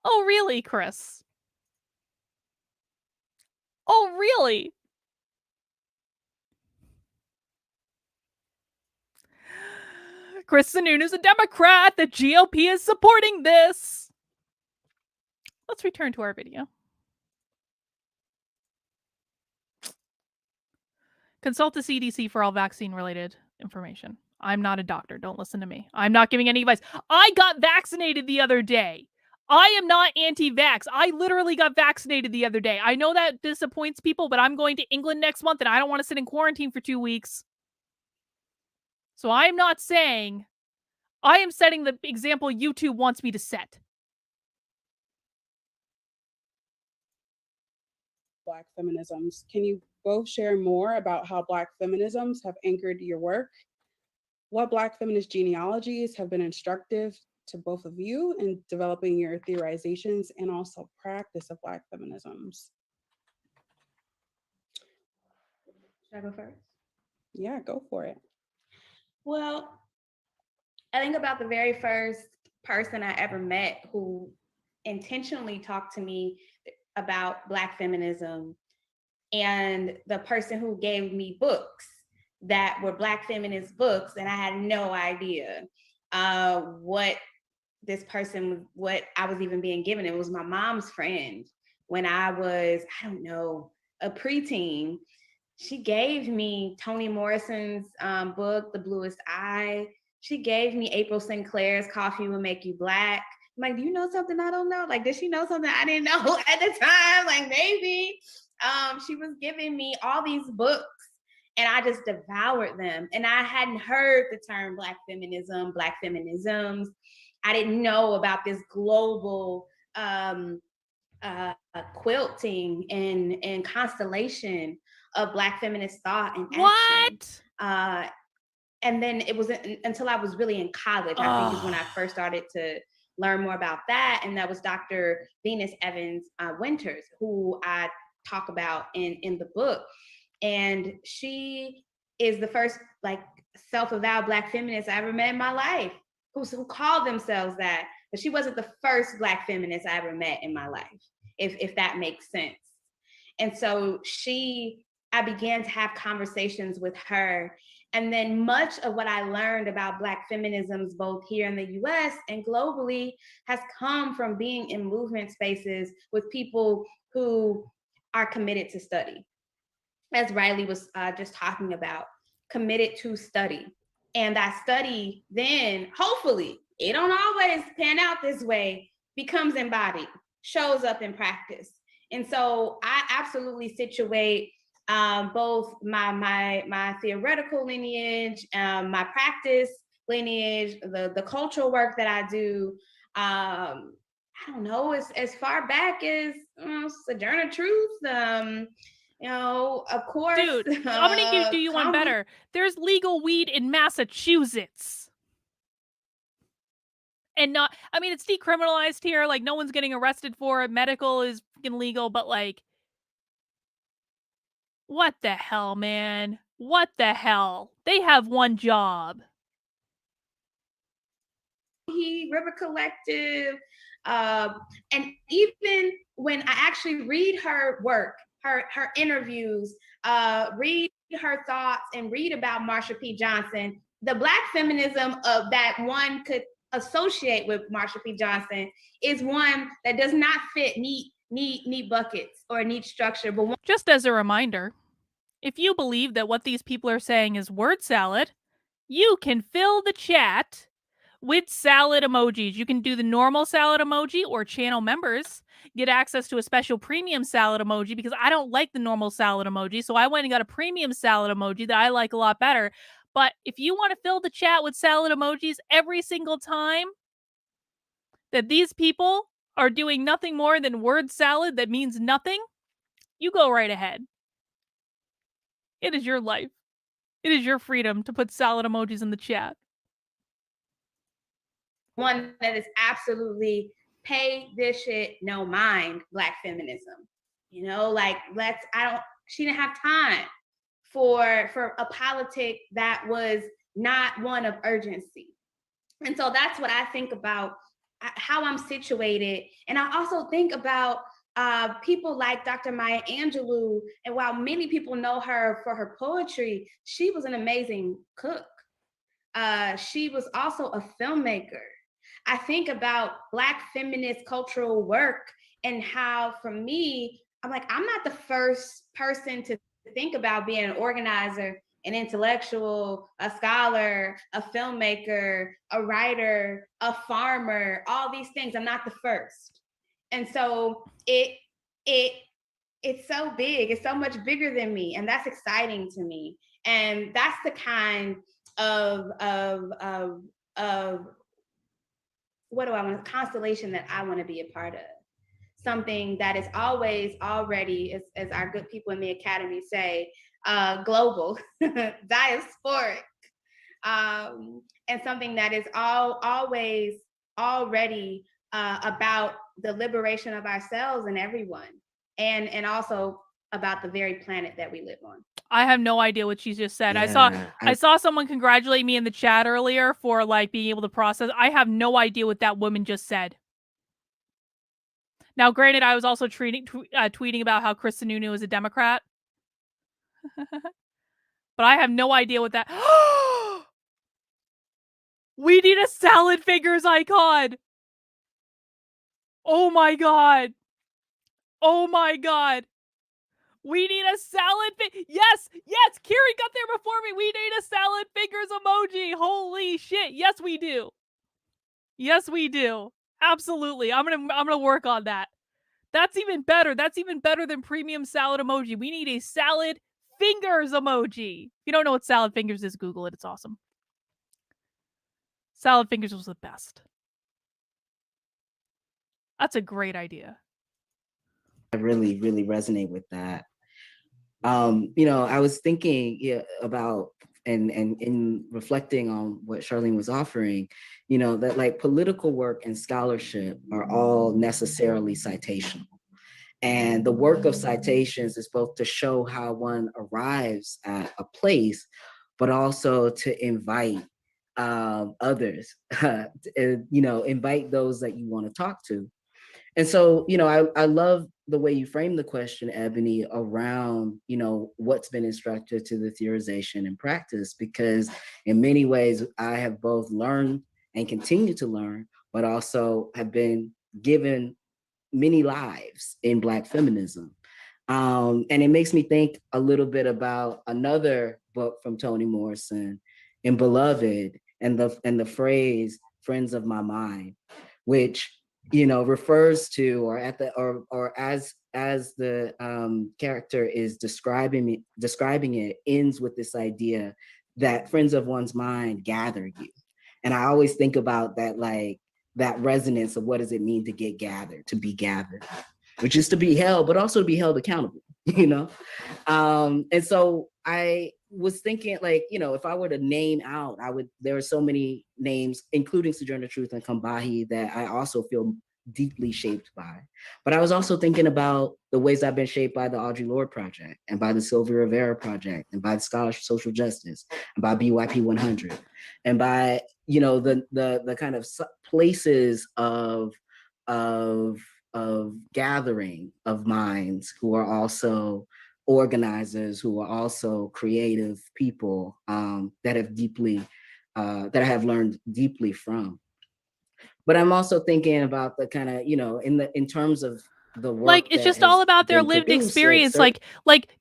Oh, really, Chris? Oh, really? Chris Sununu's a Democrat. The GOP is supporting this. Let's return to our video. Consult the CDC for all vaccine-related information. I'm not a doctor. Don't listen to me. I'm not giving any advice. I got vaccinated the other day. I am not anti-vax. I literally got vaccinated the other day. I know that disappoints people, but I'm going to England next month and I don't want to sit in quarantine for 2 weeks. So I'm not saying, I am setting the example YouTube wants me to set. Black feminisms. Can you both share more about how Black feminisms have anchored your work? What Black feminist genealogies have been instructive to both of you in developing your theorizations and also practice of Black feminisms? Should I go first? Yeah, go for it. Well, I think about the very first person I ever met who intentionally talked to me about Black feminism, and the person who gave me books that were Black feminist books, and I had no idea what this person, what I was even being given. It was my mom's friend when I was, I don't know, a preteen. She gave me Toni Morrison's book, The Bluest Eye. she gave me April Sinclair's Coffee Will Make You Black. I'm like, do you know something I don't know? Like, did she know something I didn't know at the time? Like, maybe. She was giving me all these books and I just devoured them. And I hadn't heard the term Black feminism, Black feminisms. I didn't know about this global quilting and constellation of Black feminist thought and action. What? And then it wasn't until I was really in college, I think is when I first started to learn more about that. And that was Dr. Venus Evans Winters, who I talk about in the book. And she is the first like self-avowed Black feminist I ever met in my life, who called themselves that. But she wasn't the first Black feminist I ever met in my life, if that makes sense. And so I began to have conversations with her. And then much of what I learned about Black feminisms, both here in the US and globally, has come from being in movement spaces with people who are committed to study. As Riley was just talking about, committed to study. And that study then, hopefully, it don't always pan out this way, becomes embodied, shows up in practice. And so I absolutely situate both my theoretical lineage, my practice lineage, the cultural work that I do, I don't know, as far back as Sojourner Truth, of course. Dude, I'm gonna do you one better. There's legal weed in Massachusetts. And not, I mean, it's decriminalized here. Like, no one's getting arrested for it. Medical is freaking legal, but like, what the hell, man? What the hell? They have one job. River Collective. And even when I actually read her work, her interviews, read her thoughts and read about Marsha P. Johnson, the Black feminism of that one could associate with Marsha P. Johnson is one that does not fit neat buckets or neat structure. But just as a reminder, if you believe that what these people are saying is word salad, you can fill the chat with salad emojis. You can do the normal salad emoji, or channel members get access to a special premium salad emoji, because I don't like the normal salad emoji. So I went and got a premium salad emoji that I like a lot better. But if you want to fill the chat with salad emojis every single time that these people are doing nothing more than word salad that means nothing, you go right ahead. It is your life. It is your freedom to put salad emojis in the chat. One that is absolutely pay this shit no mind Black feminism. Like she didn't have time for a politic that was not one of urgency. And so that's what I think about how I'm situated. And I also think about people like Dr. Maya Angelou. And while many people know her for her poetry, she was an amazing cook. She was also a filmmaker. I think about Black feminist cultural work and how, for me, I'm like, I'm not the first person to think about being an organizer, an intellectual, a scholar, a filmmaker, a writer, a farmer, all these things. I'm not the first. And so it's so big, it's so much bigger than me. And that's exciting to me. And that's the kind of what do I want, constellation that I want to be a part of. Something that is always already, as our good people in the Academy say, global, diasporic, and something that is always already about the liberation of ourselves and everyone, and also about the very planet that we live on. I have no idea what she just said. Yeah, I saw someone congratulate me in the chat earlier for like being able to process. I have no idea what that woman just said. Now, granted, I was also tweeting about how Chris Sununu is a Democrat. But I have no idea what that... We need a salad fingers icon! Oh my god! Oh my god! We need a salad. Yes, Kiri got there before me. We need a salad fingers emoji. Holy shit. Yes, we do. Yes, we do. Absolutely. I'm gonna work on that. That's even better. That's even better than premium salad emoji. We need a salad fingers emoji. If you don't know what salad fingers is, Google it. It's awesome. Salad fingers was the best. That's a great idea. I really, really resonate with that. I was thinking about and in reflecting on what Charlene was offering, that like political work and scholarship are all necessarily citational. And the work of citations is both to show how one arrives at a place, but also to invite others, invite those that you want to talk to. And so, I love the way you frame the question, Ebony, around, what's been instructed to the theorization and practice, because in many ways I have both learned and continue to learn, but also have been given many lives in Black feminism. And it makes me think a little bit about another book from Toni Morrison in Beloved and the phrase "friends of my mind," which refers to, or as the character is describing it, ends with this idea that friends of one's mind gather you. And I always think about that, like that resonance of what does it mean to get gathered, to be gathered, which is to be held, but also to be held accountable, And so I was thinking, like, if I were to name out, there are so many names, including Sojourner Truth and Kambahi, that I also feel deeply shaped by. But I was also thinking about the ways I've been shaped by the Audre Lorde Project, and by the Sylvia Rivera Project, and by the Scholars for Social Justice, and by BYP 100, and by the kind of places of gathering of minds who are also organizers, who are also creative people, that I have learned deeply from. But I'm also thinking about the kind of, in terms of the work, like, it's just all about their lived experience. Like,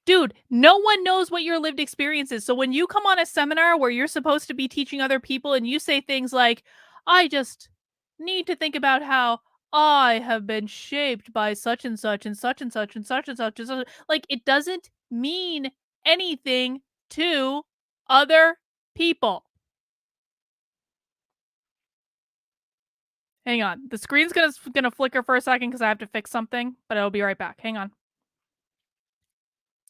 dude, no one knows what your lived experience is. So when you come on a seminar where you're supposed to be teaching other people and you say things like, I just need to think about how I have been shaped by such and such and such and such and such and such and such, like, it doesn't mean anything to other people. Hang on. The screen's gonna flicker for a second because I have to fix something, but I'll be right back. Hang on.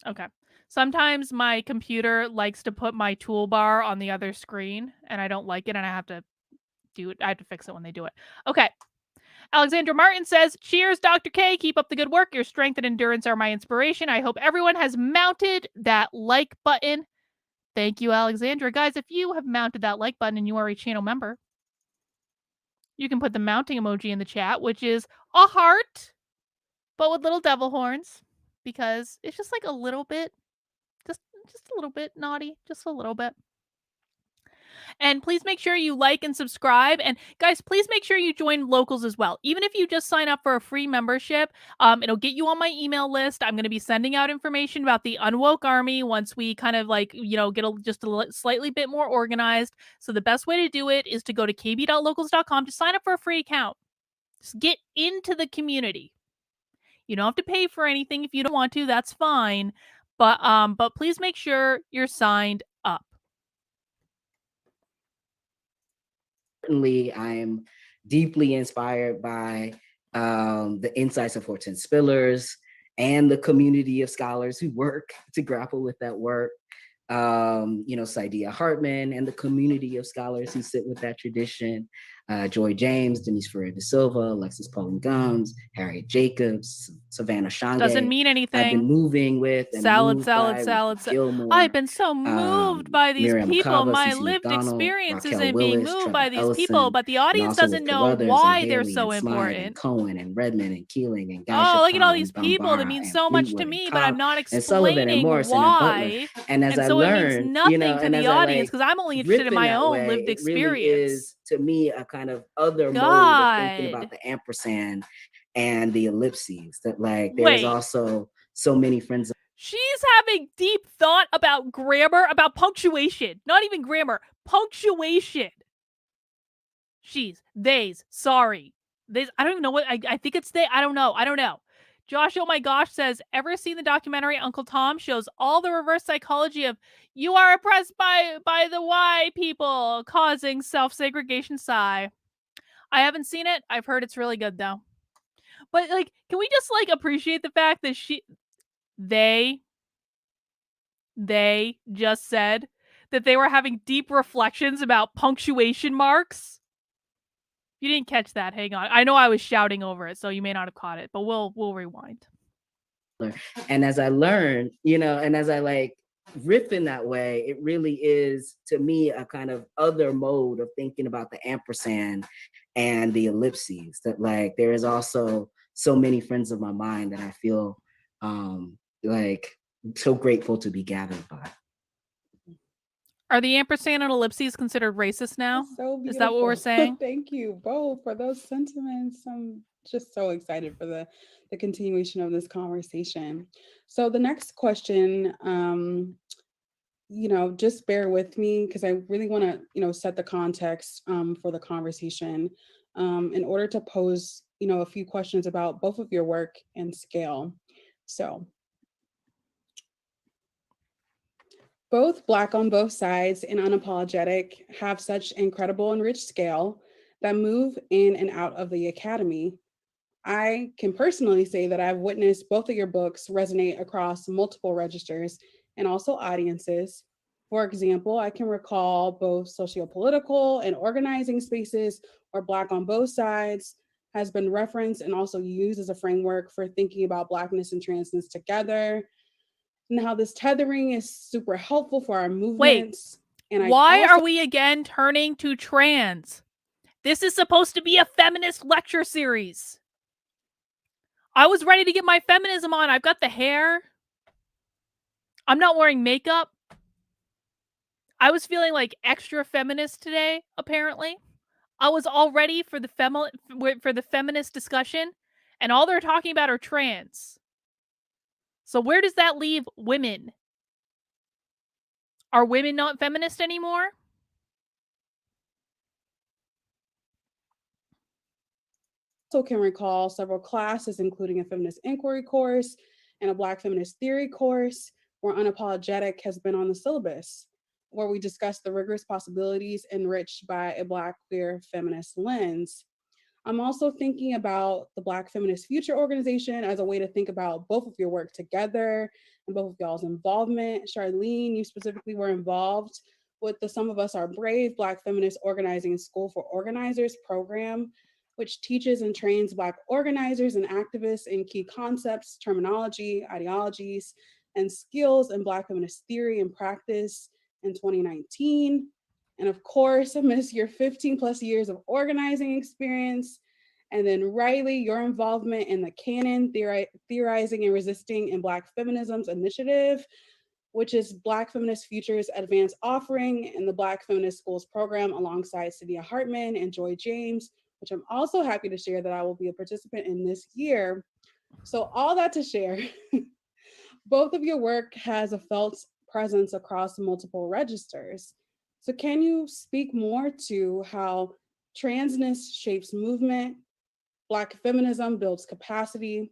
Okay. Sometimes my computer likes to put my toolbar on the other screen, and I don't like it, and I have to do it. I have to fix it when they do it. Okay. Alexandra Martin says, cheers, Dr. K. Keep up the good work. Your strength and endurance are my inspiration. I hope everyone has mounted that like button. Thank you, Alexandra. Guys, if you have mounted that like button and you are a channel member, you can put the mounting emoji in the chat, which is a heart, but with little devil horns, because it's just like a little bit, just a little bit naughty, just a little bit. And please make sure you like and subscribe. And guys, please make sure you join Locals as well. Even if you just sign up for a free membership, it'll get you on my email list. I'm going to be sending out information about the Unwoke Army once we kind of like, get just a slightly bit more organized. So the best way to do it is to go to kb.locals.com to sign up for a free account. Just get into the community. You don't have to pay for anything if you don't want to. That's fine. But please make sure you're signed up. Certainly, I am deeply inspired by the insights of Hortense Spillers and the community of scholars who work to grapple with that work. Saidia Hartman and the community of scholars who sit with that tradition. Joy James, Denise Ferrer de Silva, Alexis Pauline Gumbs, Harriet Jacobs, Savannah Shange. Doesn't mean anything. I've been moving with and salad. Gilmore, I've been so moved by these Miriam people. Makaba, My Cece lived McDonald, experience Raquel isn't Willis, being moved Trevor by these Ellison, people, but the audience doesn't know why they're so important. And Cohen and Redmond and Keeling and Guy look at all these people that mean so much to me, but I'm not explaining why. And as I so learned, it means nothing to the audience because I'm only interested in my own lived experience. Really is, to me, a kind of other mode of thinking about the ampersand and the ellipses. That like there's also so many friends. She's having deep thought about grammar, about punctuation. Not even grammar, punctuation. She's, theys, sorry. Theys, I don't even know what, I think it's they, I don't know. Josh, oh my gosh, says, ever seen the documentary Uncle Tom? Shows all the reverse psychology of you are oppressed by the Y people, causing self-segregation. Sigh. I haven't seen it. I've heard it's really good though. But like, can we just like appreciate the fact that they just said that they were having deep reflections about punctuation marks? You didn't catch that. Hang on. I know I was shouting over it, so you may not have caught it, but we'll rewind. And as I learned, and as I like riff in that way, it really is to me a kind of other mode of thinking about the ampersand and the ellipses, that like there is also so many friends of my mind that I feel like so grateful to be gathered by. Are the ampersand and ellipses considered racist now? So is that what we're saying? Thank you both for those sentiments. I'm just so excited for the continuation of this conversation. So the next question, just bear with me because I really want to, set the context for the conversation in order to pose, a few questions about both of your work and scale. So both Black on Both Sides and Unapologetic have such incredible and rich scale that move in and out of the academy. I can personally say that I've witnessed both of your books resonate across multiple registers and also audiences. For example, I can recall both socio-political and organizing spaces where Black on Both Sides has been referenced and also used as a framework for thinking about Blackness and transness together, and how this tethering is super helpful for our movements. Wait, and why are we again turning to trans? This is supposed to be a feminist lecture series. I was ready to get my feminism on. I've got the hair. I'm not wearing makeup. I was feeling like extra feminist today, apparently. I was all ready for the feminist discussion, and all they're talking about are trans. So where does that leave women? Are women not feminist anymore? Also can recall several classes, including a feminist inquiry course and a Black feminist theory course, where Unapologetic has been on the syllabus, where we discuss the rigorous possibilities enriched by a Black queer feminist lens. I'm also thinking about the Black Feminist Future Organization as a way to think about both of your work together and both of y'all's involvement. Charlene, you specifically were involved with the Some of Us Are Brave Black Feminist Organizing School for Organizers program, which teaches and trains Black organizers and activists in key concepts, terminology, ideologies, and skills in Black feminist theory and practice in 2019. And of course, amidst your 15 plus years of organizing experience, and then Riley, your involvement in the Canon Theorizing and Resisting in Black Feminism's initiative, which is Black Feminist Futures Advanced Offering in the Black Feminist Schools program alongside Cydia Hartman and Joy James, which I'm also happy to share that I will be a participant in this year. So all that to share, both of your work has a felt presence across multiple registers. So can you speak more to how transness shapes movement, Black feminism builds capacity,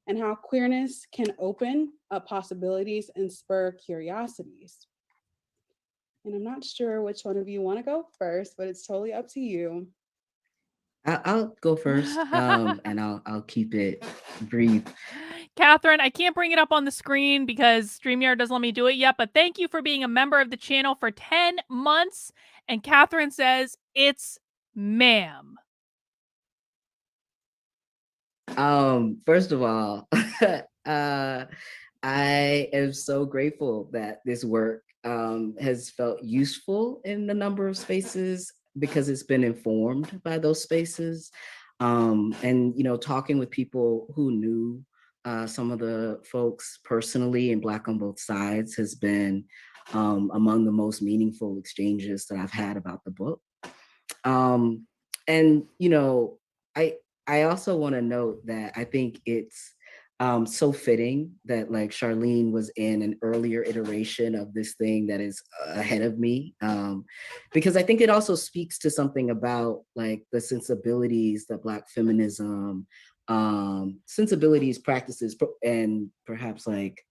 and how queerness can open up possibilities and spur curiosities? And I'm not sure which one of you want to go first, but it's totally up to you. I'll go first, and I'll keep it brief. Catherine, I can't bring it up on the screen because StreamYard doesn't let me do it yet, but thank you for being a member of the channel for 10 months. And Catherine says, it's ma'am. First of all, I am so grateful that this work has felt useful in a number of spaces because it's been informed by those spaces. And, talking with people who knew some of the folks personally and Black on Both Sides has been among the most meaningful exchanges that I've had about the book. And, I also want to note that I think it's so fitting that like Charlene was in an earlier iteration of this thing that is ahead of me, because I think it also speaks to something about like the sensibilities that Black feminism, sensibilities, practices, and perhaps like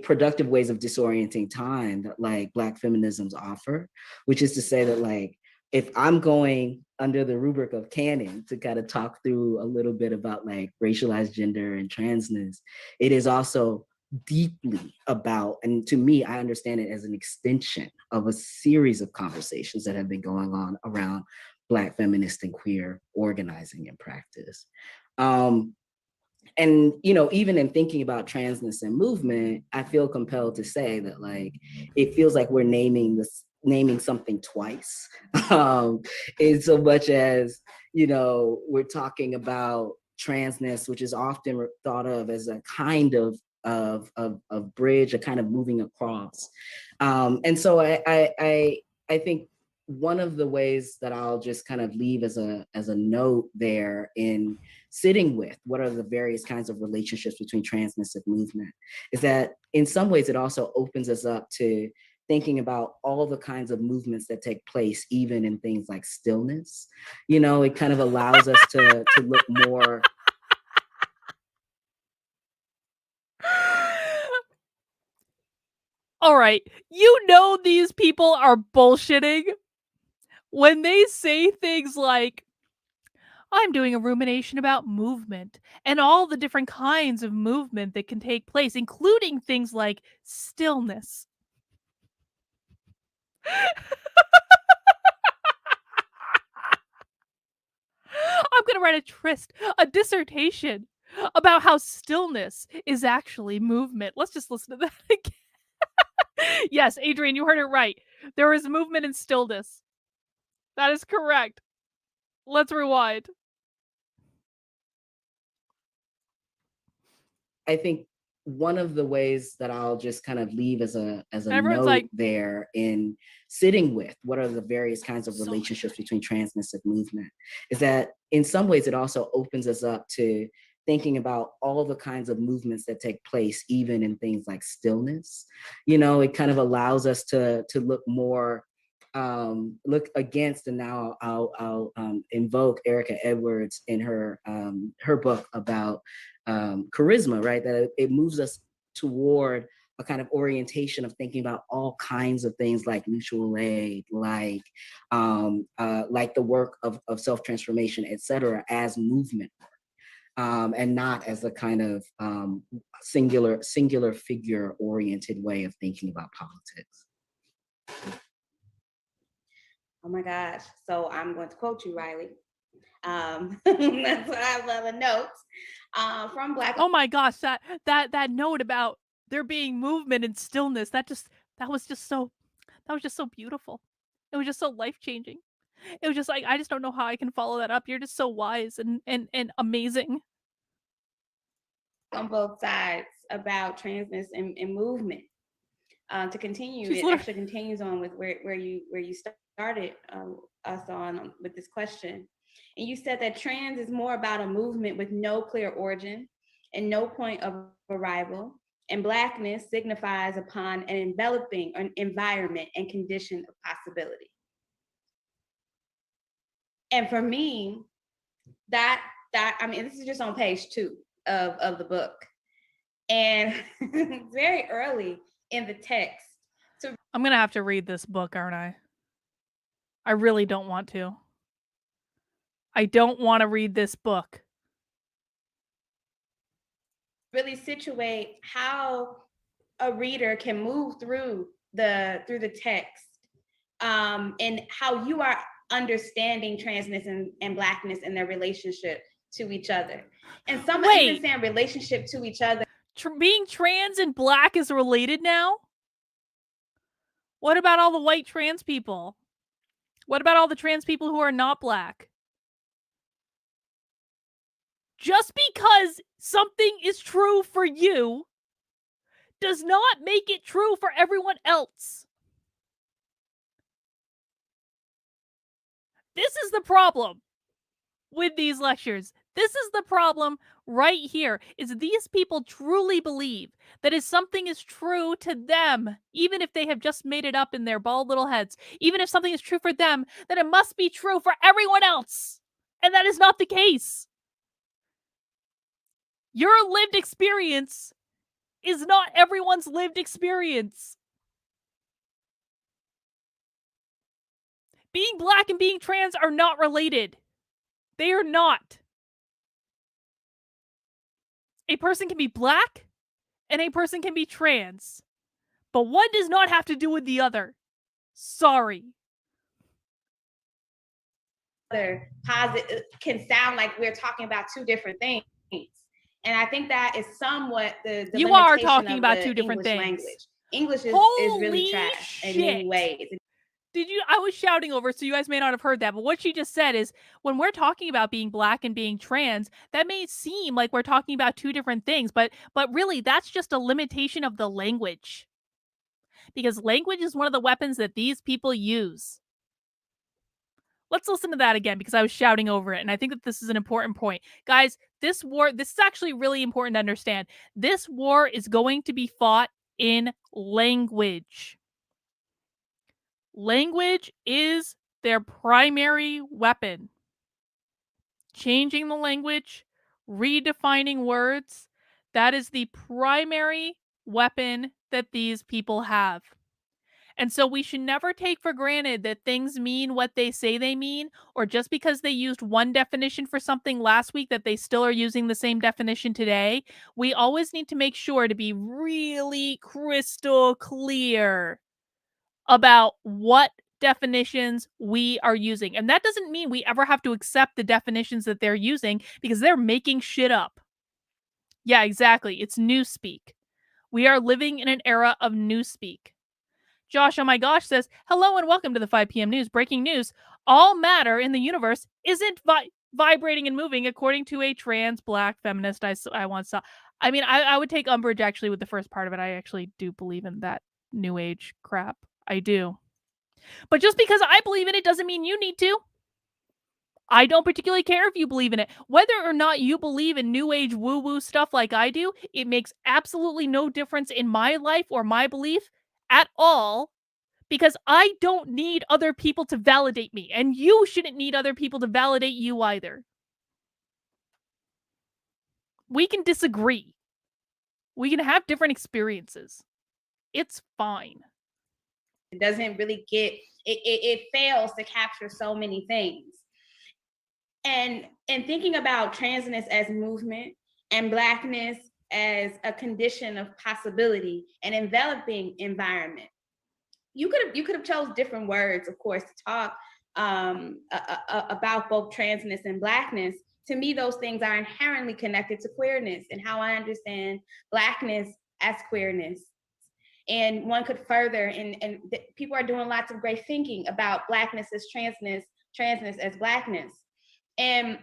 productive ways of disorienting time that like Black feminisms offer, which is to say that like, if I'm going under the rubric of canon to kind of talk through a little bit about like racialized gender and transness, it is also deeply about, and to me, I understand it as an extension of a series of conversations that have been going on around Black feminist and queer organizing and practice. And you know, even in thinking about transness and movement, I feel compelled to say that like it feels like we're naming something twice, in so much as, you know, we're talking about transness, which is often thought of as a kind of bridge, a kind of moving across. And so I think one of the ways that I'll just kind of leave as a note there in sitting with what are the various kinds of relationships between transness and movement is that in some ways it also opens us up to thinking about all the kinds of movements that take place, even in things like stillness. You know, it kind of allows us to look more. All right, you know these people are bullshitting when they say things like, I'm doing a rumination about movement and all the different kinds of movement that can take place, including things like stillness. I'm going to write a dissertation about how stillness is actually movement. Let's just listen to that again. Yes, Adrian, you heard it right. There is movement in stillness. That is correct. Let's rewind. I think one of the ways that I'll just kind of leave as a note like, there in sitting with what are the various kinds of relationships between transness and movement is that in some ways it also opens us up to thinking about all the kinds of movements that take place, even in things like stillness. You know, it kind of allows us to look more, look against, and now I'll invoke Erica Edwards in her book about charisma, right? That it moves us toward a kind of orientation of thinking about all kinds of things like mutual aid, like the work of self-transformation, et cetera, as movement. And not as a kind of singular figure oriented way of thinking about politics. Oh my gosh. So I'm going to quote you, Riley. That's what I love a note from Black. Oh my gosh, that note about there being movement and stillness, that was just so beautiful. It was just so life-changing. It was just like, I just don't know how I can follow that up. You're just so wise and amazing. On both sides about transness and movement. To continue, it actually continues on with where you started us on with this question. And you said that trans is more about a movement with no clear origin and no point of arrival. And Blackness signifies upon an enveloping environment and condition of possibility. And for me, that I mean, this is just on page 2 of the book. And very early in the text. So I'm going to have to read this book, aren't I? I really don't want to. I don't want to read this book. Really situate how a reader can move through the text, and how you are understanding transness and Blackness and their relationship to each other. And some even saying relationship to each other. Being trans and Black is related now? What about all the white trans people? What about all the trans people who are not Black? Just because something is true for you does not make it true for everyone else. This is the problem with these lectures. This is the problem right here, is these people truly believe that if something is true to them, even if they have just made it up in their bald little heads, even if something is true for them, then it must be true for everyone else. And that is not the case. Your lived experience is not everyone's lived experience. Being black and being trans are not related. They are not. A person can be black and a person can be trans, but one does not have to do with the other. Sorry. Positive can sound like we're talking about two different things. And I think that is somewhat the you are talking about two different English things. Language. English is really trash in many ways. I was shouting over, so you guys may not have heard that, but what she just said is, when we're talking about being black and being trans, that may seem like we're talking about two different things, but really, that's just a limitation of the language. Because language is one of the weapons that these people use. Let's listen to that again, because I was shouting over it, and I think that this is an important point. Guys, this is actually really important to understand. This war is going to be fought in language. Language is their primary weapon. Changing the language, redefining words, that is the primary weapon that these people have. And so we should never take for granted that things mean what they say they mean, or just because they used one definition for something last week that they still are using the same definition today. We always need to make sure to be really crystal clear about what definitions we are using. And that doesn't mean we ever have to accept the definitions that they're using, because they're making shit up. Yeah, exactly. It's newspeak. We are living in an era of newspeak. Josh, oh my gosh, says, hello and welcome to the 5 p.m. news. Breaking news. All matter in the universe isn't vibrating and moving, according to a trans black feminist I once saw. I mean, I would take umbrage actually with the first part of it. I actually do believe in that new age crap. I do. But just because I believe in it doesn't mean you need to. I don't particularly care if you believe in it. Whether or not you believe in new age woo-woo stuff like I do, it makes absolutely no difference in my life or my belief at all, because I don't need other people to validate me, and you shouldn't need other people to validate you either. We can disagree. We can have different experiences. It's fine. It doesn't really it fails to capture so many things. And thinking about transness as movement and blackness as a condition of possibility and enveloping environment, you could have chose different words, of course, to talk about both transness and blackness. To me, those things are inherently connected to queerness and how I understand blackness as queerness. And one could further, and people are doing lots of great thinking about blackness as transness as blackness. And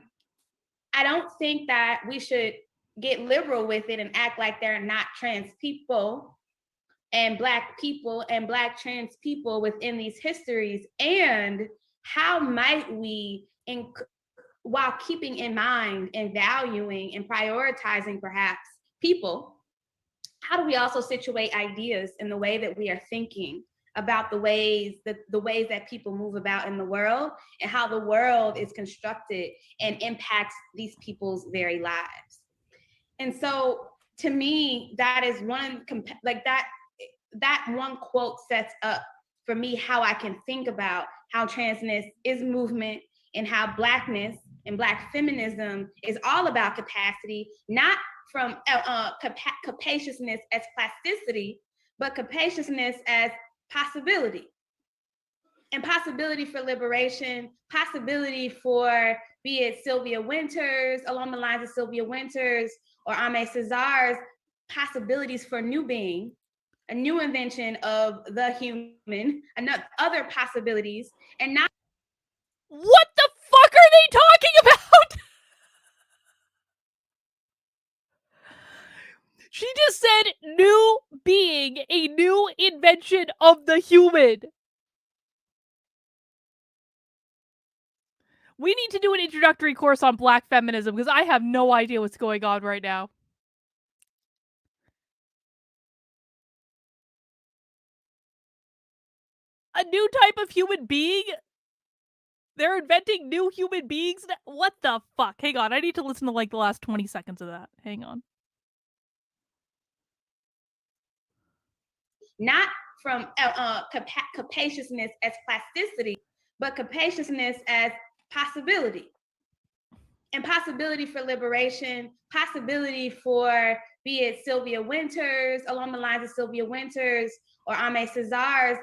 I don't think that we should get liberal with it and act like they're not trans people and black trans people within these histories. And how might we, while keeping in mind and valuing and prioritizing perhaps people, how do we also situate ideas in the way that we are thinking about the ways that people move about in the world and how the world is constructed and impacts these people's very lives? And so to me, that is that one quote sets up for me how I can think about how transness is movement and how blackness and black feminism is all about capacity, not from capaciousness as plasticity, but capaciousness as possibility. And possibility for liberation, possibility for, be it Sylvia Winters, along the lines of Sylvia Winters, or Aimé César's possibilities for new being, a new invention of the human, other possibilities, and not. What the fuck are they talking about? She just said new being, a new invention of the human. We need to do an introductory course on Black feminism because I have no idea what's going on right now. A new type of human being? They're inventing new human beings? What the fuck? Hang on, I need to listen to like the last 20 seconds of that. Hang on. Not from capaciousness as plasticity, but capaciousness as possibility. And possibility for liberation, possibility for, be it Sylvia Winters, along the lines of Sylvia Winters, or Aimé César's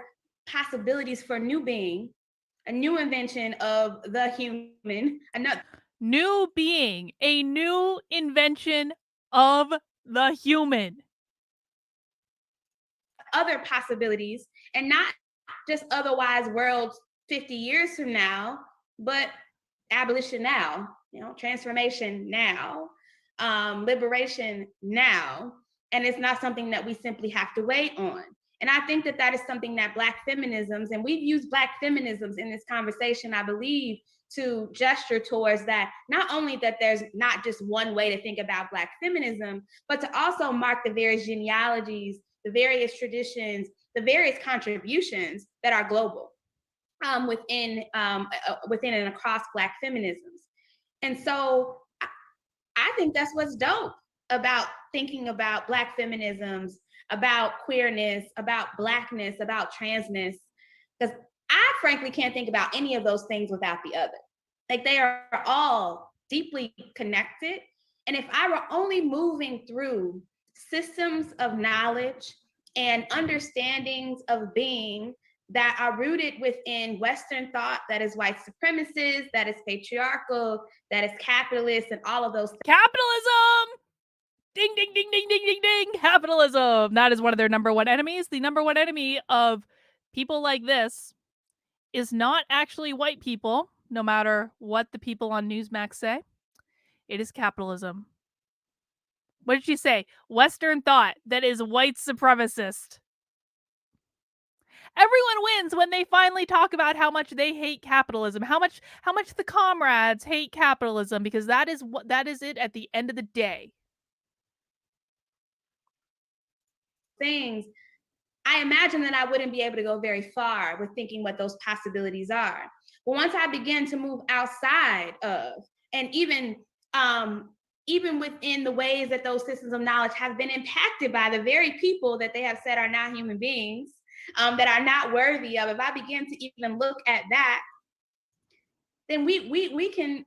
possibilities for new being, a new invention of the human, another new being, a new invention of the human. Other possibilities, and not just otherwise worlds 50 years from now, but abolition now, transformation now, liberation now. And it's not something that we simply have to wait on. And I think that that is something that Black feminisms, and we've used Black feminisms in this conversation, I believe, to gesture towards that, not only that there's not just one way to think about Black feminism, but to also mark the various genealogies, the various traditions, the various contributions that are global within and across Black feminisms. And so I think that's what's dope about thinking about Black feminisms, about queerness, about Blackness, about transness, because I frankly can't think about any of those things without the other. Like, they are all deeply connected. And if I were only moving through systems of knowledge and understandings of being that are rooted within Western thought, that is white supremacist, that is patriarchal, that is capitalist, and all of those things. Capitalism! Ding, ding, ding, ding, ding, ding, ding. Capitalism. That is one of their number one enemies. The number one enemy of people like this is not actually white people, no matter what the people on Newsmax say. It is capitalism. What did she say? Western thought that is white supremacist. Everyone wins when they finally talk about how much they hate capitalism, how much the comrades hate capitalism, because that is it at the end of the day. Things, I imagine that I wouldn't be able to go very far with thinking what those possibilities are. But once I begin to move outside of, and even within the ways that those systems of knowledge have been impacted by the very people that they have said are not human beings, that are not worthy of, if I begin to even look at that, then we can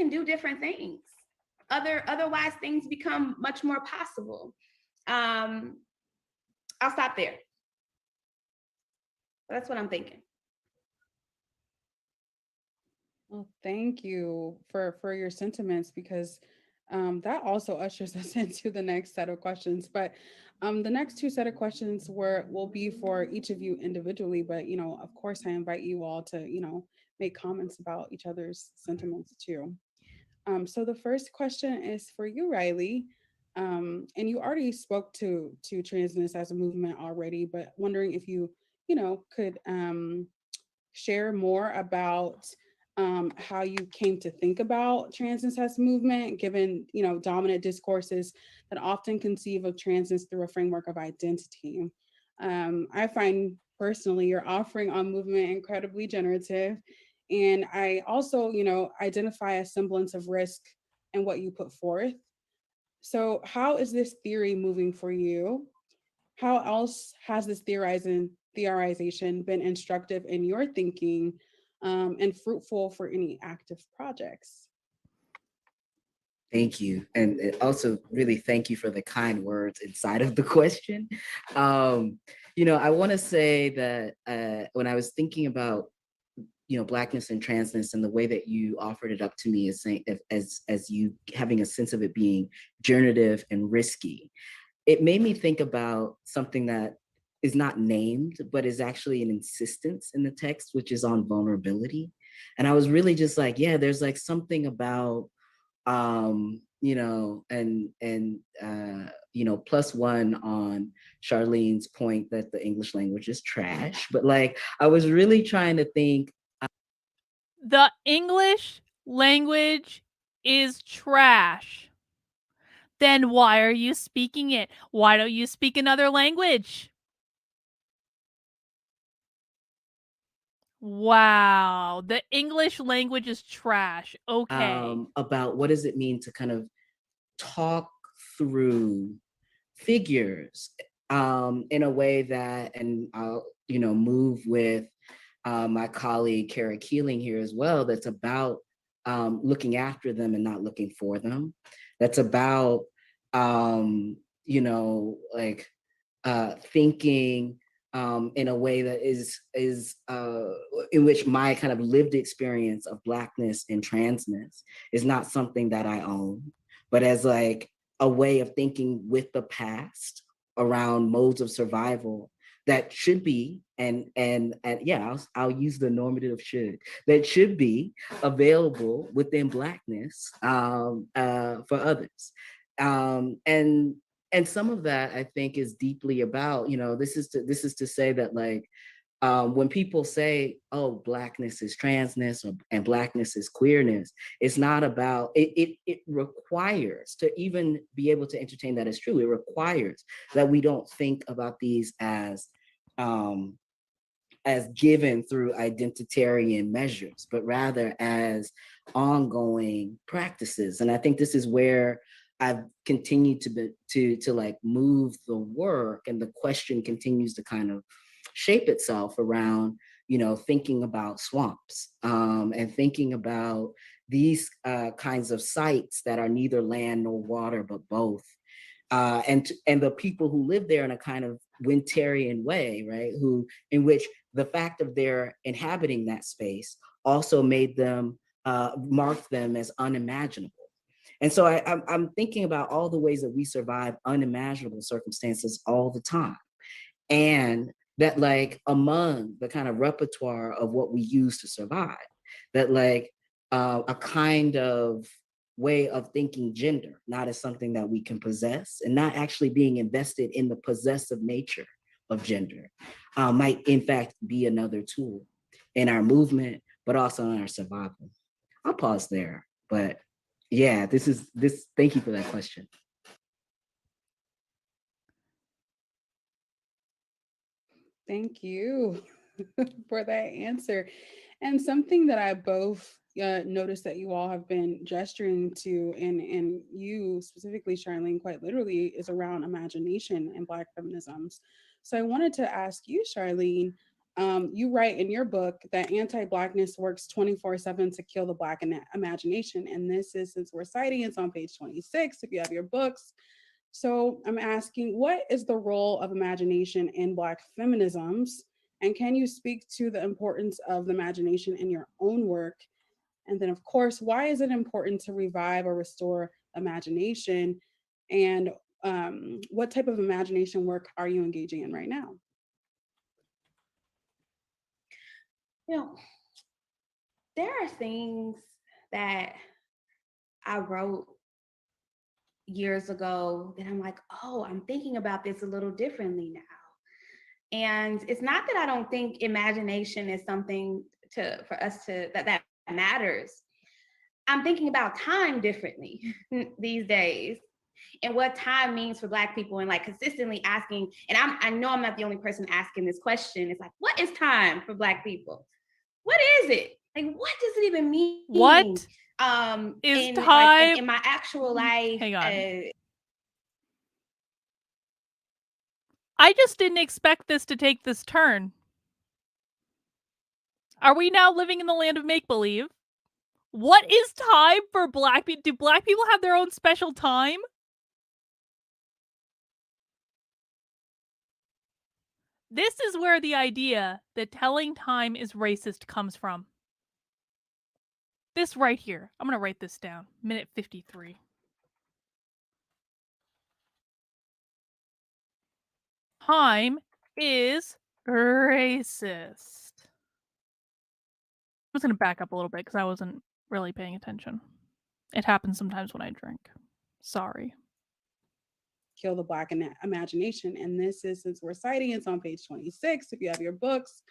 do different things. Otherwise, things become much more possible. I'll stop there. That's what I'm thinking. Well, thank you for your sentiments, because that also ushers us into the next set of questions. But the next two set of questions will be for each of you individually. But, of course, I invite you all to, make comments about each other's sentiments too. So the first question is for you, Riley. And you already spoke to transness as a movement already, but wondering if you, could share more about how you came to think about transness as a movement, given, dominant discourses that often conceive of transness through a framework of identity. I find personally your offering on movement incredibly generative. And I also, identify a semblance of risk in what you put forth. So how is this theory moving for you? How else has this theorization been instructive in your thinking and fruitful for any active projects? Thank you. And also really thank you for the kind words inside of the question. I want to say that when I was thinking about Blackness and transness, and the way that you offered it up to me as saying, as you having a sense of it being generative and risky, it made me think about something that is not named, but is actually an insistence in the text, which is on vulnerability. And I was really just like, yeah, there's like something about, plus one on Charlene's point that the English language is trash. But like, I was really trying to think, The English language is trash. Then why are you speaking it? Why don't you speak another language? Wow, the English language is trash. Okay. About what does it mean to kind of talk through figures in a way that, and I'll, move with my colleague Kara Keeling here as well, that's about looking after them and not looking for them. That's about, thinking in a way that is in which my kind of lived experience of Blackness and transness is not something that I own, but as like a way of thinking with the past around modes of survival that should be, and yeah, I'll use the normative should, that should be available within Blackness for others. And some of that I think is deeply about, this is to say that like, when people say, oh, Blackness is transness and Blackness is queerness, it's not about, it requires, to even be able to entertain that as true, it requires that we don't think about these as given through identitarian measures, but rather as ongoing practices. And I think this is where I've continued to like move the work, and the question continues to kind of shape itself around, thinking about swamps and thinking about these kinds of sites that are neither land nor water, but both. And the people who live there in a kind of Winterian way, right? In which the fact of their inhabiting that space also made them, marked them as unimaginable. And so I'm thinking about all the ways that we survive unimaginable circumstances all the time. And that like among the kind of repertoire of what we use to survive, that like a kind of way of thinking gender, not as something that we can possess, and not actually being invested in the possessive nature of gender, might in fact be another tool in our movement, but also in our survival. I'll pause there, but yeah, thank you for that question. Thank you for that answer. And something that I both noticed that you all have been gesturing to, and you specifically, Charlene, quite literally, is around imagination and Black feminisms. So I wanted to ask you, Charlene, you write in your book that anti-Blackness works 24/7 to kill the Black imagination. And this is, since we're citing, it's on page 26, if you have your books. So I'm asking, what is the role of imagination in Black feminisms? And can you speak to the importance of the imagination in your own work? And then, of course, why is it important to revive or restore imagination? And what type of imagination work are you engaging in right now? There are things that I wrote years ago that I'm like, oh, I'm thinking about this a little differently now. And it's not that I don't think imagination is something for us to that matters. I'm thinking about time differently these days, and what time means for Black people, and like consistently asking, and I know I'm not the only person asking this question. It's like, what is time for Black people? What is it? Like, what does it even mean? What is time? Like, in my actual life? Hang on. I just didn't expect this to take this turn. Are we now living in the land of make-believe? What is time for Black people? Do Black people have their own special time? This is where the idea that telling time is racist comes from. This right here. I'm going to write this down. Minute 53. Time is racist. I'm just going to back up a little bit because I wasn't really paying attention. It happens sometimes when I drink. Sorry. Kill the Black imagination. And this is, since we're citing, it's on page 26, if you have your books.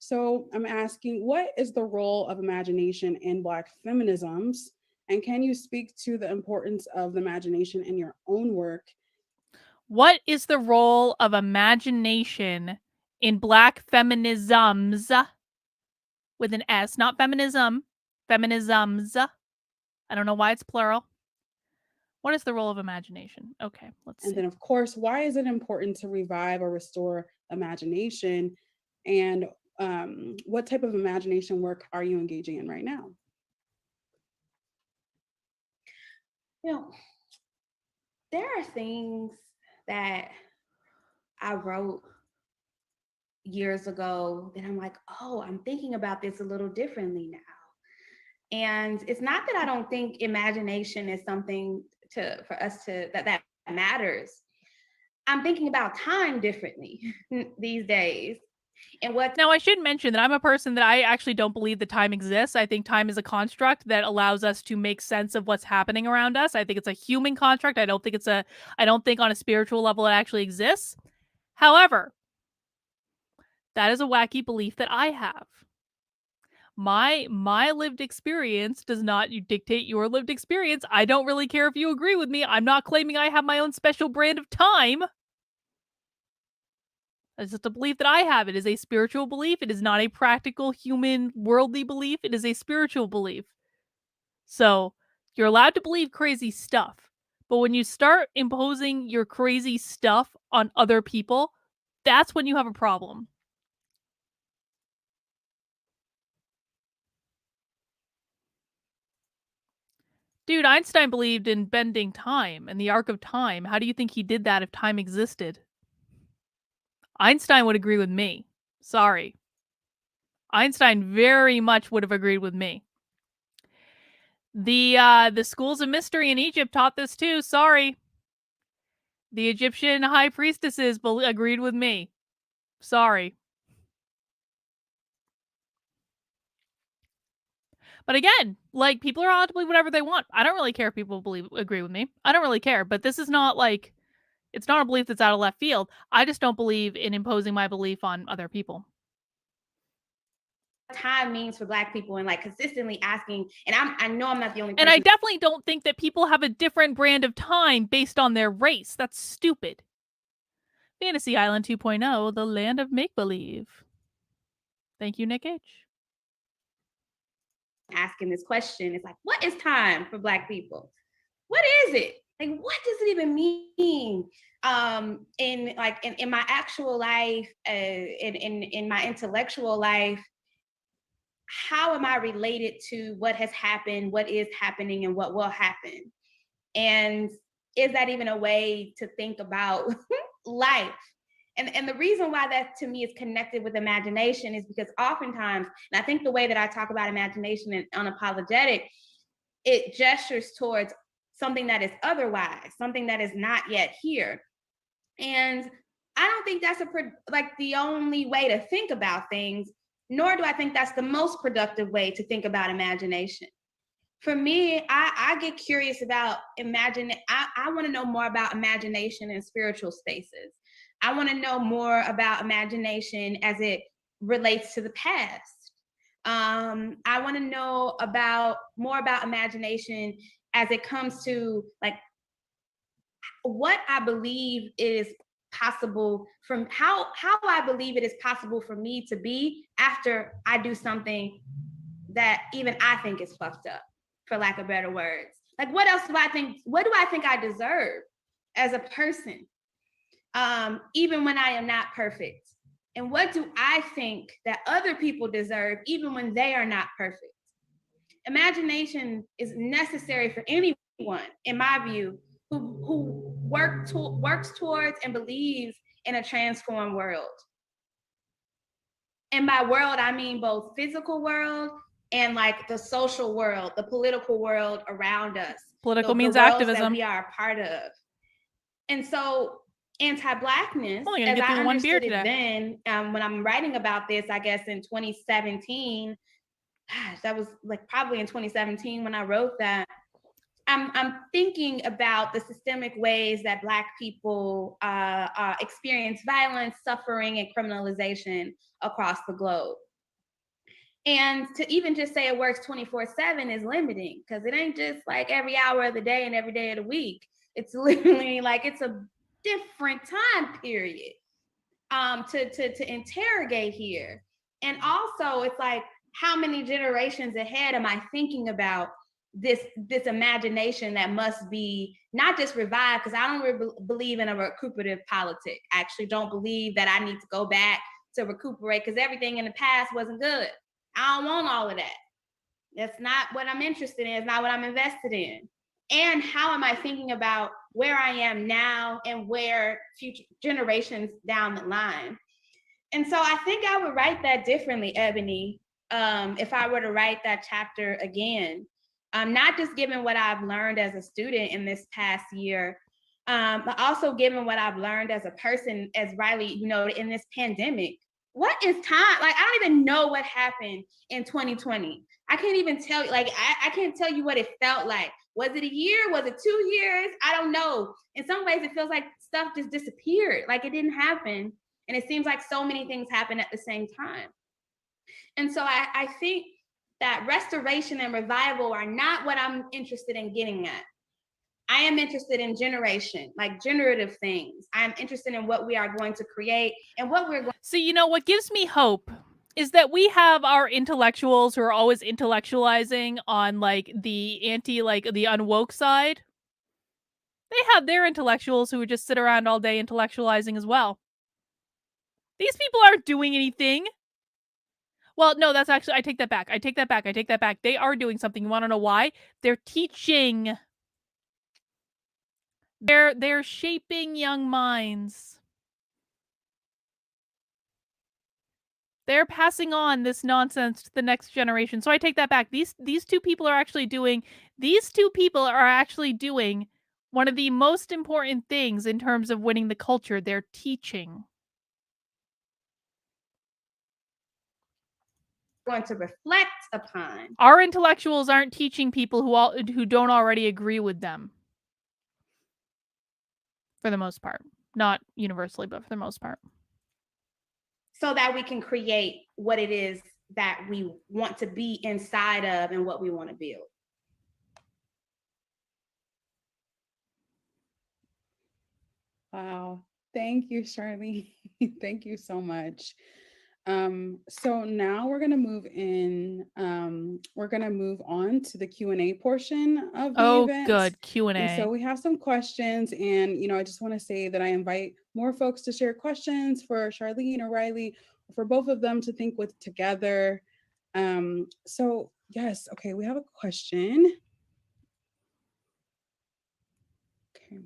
So I'm asking, what is the role of imagination in Black feminisms? And can you speak to the importance of the imagination in your own work? What is the role of imagination in Black feminisms? With an S, not feminism, feminisms. I don't know why it's plural. What is the role of imagination? Okay, let's see. And then, of course, why is it important to revive or restore imagination? And what type of imagination work are you engaging in right now? You know, there are things that I wrote years ago that I'm like, oh, I'm thinking about this a little differently now. And it's not that I don't think imagination is something for us to that matters. I'm thinking about time differently these days. And now I should mention that I'm a person that I actually don't believe that time exists. I think time is a construct that allows us to make sense of what's happening around us. I think it's a human construct. I don't think on a spiritual level it actually exists. However, that is a wacky belief that I have. My lived experience does not dictate your lived experience. I don't really care if you agree with me. I'm not claiming I have my own special brand of time. It's just a belief that I have. It is a spiritual belief. It is not a practical, human, worldly belief. It is a spiritual belief. So, you're allowed to believe crazy stuff. But when you start imposing your crazy stuff on other people, that's when you have a problem. Dude, Einstein believed in bending time and the arc of time. How do you think he did that if time existed? Einstein would agree with me. Sorry. Einstein very much would have agreed with me. The schools of mystery in Egypt taught this too. Sorry. The Egyptian high priestesses agreed with me. Sorry. But again, like, people are allowed to believe whatever they want. I don't really care if people agree with me. I don't really care. But this is not like, it's not a belief that's out of left field. I just don't believe in imposing my belief on other people. Time means for Black people, and like consistently asking, and I know I'm not the only person. And I definitely don't think that people have a different brand of time based on their race. That's stupid. Fantasy Island 2.0, the land of make-believe. Thank you, Nick H. Asking this question, it's like, what is time for Black people? What is it? Like, what does it even mean? In my actual life, in my intellectual life, how am I related to what has happened, what is happening, and what will happen? And is that even a way to think about life? And the reason why that to me is connected with imagination is because oftentimes, and I think the way that I talk about imagination and unapologetic, it gestures towards something that is otherwise, something that is not yet here. And I don't think that's the only way to think about things, nor do I think that's the most productive way to think about imagination. For me, I get curious about I want to know more about imagination in spiritual spaces. I want to know more about imagination as it relates to the past. I want to know more about imagination as it comes to like what I believe is possible from how I believe it is possible for me to be after I do something that even I think is fucked up, for lack of better words. Like, what else do I think? What do I think I deserve as a person, even when I am not perfect? And what do I think that other people deserve, even when they are not perfect? Imagination is necessary for anyone, in my view, who works towards and believes in a transformed world. And by world, I mean both physical world and like the social world, the political world around us. Political means activism. That we are a part of. And so anti-Blackness, as I understood it then, when I'm writing about this, I guess in 2017, that was like probably in 2017 when I wrote that, I'm thinking about the systemic ways that Black people experience violence, suffering, and criminalization across the globe. And to even just say it works 24/7 is limiting, because it ain't just like every hour of the day and every day of the week. It's literally like it's a different time period to interrogate here. And also it's like, how many generations ahead am I thinking about this imagination that must be not just revived? Because I don't believe in a recuperative politic. I actually don't believe that I need to go back to recuperate, because everything in the past wasn't good. I don't want all of that. That's not what I'm interested in. It's not what I'm invested in. And how am I thinking about where I am now and where future generations down the line? And so I think I would write that differently, Ebony, if I were to write that chapter again. Not just given what I've learned as a student in this past year, but also given what I've learned as a person, as Riley, you know, in this pandemic. What is time? Like, I don't even know what happened in 2020. I can't even tell you, like, I can't tell you what it felt like. Was it a year? Was it 2 years? I don't know. In some ways, it feels like stuff just disappeared, like it didn't happen. And it seems like so many things happen at the same time. And so I think that restoration and revival are not what I'm interested in getting at. I am interested in generation, like generative things. I'm interested in what we are going to create and what we're going. So, you know, what gives me hope is that we have our intellectuals who are always intellectualizing on like the the unwoke side. They have their intellectuals who would just sit around all day intellectualizing as well. These people aren't doing anything. Well, no, that's actually, I take that back. I take that back. They are doing something. You want to know why? They're teaching. They're shaping young minds. They're passing on this nonsense to the next generation. So I take that back. These two people are actually doing one of the most important things in terms of winning the culture. They're teaching. Going to reflect upon. Our intellectuals aren't teaching people who don't already agree with them. For the most part. Not universally, but for the most part. So that we can create what it is that we want to be inside of and what we want to build. Wow. Thank you, Charlene. Thank you so much. So now we're going to move in. We're going to move on to the Q&A portion of the event. Oh, good. Q&A. And so we have some questions, and, you know, I just want to say that I invite more folks to share questions for Charlene or Riley, for both of them to think with together. So yes, okay, we have a question. Okay.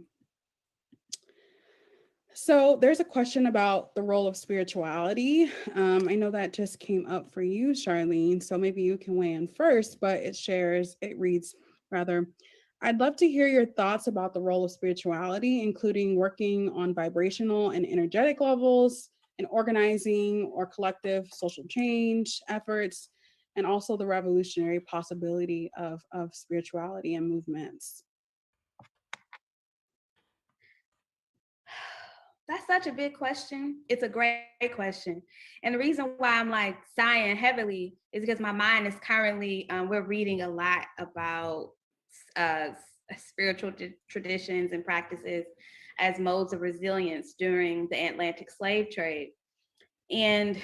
So there's a question about the role of spirituality. I know that just came up for you, Charlene, so maybe you can weigh in first, but it reads rather, I'd love to hear your thoughts about the role of spirituality, including working on vibrational and energetic levels and organizing or collective social change efforts, and also the revolutionary possibility of spirituality and movements. That's such a big question. It's a great question. And the reason why I'm like sighing heavily is because my mind is currently, we're reading a lot about spiritual traditions and practices as modes of resilience during the Atlantic slave trade. And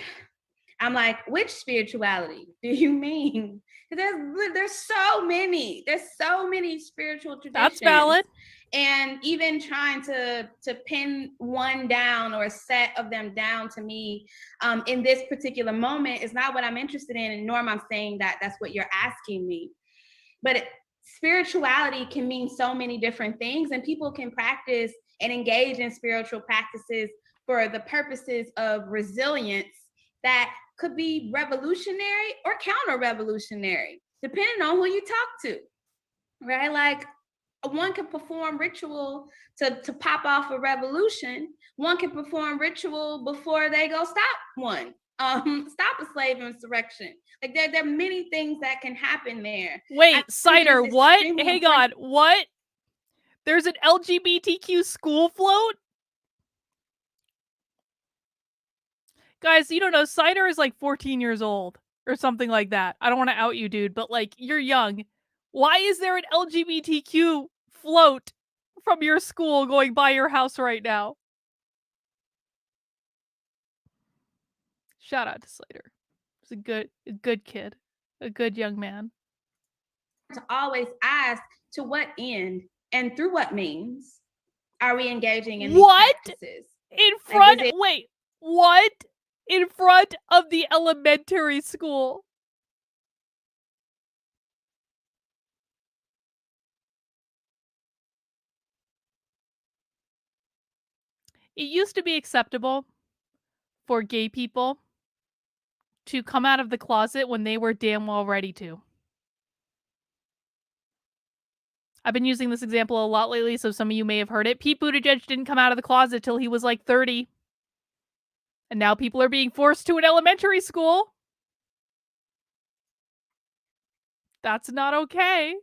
I'm like, which spirituality do you mean? Because there's so many spiritual traditions. That's valid. And even trying to pin one down or a set of them down to me in this particular moment is not what I'm interested in, and nor am I saying that that's what you're asking me. But spirituality can mean so many different things, and people can practice and engage in spiritual practices for the purposes of resilience that could be revolutionary or counter-revolutionary, depending on who you talk to, right? Like, one can perform ritual to pop off a revolution. One can perform ritual before they go stop one, stop a slave insurrection. Like there are many things that can happen there. Wait, Cider, what? Hang on, what? There's an LGBTQ school float? Guys, you don't know, Cider is like 14 years old. or something like that. I don't want to out you, dude, but like, you're young. Why is there an LGBTQ float from your school going by your house right now? Shout out to Slater. He's a good kid, a good young man. To always ask, to what end and through what means are we engaging in these practices? In front, wait, what? In front of the elementary school? It used to be acceptable for gay people to come out of the closet when they were damn well ready to. I've been using this example a lot lately, so some of you may have heard it. Pete Buttigieg didn't come out of the closet till he was like 30. And now people are being forced to an elementary school. That's not okay.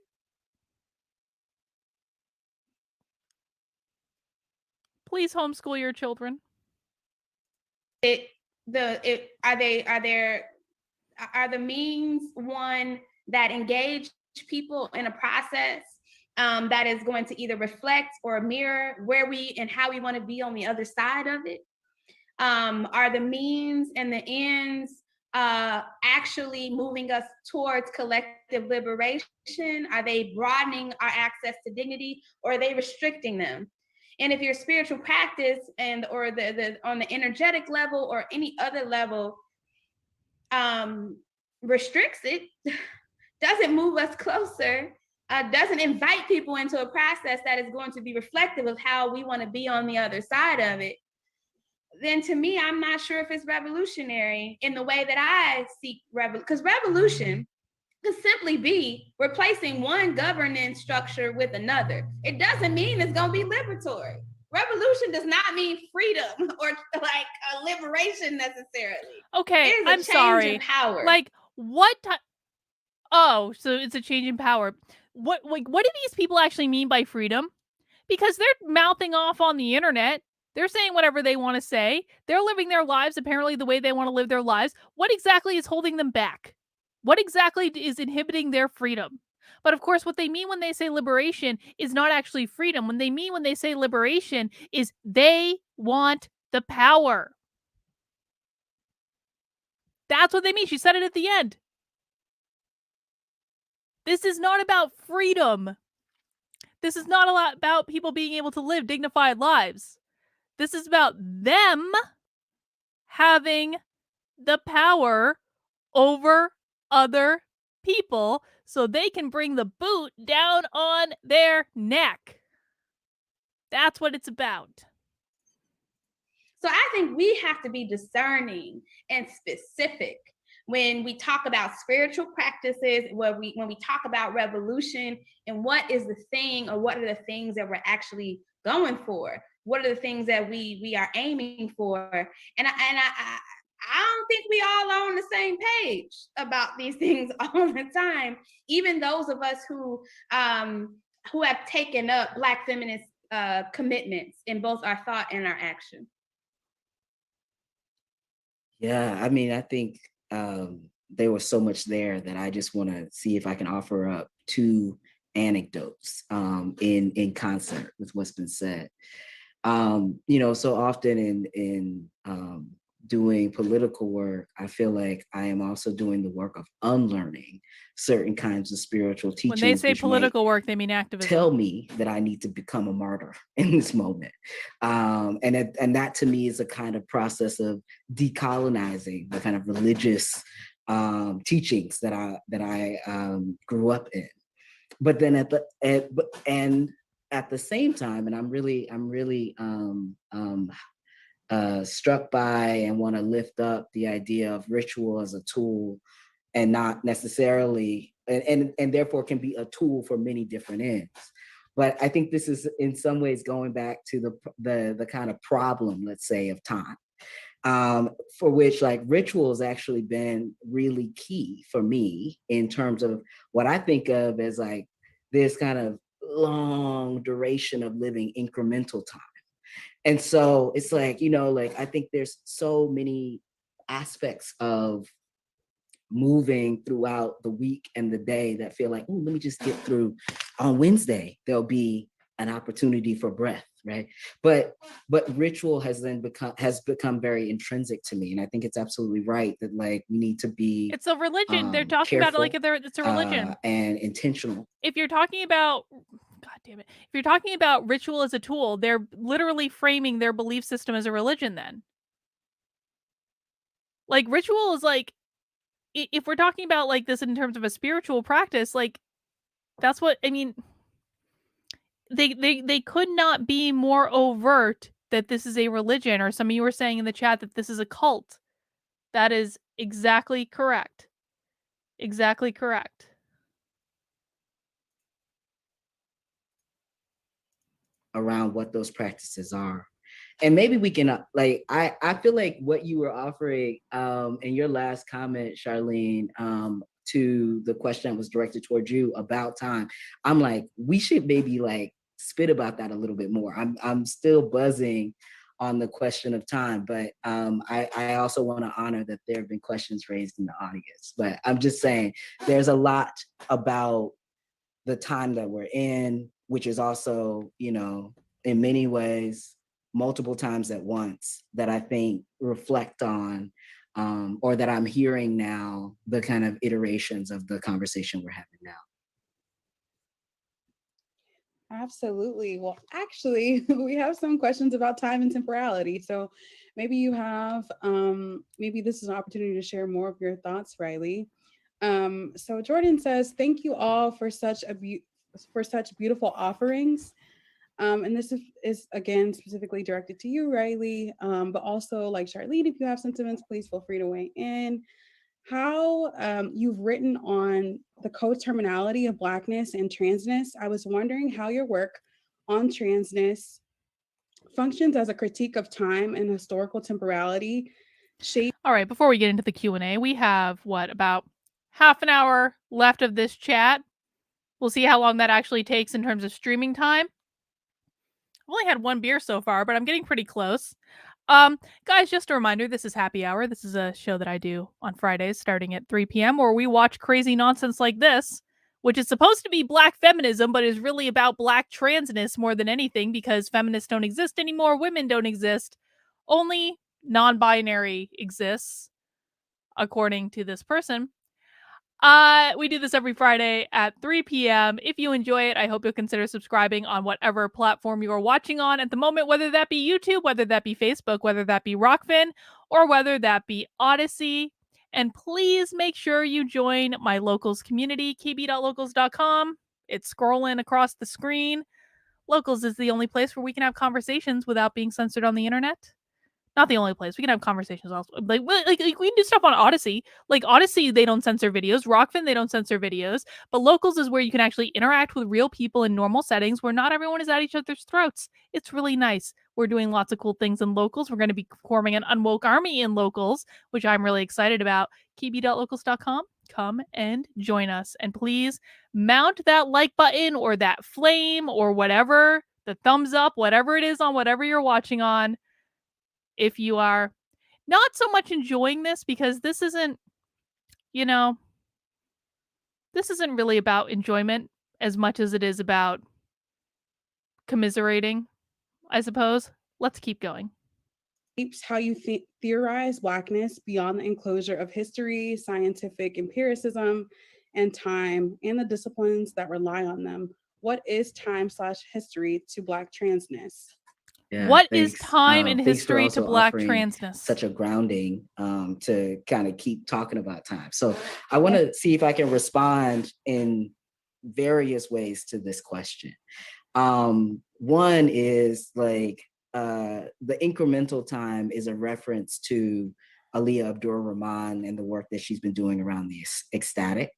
Please homeschool your children. Are the means one that engage people in a process that is going to either reflect or mirror where we and how we want to be on the other side of it? Are the means and the ends actually moving us towards collective liberation? Are they broadening our access to dignity, or are they restricting them? And if your spiritual practice or the on the energetic level or any other level restricts it, doesn't move us closer, doesn't invite people into a process that is going to be reflective of how we want to be on the other side of it, then to me, I'm not sure if it's revolutionary in the way that I seek because revolution could simply be replacing one governance structure with another. It doesn't mean it's going to be liberatory. Revolution does not mean freedom or like a liberation necessarily. Okay, I'm sorry. In power. Like what? Oh, so it's a change in power. What do these people actually mean by freedom? Because they're mouthing off on the internet. They're saying whatever they want to say. They're living their lives apparently the way they want to live their lives. What exactly is holding them back? What exactly is inhibiting their freedom? But of course, what they mean when they say liberation is not actually freedom. When they say liberation is they want the power. That's what they mean. She said it at the end. This is not about freedom. This is not a lot about people being able to live dignified lives. This is about them having the power over other people so they can bring the boot down on their neck. That's what it's about. So I think we have to be discerning and specific when we talk about spiritual practices, when we talk about revolution, and what is the thing or what are the things that we're actually going for? What are the things that we are aiming for? And I don't think we all are on the same page about these things all the time. Even those of us who have taken up Black feminist commitments in both our thought and our action. Yeah, I mean, I think there was so much there that I just want to see if I can offer up two anecdotes in concert with what's been said. So often in doing political work, I feel like I am also doing the work of unlearning certain kinds of spiritual teachings. When they say political work, they mean activism. Tell me that I need to become a martyr in this moment. And that to me is a kind of process of decolonizing the kind of religious teachings that I grew up in. But then at the same time, and I'm really struck by and want to lift up the idea of ritual as a tool, and not necessarily, and therefore can be a tool for many different ends. But I think this is in some ways going back to the kind of problem, let's say, of time, for which like ritual has actually been really key for me in terms of what I think of as like this kind of long duration of living incremental time. And so it's like, I think there's so many aspects of moving throughout the week and the day that feel like, oh, let me just get through. On Wednesday, there'll be an opportunity for breath, right? But ritual has become very intrinsic to me. And I think it's absolutely right that like we need to be It's a religion. They're talking about it like it's a religion. And intentional. If you're talking about, God damn it, if you're talking about ritual as a tool, they're literally framing their belief system as a religion then. Like ritual is like, if we're talking about like this in terms of a spiritual practice, like that's what, I mean, they could not be more overt that this is a religion, or some of you were saying in the chat that this is a cult. That is exactly correct. Exactly correct. Around what those practices are. And maybe we can, like, I feel like what you were offering in your last comment, Charlene, to the question that was directed towards you about time, I'm like, we should maybe like spit about that a little bit more. I'm still buzzing on the question of time, but I also want to honor that there have been questions raised in the audience. But I'm just saying, there's a lot about the time that we're in, which is also, you know, in many ways, multiple times at once, that I think reflect on, or that I'm hearing now, the kind of iterations of the conversation we're having now. Absolutely. Well, actually, we have some questions about time and temporality. So maybe you have, maybe this is an opportunity to share more of your thoughts, Riley. So Jordan says, thank you all for such beautiful offerings. And this is again specifically directed to you, Riley, but also like Charlene, if you have sentiments, please feel free to weigh in. How you've written on the co-terminality of Blackness and transness. I was wondering how your work on transness functions as a critique of time and historical temporality. All right, before we get into the Q&A, we have what, about half an hour left of this chat. We'll see how long that actually takes in terms of streaming time. I've only had one beer so far, but I'm getting pretty close. Guys, just a reminder, this is Happy Hour. This is a show that I do on Fridays starting at 3 p.m. where we watch crazy nonsense like this, which is supposed to be Black feminism, but is really about Black transness more than anything, because feminists don't exist anymore, women don't exist, only non-binary exists, according to this person. We do this every Friday at 3 p.m. If you enjoy it, I hope you'll consider subscribing on whatever platform you are watching on at the moment, whether that be YouTube, whether that be Facebook, whether that be Rockfin, or whether that be Odyssey. And please make sure you join my locals community, kb.locals.com. It's scrolling across the screen. Locals is the only place where we can have conversations without being censored on the internet. Not the only place. We can have conversations also. Like we can do stuff on Odyssey. Like Odyssey, they don't censor videos. Rockfin, they don't censor videos. But Locals is where you can actually interact with real people in normal settings where not everyone is at each other's throats. It's really nice. We're doing lots of cool things in Locals. We're going to be forming an unwoke army in Locals, which I'm really excited about. kb.locals.com. Come and join us. And please mount that like button or that flame or whatever, the thumbs up, whatever it is on whatever you're watching on. If you are not so much enjoying this, because this isn't, you know, this isn't really about enjoyment as much as it is about commiserating, I suppose. Let's keep going. Shapes how you theorize Blackness beyond the enclosure of history, scientific empiricism, and time, and the disciplines that rely on them. What is time/history to Black transness? Yeah, what is time and history to Black transness? Such a grounding to kind of keep talking about time. So I want to see if I can respond in various ways to this question. One is like the incremental time is a reference to Aliyah Abdur-Rahman and the work that she's been doing around the ecstatic.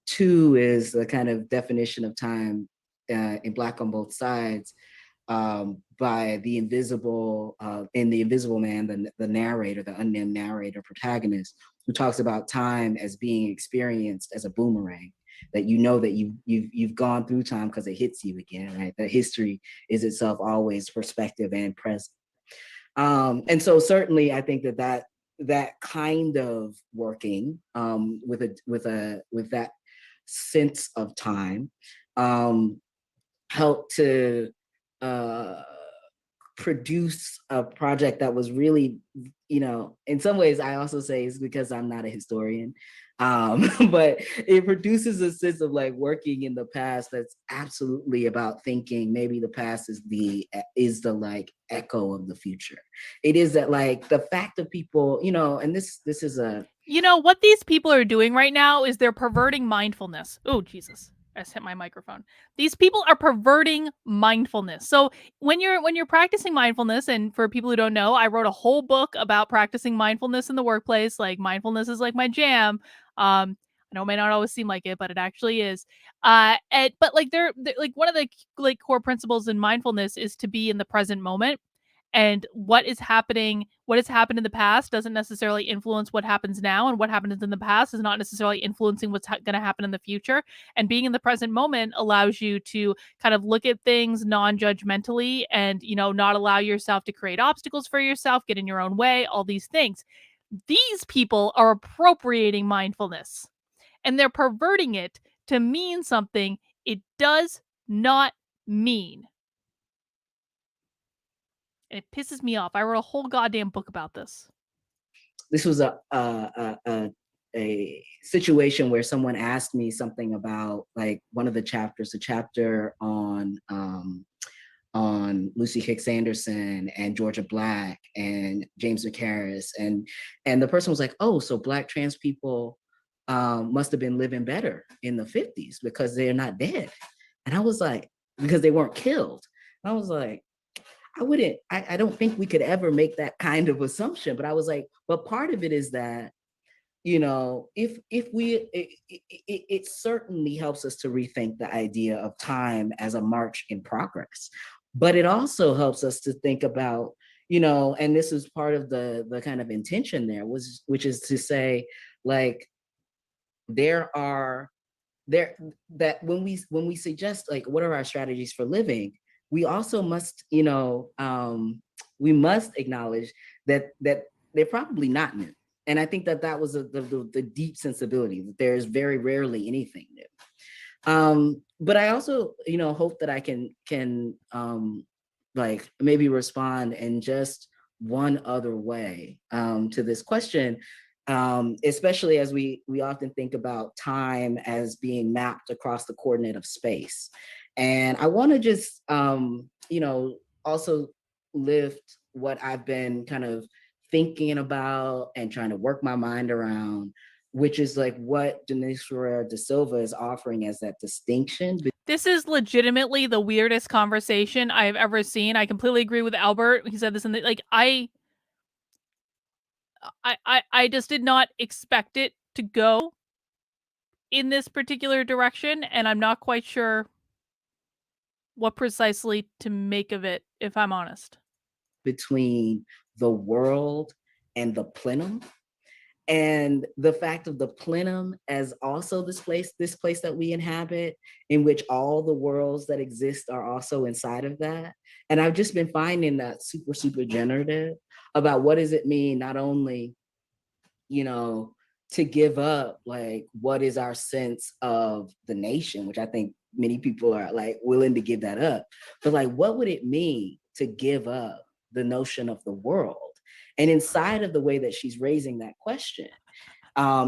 Two is the kind of definition of time in Black on Both Sides, by the invisible, in The Invisible Man, the narrator, the unnamed narrator protagonist, who talks about time as being experienced as a boomerang, that you know that you've gone through time because it hits you again, right? That history is itself always perspective and present. And so certainly I think that that kind of working with that sense of time helped to produce a project that was really, in some ways I also say it's because I'm not a historian, but it produces a sense of like working in the past that's absolutely about thinking maybe the past is the like echo of the future. It is that like the fact of people, and this is a, what these people are doing right now is they're perverting mindfulness. Oh, Jesus. I just hit my microphone. These people are perverting mindfulness. So when you're practicing mindfulness, and for people who don't know, I wrote a whole book about practicing mindfulness in the workplace. Like, mindfulness is like my jam. I know it may not always seem like it, but it actually is. But like they're like, one of the like core principles in mindfulness is to be in the present moment. And what has happened in the past doesn't necessarily influence what happens now, and what happens in the past is not necessarily influencing what's going to happen in the future. And being in the present moment allows you to kind of look at things non-judgmentally, and not allow yourself to create obstacles for yourself, get in your own way, all these things. These people are appropriating mindfulness, and they're perverting it to mean something it does not mean. And it pisses me off. I wrote a whole goddamn book about this. This was a situation where someone asked me something about like one of the chapters, a chapter on Lucy Hicks Anderson and Georgia Black and James McCarris, and the person was like, oh, so Black trans people must have been living better in the 50s because they're not dead. And I was like, because they weren't killed. And I was like, I don't think we could ever make that kind of assumption. But I was like, but part of it is that, it certainly helps us to rethink the idea of time as a march in progress. But it also helps us to think about, and this is part of the kind of intention there, which is to say, like, that when we suggest like what are our strategies for living, we also must, we must acknowledge that they're probably not new. And I think that was the deep sensibility, that there's very rarely anything new. But I also, hope that I can like maybe respond in just one other way to this question, especially as we often think about time as being mapped across the coordinate of space. And I want to just, also lift what I've been kind of thinking about and trying to work my mind around, which is like what Denise Ferreira da Silva is offering as that distinction. This is legitimately the weirdest conversation I've ever seen. I completely agree with Albert. He said this in the, like, I just did not expect it to go in this particular direction, and I'm not quite sure what precisely to make of it, if I'm honest. Between the world and the plenum, and the fact of the plenum as also this place that we inhabit, in which all the worlds that exist are also inside of that. And I've just been finding that super, super generative about what does it mean, not only, to give up, like, what is our sense of the nation, which I think many people are like willing to give that up, but like, what would it mean to give up the notion of the world? And inside of the way that she's raising that question,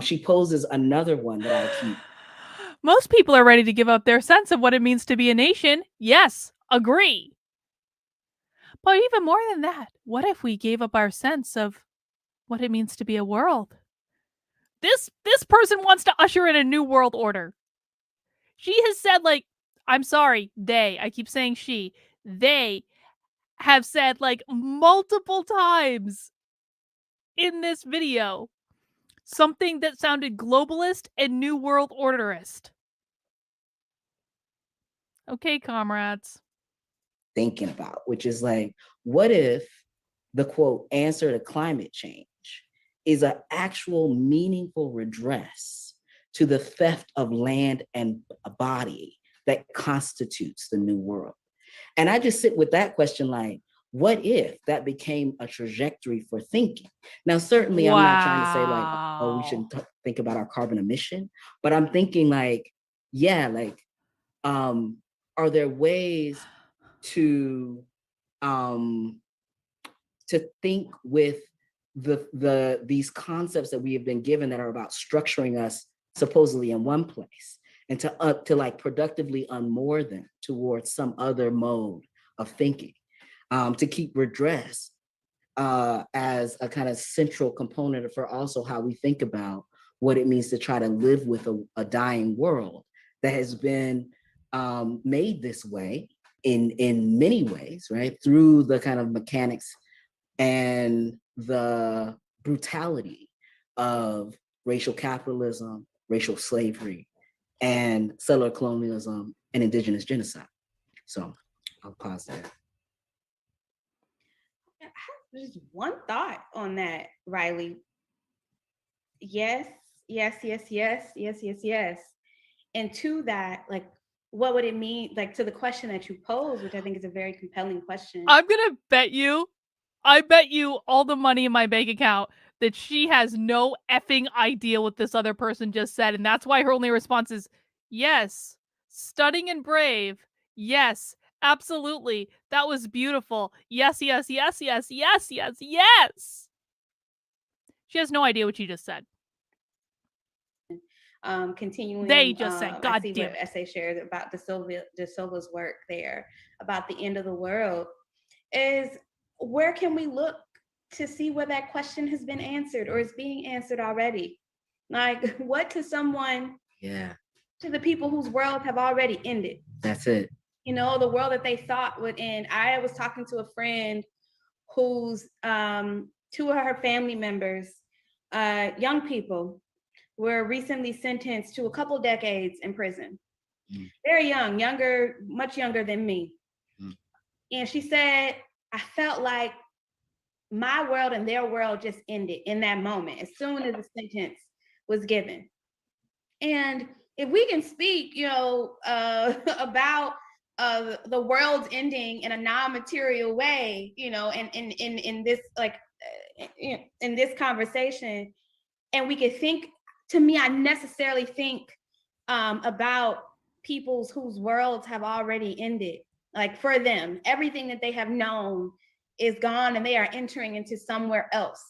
she poses another one that I keep. Most people are ready to give up their sense of what it means to be a nation. Yes, agree. But even more than that, what if we gave up our sense of what it means to be a world? This person wants to usher in a new world order. She has said, like, I'm sorry, I keep saying they have said like multiple times in this video something that sounded globalist and new world orderist. Okay, comrades. Thinking about, which is like, what if the quote answer to climate change is an actual meaningful redress to the theft of land and a body that constitutes the new world? And I just sit with that question like, what if that became a trajectory for thinking? Now, certainly I'm not trying to say like, oh, we shouldn't think about our carbon emission, but I'm thinking like, yeah, like, are there ways to think with these concepts that we have been given that are about structuring us supposedly in one place, and to like productively unmoor them towards some other mode of thinking, to keep redress as a kind of central component for also how we think about what it means to try to live with a dying world that has been made this way in many ways, right? Through the kind of mechanics and the brutality of racial capitalism, racial slavery, and settler colonialism and indigenous genocide. So I'll pause there. I have just one thought on that, Riley. Yes. And to that, like, what would it mean, like, to the question that you posed, which I think is a very compelling question. I'm gonna bet you, all the money in my bank account that she has no effing idea what this other person just said, and that's why her only response is, yes, stunning and brave, yes, absolutely, that was beautiful, yes. She has no idea what she just said. Continuing, they just said, God I see damn what it. Essay shared about De Silva's work there about the end of the world, is where can we look to see where that question has been answered or is being answered already? Like, what to someone, to the people whose worlds have already ended? That's it. You know, the world that they thought would end. I was talking to a friend whose two of her family members, young people, were recently sentenced to a couple decades in prison. Very young, much younger than me. And she said, I felt like my world and their world just ended in that moment, as soon as the sentence was given. And if we can speak, you know, about the world's ending in a non-material way, you know, in this, like, in this conversation, and we could think, to me, I necessarily think about people's whose worlds have already ended. Like, for them, everything that they have known is gone and they are entering into somewhere else,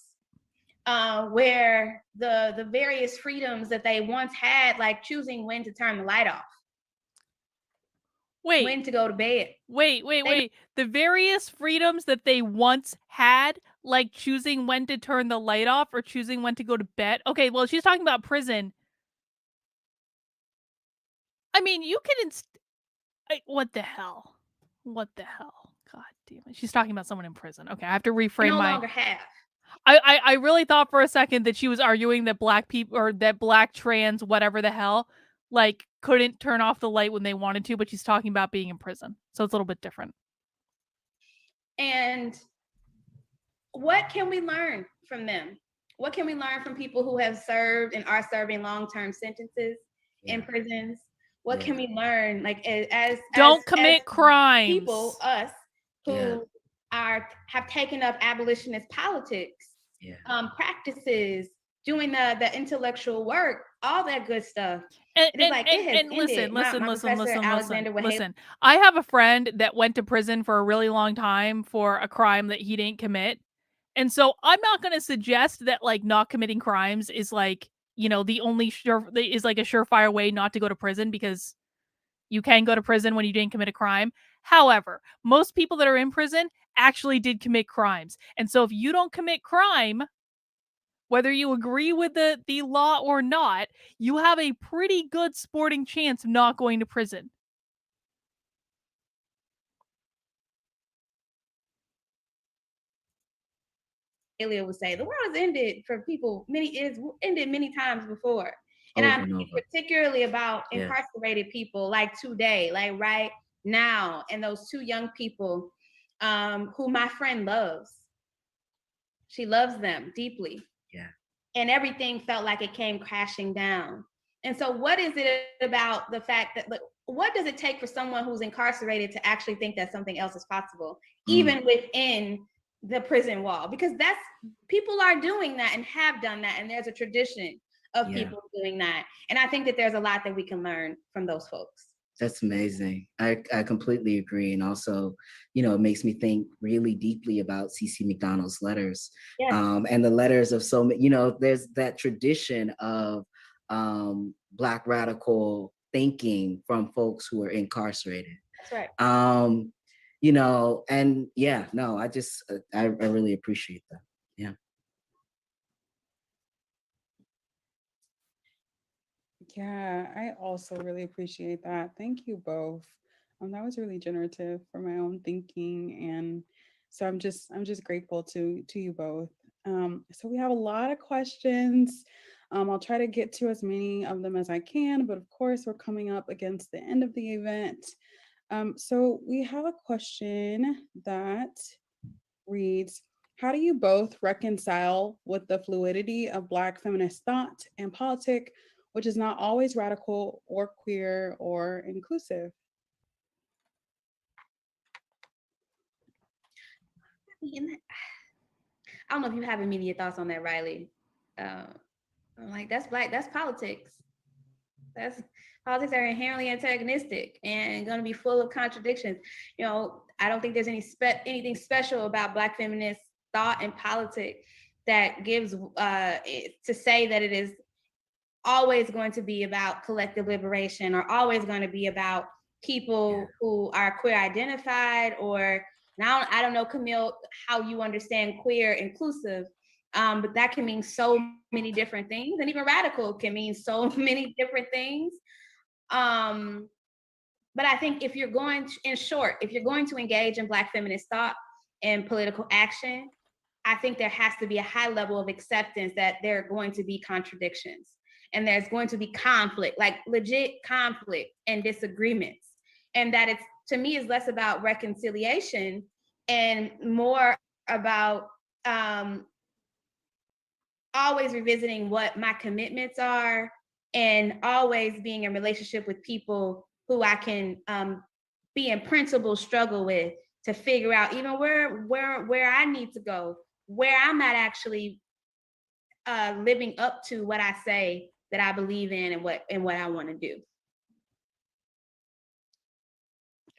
where the various freedoms that they once had, like choosing when to turn the light off, when to go to bed. Wait. The various freedoms that they once had, like choosing when to turn the light off or choosing when to go to bed. Okay, well, she's talking about prison. I mean, you can what the hell? God damn it. She's talking about someone in prison. Okay, I have to reframe no longer have. I really thought for a second that she was arguing that black people, or that black trans whatever the hell, like, couldn't turn off the light when they wanted to, but she's talking about being in prison. So it's a little bit different. And what can we learn from them? What can we learn from people who have served and are serving long-term sentences in prisons? What can we learn, like, as don't commit crimes? People, us, who have taken up abolitionist politics, practices, doing the intellectual work, all that good stuff. Listen. I have a friend that went to prison for a really long time for a crime that he didn't commit. And so I'm not going to suggest that, like, not committing crimes is, like, you know, the only is like a surefire way not to go to prison, because you can go to prison when you didn't commit a crime. However, most people that are in prison actually did commit crimes. And so if you don't commit crime, whether you agree with the law or not, you have a pretty good sporting chance of not going to prison. Elia would say, the world has ended for people, ended many times before. And I'm thinking particularly about incarcerated people, like today, like right now, and those two young people who my friend loves. She loves them deeply. Yeah. And everything felt like it came crashing down. And so what is it about the fact that, what does it take for someone who's incarcerated to actually think that something else is possible, even within the prison wall? Because people are doing that and have done that, and there's a tradition of people doing that. And I think that there's a lot that we can learn from those folks. That's amazing. I completely agree. And also, it makes me think really deeply about C.C. McDonald's letters. Yes. And the letters of so many, there's that tradition of Black radical thinking from folks who are incarcerated. That's right. And I really appreciate that. Yeah. Yeah, I also really appreciate that. Thank you both. That was really generative for my own thinking, and so I'm just grateful to you both. So we have a lot of questions. I'll try to get to as many of them as I can, but of course we're coming up against the end of the event. So we have a question that reads, how do you both reconcile with the fluidity of Black feminist thought and politic, which is not always radical or queer or inclusive? I don't know if you have immediate thoughts on that, Riley. I'm like, that's politics. Politics are inherently antagonistic and going to be full of contradictions. I don't think there's anything special about Black feminist thought and politics that gives to say that it is always going to be about collective liberation, or always going to be about people who are queer identified, or now I don't know, Camille, how you understand queer inclusive, but that can mean so many different things, and even radical can mean so many different things. But I think if you're going to engage in Black feminist thought and political action, I think there has to be a high level of acceptance that there are going to be contradictions. And there's going to be conflict, like legit conflict and disagreements. And that to me, is less about reconciliation and more about always revisiting what my commitments are, and always being in relationship with people who I can be in principle struggle with, to figure out even where I need to go, where I'm not actually living up to what I say that I believe in and what I want to do.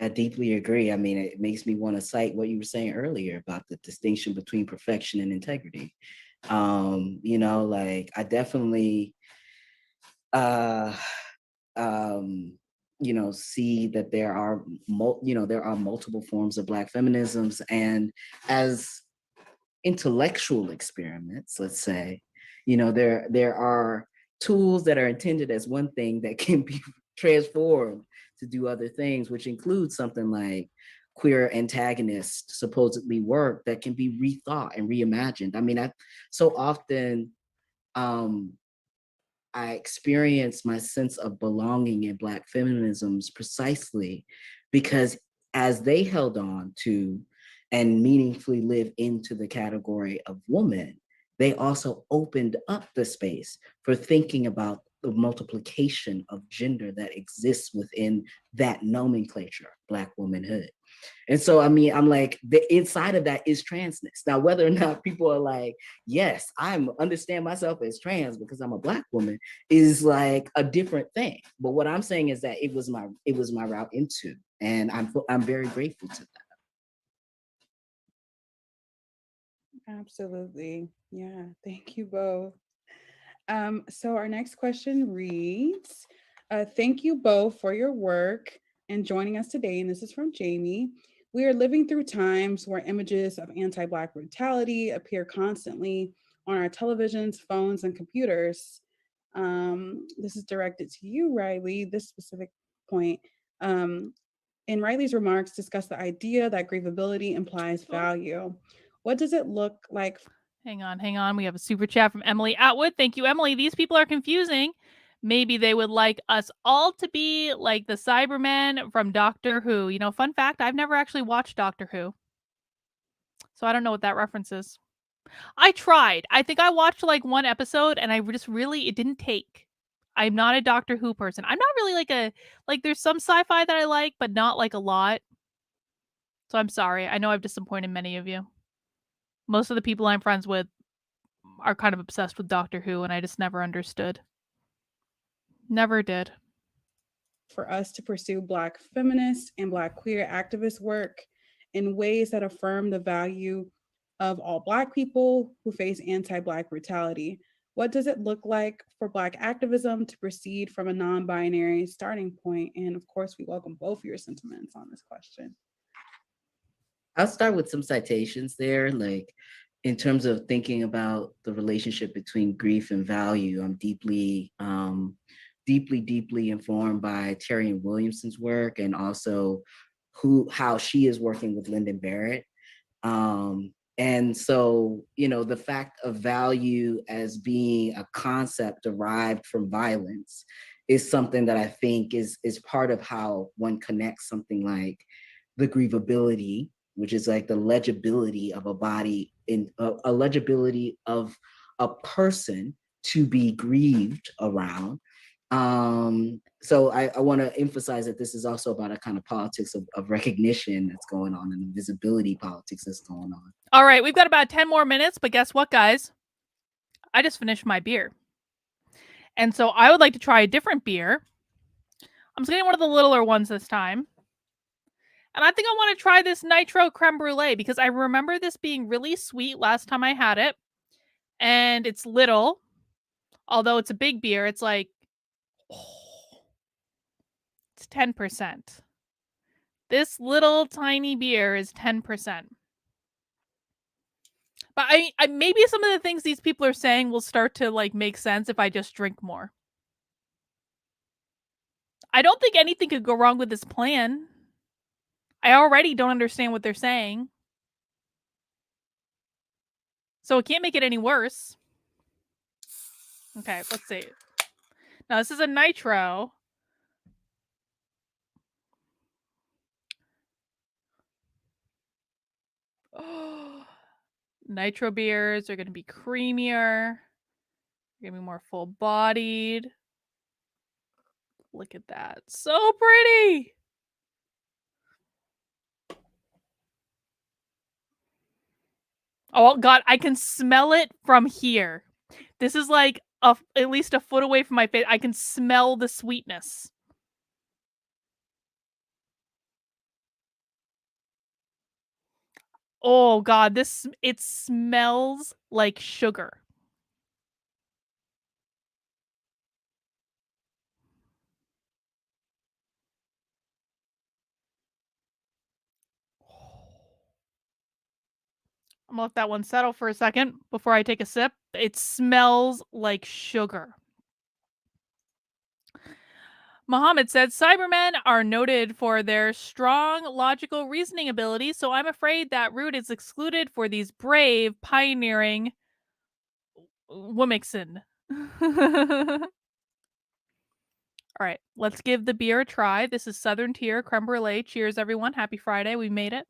I deeply agree. I mean, it makes me want to cite what you were saying earlier about the distinction between perfection and integrity. I definitely see that there are multiple forms of Black feminisms, and as intellectual experiments, let's say, there are tools that are intended as one thing that can be transformed to do other things, which includes something like queer antagonist supposedly work that can be rethought and reimagined. I mean, I so often I experience my sense of belonging in Black feminisms precisely because as they held on to and meaningfully live into the category of woman, they also opened up the space for thinking about the multiplication of gender that exists within that nomenclature, Black womanhood. And so, I mean, I'm like, the inside of that is transness. Now, whether or not people are like, yes, I understand myself as trans because I'm a Black woman, is like a different thing. But what I'm saying is that it was my route into, and I'm very grateful to that. Absolutely. Yeah. Thank you both. So our next question reads, thank you both for your work and joining us today. And this is from Jamie. We are living through times where images of anti-Black brutality appear constantly on our televisions, phones, and computers. This is directed to you, Riley, this specific point. In Riley's remarks, discuss the idea that grievability implies value. What does it look like? Hang on. We have a super chat from Emily Atwood. Thank you, Emily. These people are confusing. Maybe they would like us all to be like the Cybermen from Doctor Who. Fun fact, I've never actually watched Doctor Who. So I don't know what that reference is. I tried. I think I watched like one episode and it didn't take. I'm not a Doctor Who person. I'm not really like there's some sci-fi that I like, but not like a lot. So I'm sorry. I know I've disappointed many of you. Most of the people I'm friends with are kind of obsessed with Doctor Who, and I just never understood. Never did. For us to pursue Black feminist and Black queer activist work in ways that affirm the value of all Black people who face anti-Black brutality. What does it look like for Black activism to proceed from a non-binary starting point? And of course, we welcome both your sentiments on this question. I'll start with some citations there, like in terms of thinking about the relationship between grief and value. I'm deeply informed by Terry and Williamson's work, and also how she is working with Lyndon Barrett. And so, the fact of value as being a concept derived from violence is something that I think is part of how one connects something like the grievability, which is like the legibility of a body, in a legibility of a person to be grieved around. So I want to emphasize that this is also about a kind of politics of recognition that's going on, and the visibility politics that's going on. All right, we've got about 10 more minutes, but guess what, guys? I just finished my beer. And so I would like to try a different beer. I'm just getting one of the littler ones this time. And I think I want to try this Nitro Creme Brulee because I remember this being really sweet last time I had it. And it's little. Although it's a big beer, it's like, it's 10%. This little tiny beer is 10%. But I maybe some of the things these people are saying will start to like make sense if I just drink more. I don't think anything could go wrong with this plan. I already don't understand what they're saying. So it can't make it any worse. Okay, let's see. Now this is a Nitro. Nitro beers are going to be creamier. They're going to be more full-bodied. Look at that. So pretty. Oh, God. I can smell it from here. This is like at least a foot away from my face. I can smell the sweetness. Oh, God. It smells like sugar. I'm gonna let that one settle for a second before I take a sip. It smells like sugar. Muhammad said, Cybermen are noted for their strong logical reasoning ability, so I'm afraid that root is excluded for these brave, pioneering Womixen. All right, let's give the beer a try. This is Southern Tier Creme Brulee. Cheers, everyone. Happy Friday. We made it.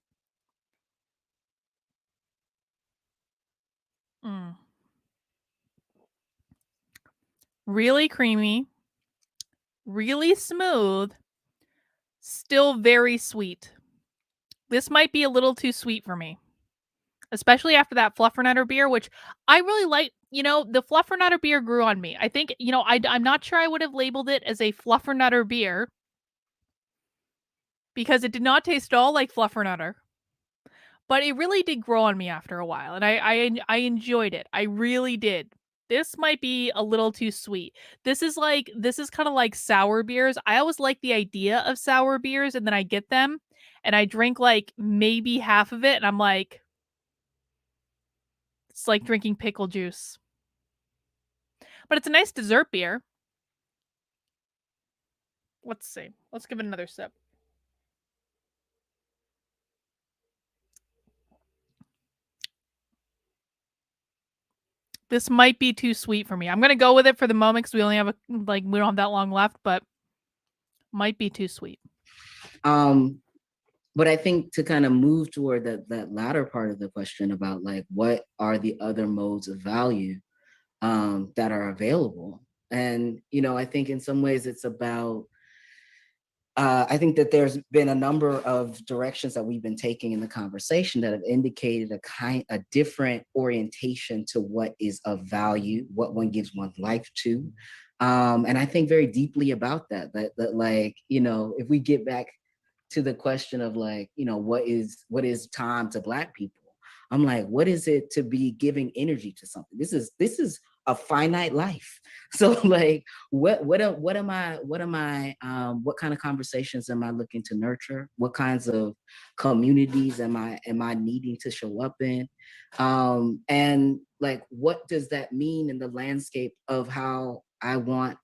Really creamy. Really smooth. Still very sweet. This might be a little too sweet for me. Especially after that Fluffernutter beer, which I really like. The Fluffernutter beer grew on me. I think, I'm not sure I would have labeled it as a Fluffernutter beer because it did not taste at all like Fluffernutter. But it really did grow on me after a while, and I enjoyed it. I really did. This might be a little too sweet. This is kind of like sour beers. I always like the idea of sour beers, and then I get them, and I drink like maybe half of it, and I'm like, it's like drinking pickle juice. But it's a nice dessert beer. Let's see. Let's give it another sip. This might be too sweet for me. I'm going to go with it for the moment because we only have we don't have that long left, but might be too sweet. But I think to kind of move toward that latter part of the question about like, what are the other modes of value that are available? And, you know, I think in some ways it's about, I think that there's been a number of directions that we've been taking in the conversation that have indicated a different orientation to what is of value, what one gives one's life to. And I think very deeply about that like, you know, if we get back to the question of like, you know, what is time to Black people? I'm like, what is it to be giving energy to something? This is a finite life. So like, what kind of conversations am I looking to nurture? What kinds of communities am I needing to show up in? And like, what does that mean in the landscape of how I want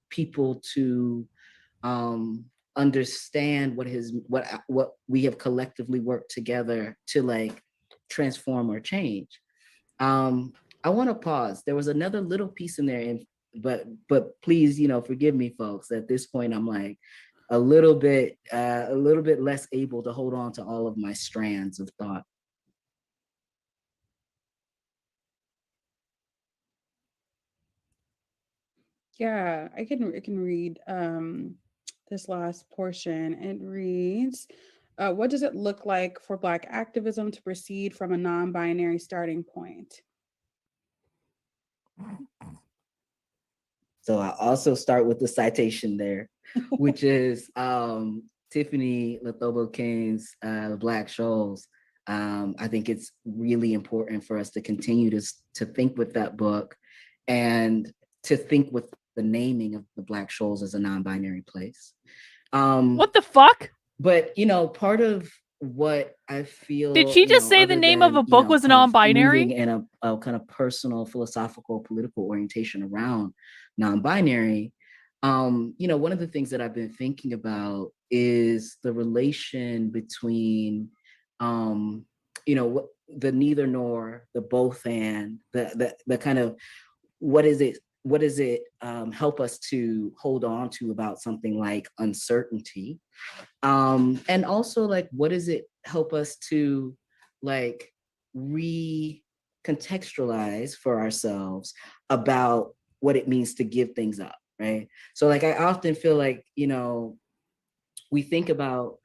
people to understand what we have collectively worked together to like transform or change. I want to pause. There was another little piece in there, but please, you know, forgive me, folks. At this point, I'm like a little bit less able to hold on to all of my strands of thought. Yeah, I can read this last portion. It reads, what does it look like for Black activism to proceed from a non-binary starting point? So I also start with the citation there, which is Tiffany Lathobo-King's Black Shoals. I think it's really important for us to continue to think with that book and to think with the naming of the Black Shoals as a non-binary place. What the fuck? But, you know, part of what I feel. Did she just say the name of a book was non-binary? And a kind of personal, philosophical, political orientation around non-binary. You know, one of the things that I've been thinking about is the relation between, you know, the neither nor, the both and, the kind of what does it help us to hold on to about something like uncertainty? And also like, what does it help us to like recontextualize for ourselves about what it means to give things up, right? So like, I often feel like, you know, we think about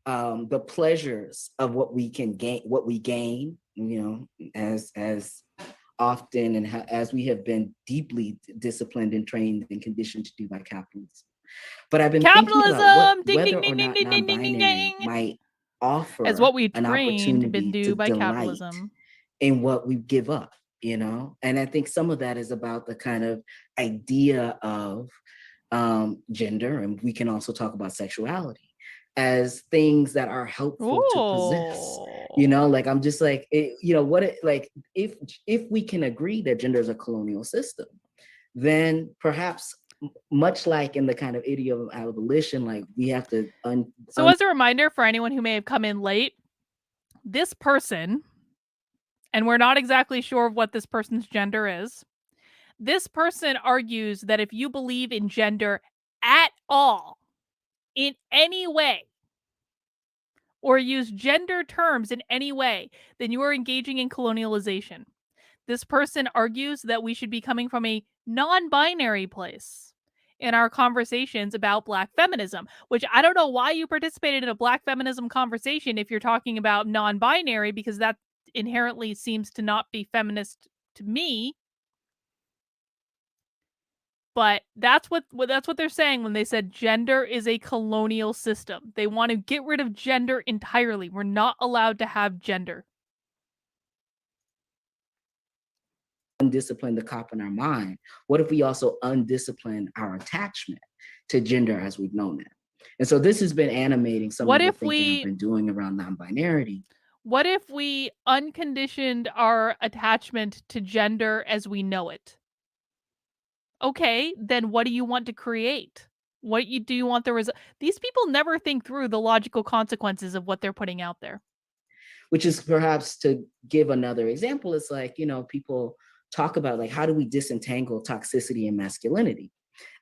the pleasures of what we gain, you know, as often and as we have been deeply disciplined and trained and conditioned to do by capitalism. But I've been thinking about whether or not non-binary might offer as what we an opportunity to to by delight capitalism in what we give up, you know? And I think some of that is about the kind of idea of gender, and we can also talk about sexuality as things that are helpful to possess, you know, like I'm just like, you know, what it like, if we can agree that gender is a colonial system, then perhaps much like in the kind of idiom of abolition, like we have to. So as a reminder for anyone who may have come in late, this person, and we're not exactly sure of what this person's gender is, this person argues that if you believe in gender at all, in any way, or use gender terms in any way, then you are engaging in colonialization. This person argues that we should be coming from a non-binary place in our conversations about Black feminism, which I don't know why you participated in a Black feminism conversation if you're talking about non-binary, because that inherently seems to not be feminist to me. But that's what they're saying when they said gender is a colonial system. They want to get rid of gender entirely. We're not allowed to have gender. Undiscipline the cop in our mind. What if we also undiscipline our attachment to gender as we've known it? And so this has been animating some of the thinking I've been doing around non-binarity. What if we unconditioned our attachment to gender as we know it? Okay, then what do you want to create? Do you want the result? These people never think through the logical consequences of what they're putting out there. Which is perhaps, to give another example, it's like, you know, people talk about like, how do we disentangle toxicity and masculinity?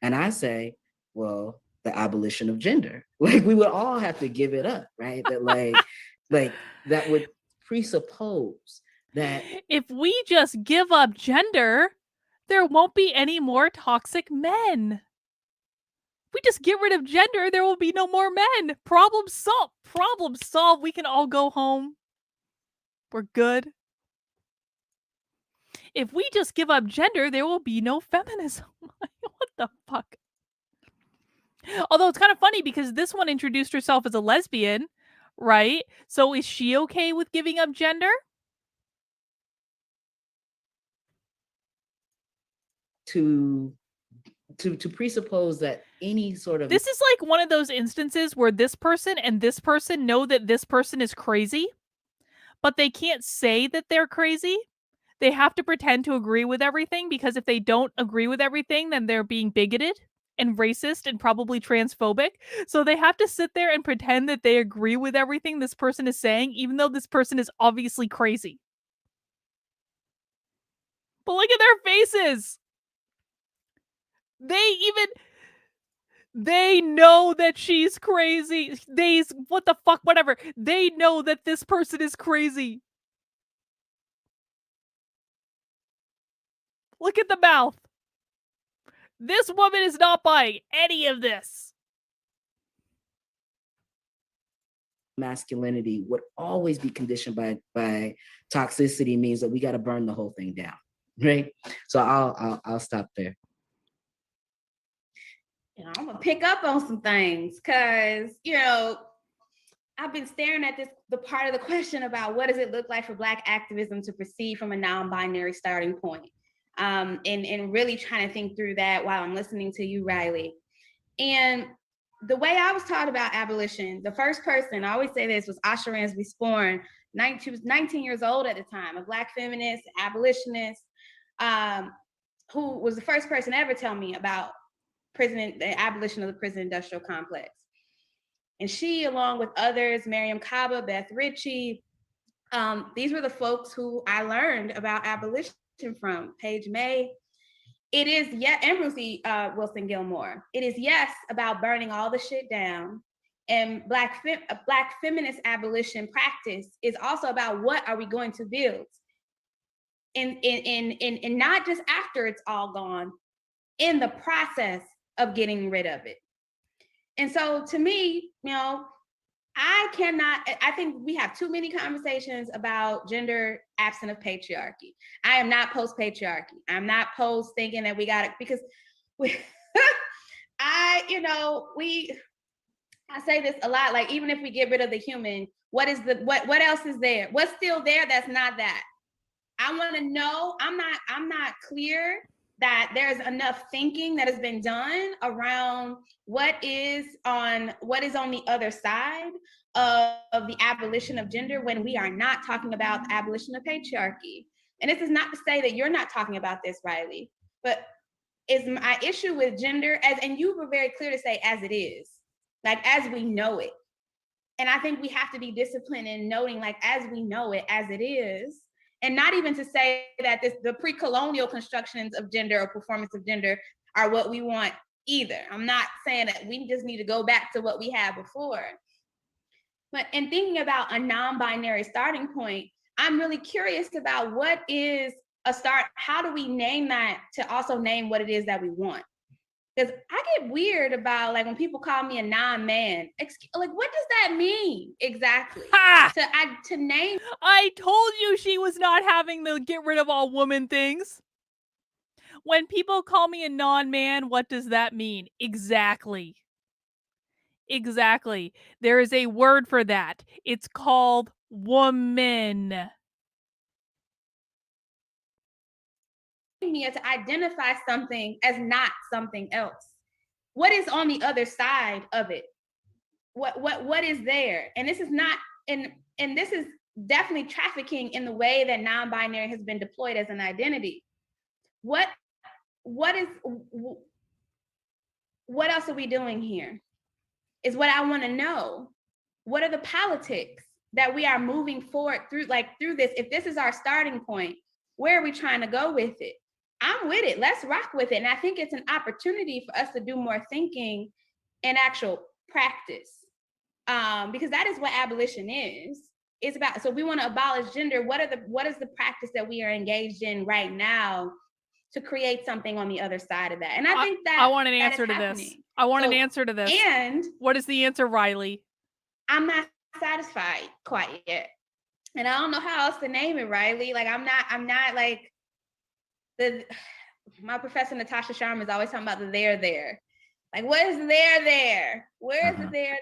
And I say, well, the abolition of gender. Like we would all have to give it up, right? That like that would presuppose that if we just give up gender, there won't be any more toxic men. If we just get rid of gender, there will be no more men. Problem solved. Problem solved. We can all go home. We're good. If we just give up gender, there will be no feminism. What the fuck? Although it's kind of funny because this one introduced herself as a lesbian, right? So is she okay with giving up gender? To presuppose that any sort of... This is like one of those instances where this person and this person know that this person is crazy, but they can't say that they're crazy. They have to pretend to agree with everything, because if they don't agree with everything, then they're being bigoted and racist and probably transphobic. So they have to sit there and pretend that they agree with everything this person is saying, even though this person is obviously crazy. But look at their faces. They know that she's crazy. What the fuck, whatever. They know that this person is crazy. Look at the mouth. This woman is not buying any of this. Masculinity would always be conditioned by toxicity means that we got to burn the whole thing down, right? So I'll stop there. I'm gonna pick up on some things because, I've been staring at the part of the question about what does it look like for Black activism to proceed from a non-binary starting point, and really trying to think through that while I'm listening to you, Riley. And the way I was taught about abolition, the first person, I always say this, was Asha Ransby Sporn. She was 19 years old at the time, a Black feminist, abolitionist, who was the first person to ever tell me about the abolition of the prison industrial complex. And she, along with others, Miriam Kaba, Beth Ritchie, these were the folks who I learned about abolition from. Paige May. It is, and Ruthie Wilson Gilmore. It is, yes, about burning all the shit down. And Black feminist abolition practice is also about what are we going to build, and not just after it's all gone, in the process of getting rid of it. And so to me, I think we have too many conversations about gender absent of patriarchy. I am not post-patriarchy. I'm not post thinking that we got it, because I say this a lot, like, even if we get rid of the human, what else is there? What's still there that's not that? I want to know. I'm not clear that there's enough thinking that has been done around what is on the other side of the abolition of gender, when we are not talking about the abolition of patriarchy. And this is not to say that you're not talking about this, Riley, but is my issue with gender, and you were very clear to say as it is, like as we know it. And I think we have to be disciplined in noting, like, as we know it, as it is. And not even to say that the pre-colonial constructions of gender or performance of gender are what we want either. I'm not saying that we just need to go back to what we had before. But in thinking about a non-binary starting point, I'm really curious about what is a start. How do we name that to also name what it is that we want? Because I get weird about, like, when people call me a non-man, like, what does that mean exactly? To name. I told you she was not having the get rid of all woman things. When people call me a non-man, what does that mean? Exactly. There is a word for that. It's called woman. To identify something as not something else. What is on the other side of it? What is there? And this is not, and this is definitely trafficking in the way that non-binary has been deployed as an identity. What else are we doing here? Is what I want to know. What are the politics that we are moving forward through this? If this is our starting point, where are we trying to go with it? I'm with it. Let's rock with it. And I think it's an opportunity for us to do more thinking and actual practice, because that is what abolition is. It's about, so we want to abolish gender. What is the practice that we are engaged in right now to create something on the other side of that. And I think that I want an answer to this. I want an answer to this. And what is the answer, Riley? I'm not satisfied quite yet. And I don't know how else to name it, Riley. Like I'm not like my professor Natasha Sharma is always talking about the there. Like, what is there? Where is the there?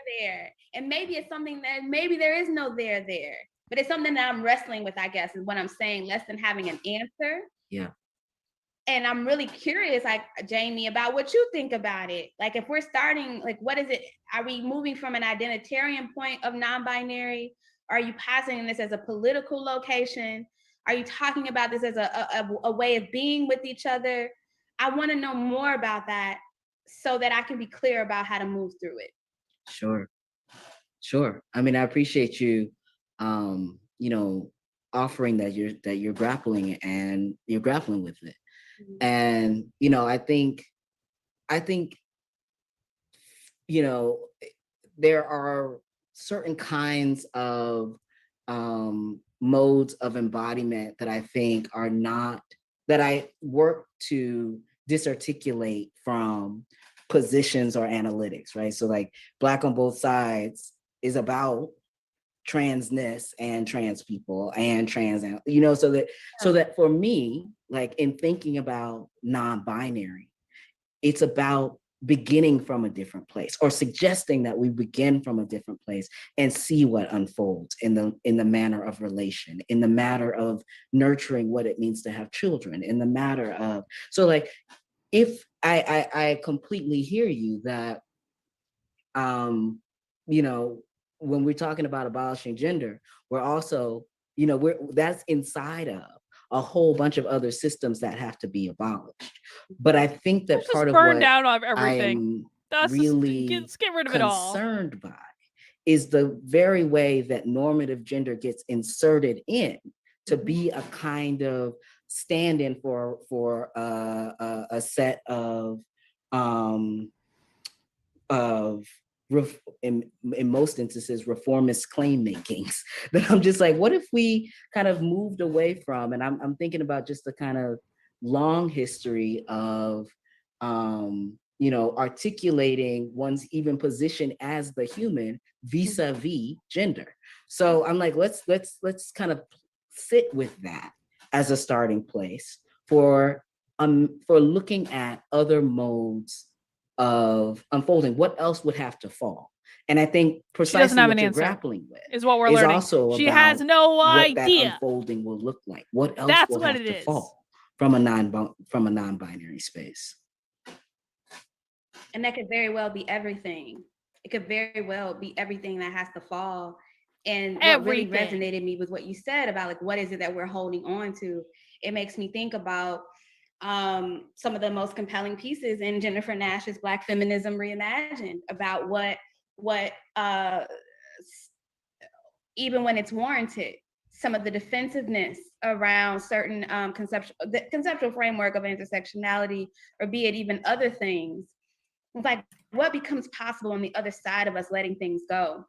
And maybe it's something that maybe there is no there, but it's something that I'm wrestling with, I guess, is what I'm saying, less than having an answer. Yeah. And I'm really curious, like, Jamie, about what you think about it. Like, if we're starting, like, what is it? Are we moving from an identitarian point of non-binary? Are you passing this as a political location? Are you talking about this as a way of being with each other? I want to know more about that so that I can be clear about how to move through it. Sure. I mean, I appreciate you, offering that you're grappling with it. Mm-hmm. And, I think, there are certain kinds of modes of embodiment that I think are not, that I work to disarticulate from positions or analytics, right? So like Black on Both Sides is about transness and trans people and trans, so that for me, like in thinking about non-binary, it's about beginning from a different place, or suggesting that we begin from a different place and see what unfolds in the manner of relation, in the matter of nurturing what it means to have children, in the matter of, so like, if I completely hear you that, when we're talking about abolishing gender, we're also, that's inside of a whole bunch of other systems that have to be abolished. But I think that part of what down on everything. I'm really just get rid of it all. Concerned by is the very way that normative gender gets inserted in to be a kind of stand-in for a set of in most instances, reformist claim makings that I'm just like, what if we kind of moved away from, and I'm thinking about just the kind of long history of, articulating one's even position as the human vis-a-vis gender. So I'm like, let's kind of sit with that as a starting place for looking at other modes of unfolding. What else would have to fall? And I think precisely what you're grappling with is what we're learning. Also she has no idea what that unfolding will look like. What else will have to fall from a non-binary space? And that could very well be everything. It could very well be everything that has to fall. And what really resonated me with what you said about like, what is it that we're holding on to? It makes me think about some of the most compelling pieces in Jennifer Nash's Black Feminism Reimagined, about what even when it's warranted, some of the defensiveness around certain conceptual framework of intersectionality, or be it even other things. It's like, what becomes possible on the other side of us letting things go?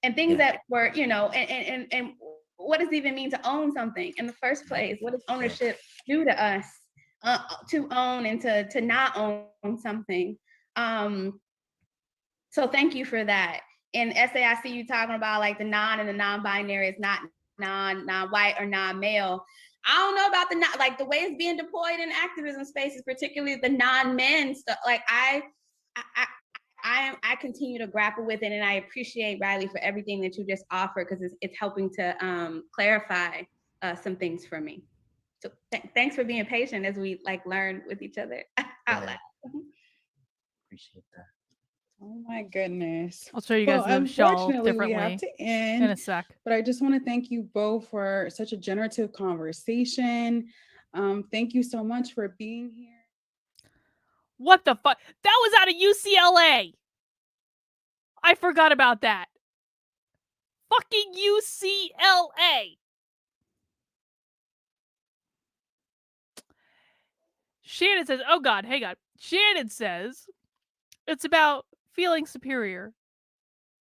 And things that were, and what does it even mean to own something in the first place? What does ownership do to us? To own and to not own something. So thank you for that. In essay, I see you talking about like the non and the non-binary is not non-white or non-male. I don't know about the way it's being deployed in activism spaces, particularly the non-men stuff. Like I continue to grapple with it, and I appreciate Riley for everything that you just offered, because it's helping to clarify some things for me. So thanks for being patient as we like learn with each other out loud. Appreciate that. Oh my goodness. I'll show you guys the shawl differently. We have to end in a sec. But I just want to thank you both for such a generative conversation. Thank you so much for being here. What the fuck? That was out of UCLA. I forgot about that. Fucking UCLA. Shannon says, oh God, hey God. Shannon says it's about feeling superior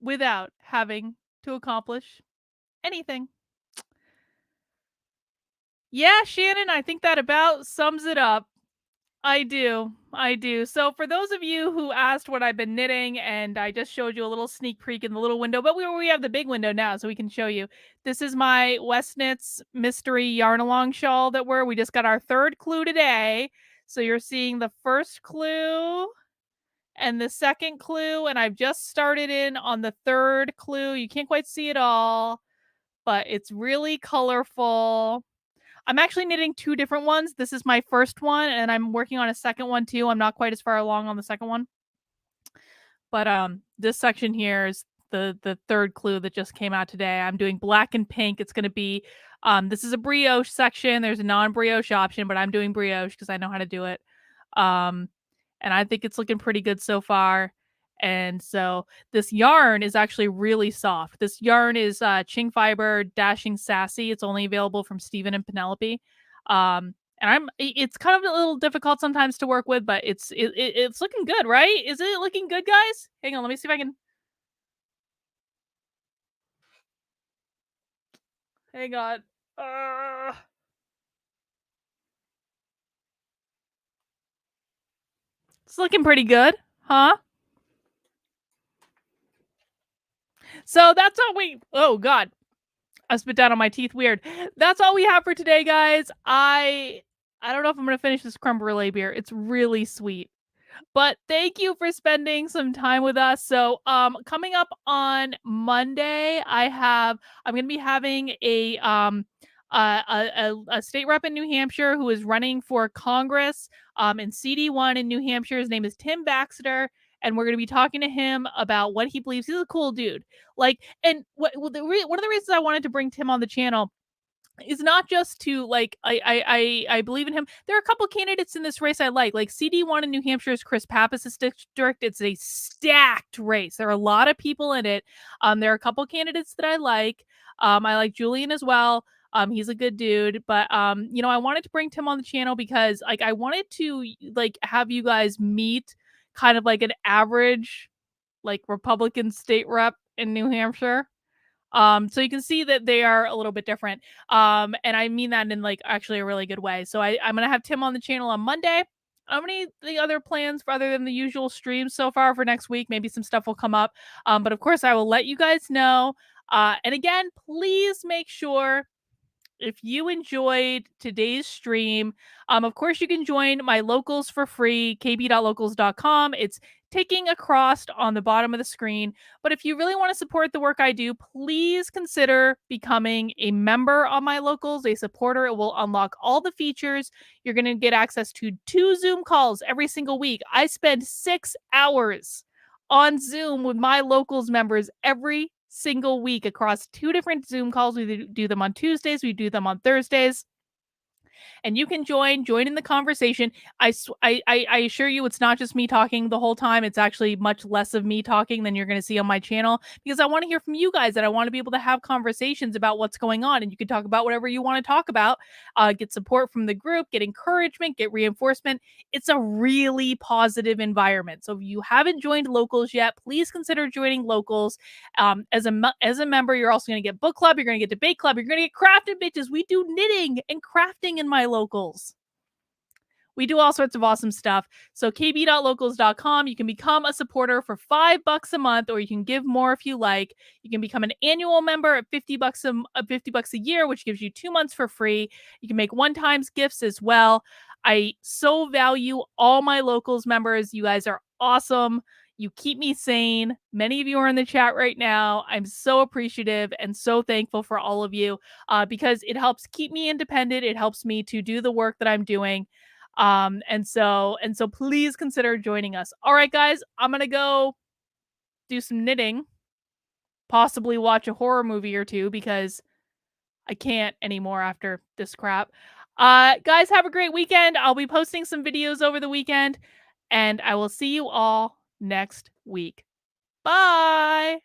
without having to accomplish anything. Yeah, Shannon, I think that about sums it up. I do. So for those of you who asked what I've been knitting, and I just showed you a little sneak peek in the little window, but we have the big window now, so we can show you. This is my West Knits Mystery Yarn Along shawl that we just got our third clue today. So you're seeing the first clue and the second clue, and I've just started in on the third clue. You can't quite see it all, but it's really colorful. I'm actually knitting 2 different ones. This is my first one, and I'm working on a second one too. I'm not quite as far along on the second one. But this section here is the third clue that just came out today. I'm doing black and pink. It's going to be this is a brioche section. There's a non-brioche option, but I'm doing brioche because I know how to do it. And I think it's looking pretty good so far. And so this yarn is actually really soft. This yarn is Ching Fiber Dashing Sassy. It's only available from Stephen and Penelope. And it's kind of a little difficult sometimes to work with, but it's looking good, right? Is it looking good, guys? Hang on, let me see if I can. Hang on. It's looking pretty good, huh? So that's all oh God, I spit down on my teeth. Weird. That's all we have for today, guys. I don't know if I'm gonna finish this creme brulee beer. It's really sweet. But thank you for spending some time with us. So coming up on Monday, I'm gonna be having a state rep in New Hampshire who is running for Congress in CD1 in New Hampshire. His name is Tim Baxter. And we're going to be talking to him about what he believes. He's a cool dude. One of the reasons I wanted to bring Tim on the channel is not just to I believe in him. There are a couple candidates in this race I like CD1 in New Hampshire is Chris Pappas' district. It's a stacked race. There are a lot of people in it. There are a couple candidates that I like. I like Julian as well. He's a good dude, but I wanted to bring Tim on the channel because I wanted to have you guys meet kind of like an average Republican state rep in New Hampshire. So you can see that they are a little bit different. And I mean that in actually a really good way. So I'm going to have Tim on the channel on Monday. How many the other plans other than the usual streams so far for next week? Maybe some stuff will come up. But of course I will let you guys know. And again, please make sure if you enjoyed today's stream, of course, you can join my locals for free, kb.locals.com. It's ticking across on the bottom of the screen. But if you really want to support the work I do, please consider becoming a member on my locals, a supporter. It will unlock all the features. You're going to get access to 2 Zoom calls every single week. I spend 6 hours on Zoom with my locals members every single week across 2 different Zoom calls. We do them on Tuesdays. We do them on Thursdays. And you can join in the conversation. I assure you it's not just me talking the whole time. It's actually much less of me talking than you're going to see on my channel because I want to hear from you guys and I want to be able to have conversations about what's going on. And you can talk about whatever you want to talk about, get support from the group, get encouragement, get reinforcement. It's a really positive environment. So if you haven't joined locals yet, please consider joining locals. As a member, you're also going to get book club. You're going to get debate club. You're going to get crafting bitches. We do knitting and crafting in my locals. We do all sorts of awesome stuff. So kb.locals.com. You can become a supporter for $5 a month, or you can give more if you like. You can become an annual member at $50 a year, which gives you 2 months for free. You can make one-time gifts as well. I so value all my locals members. You guys are awesome. You keep me sane. Many of you are in the chat right now. I'm so appreciative and so thankful for all of you because it helps keep me independent. It helps me to do the work that I'm doing. And so please consider joining us. All right, guys, I'm going to go do some knitting, possibly watch a horror movie or two because I can't anymore after this crap. Guys, have a great weekend. I'll be posting some videos over the weekend and I will see you all next week. Bye.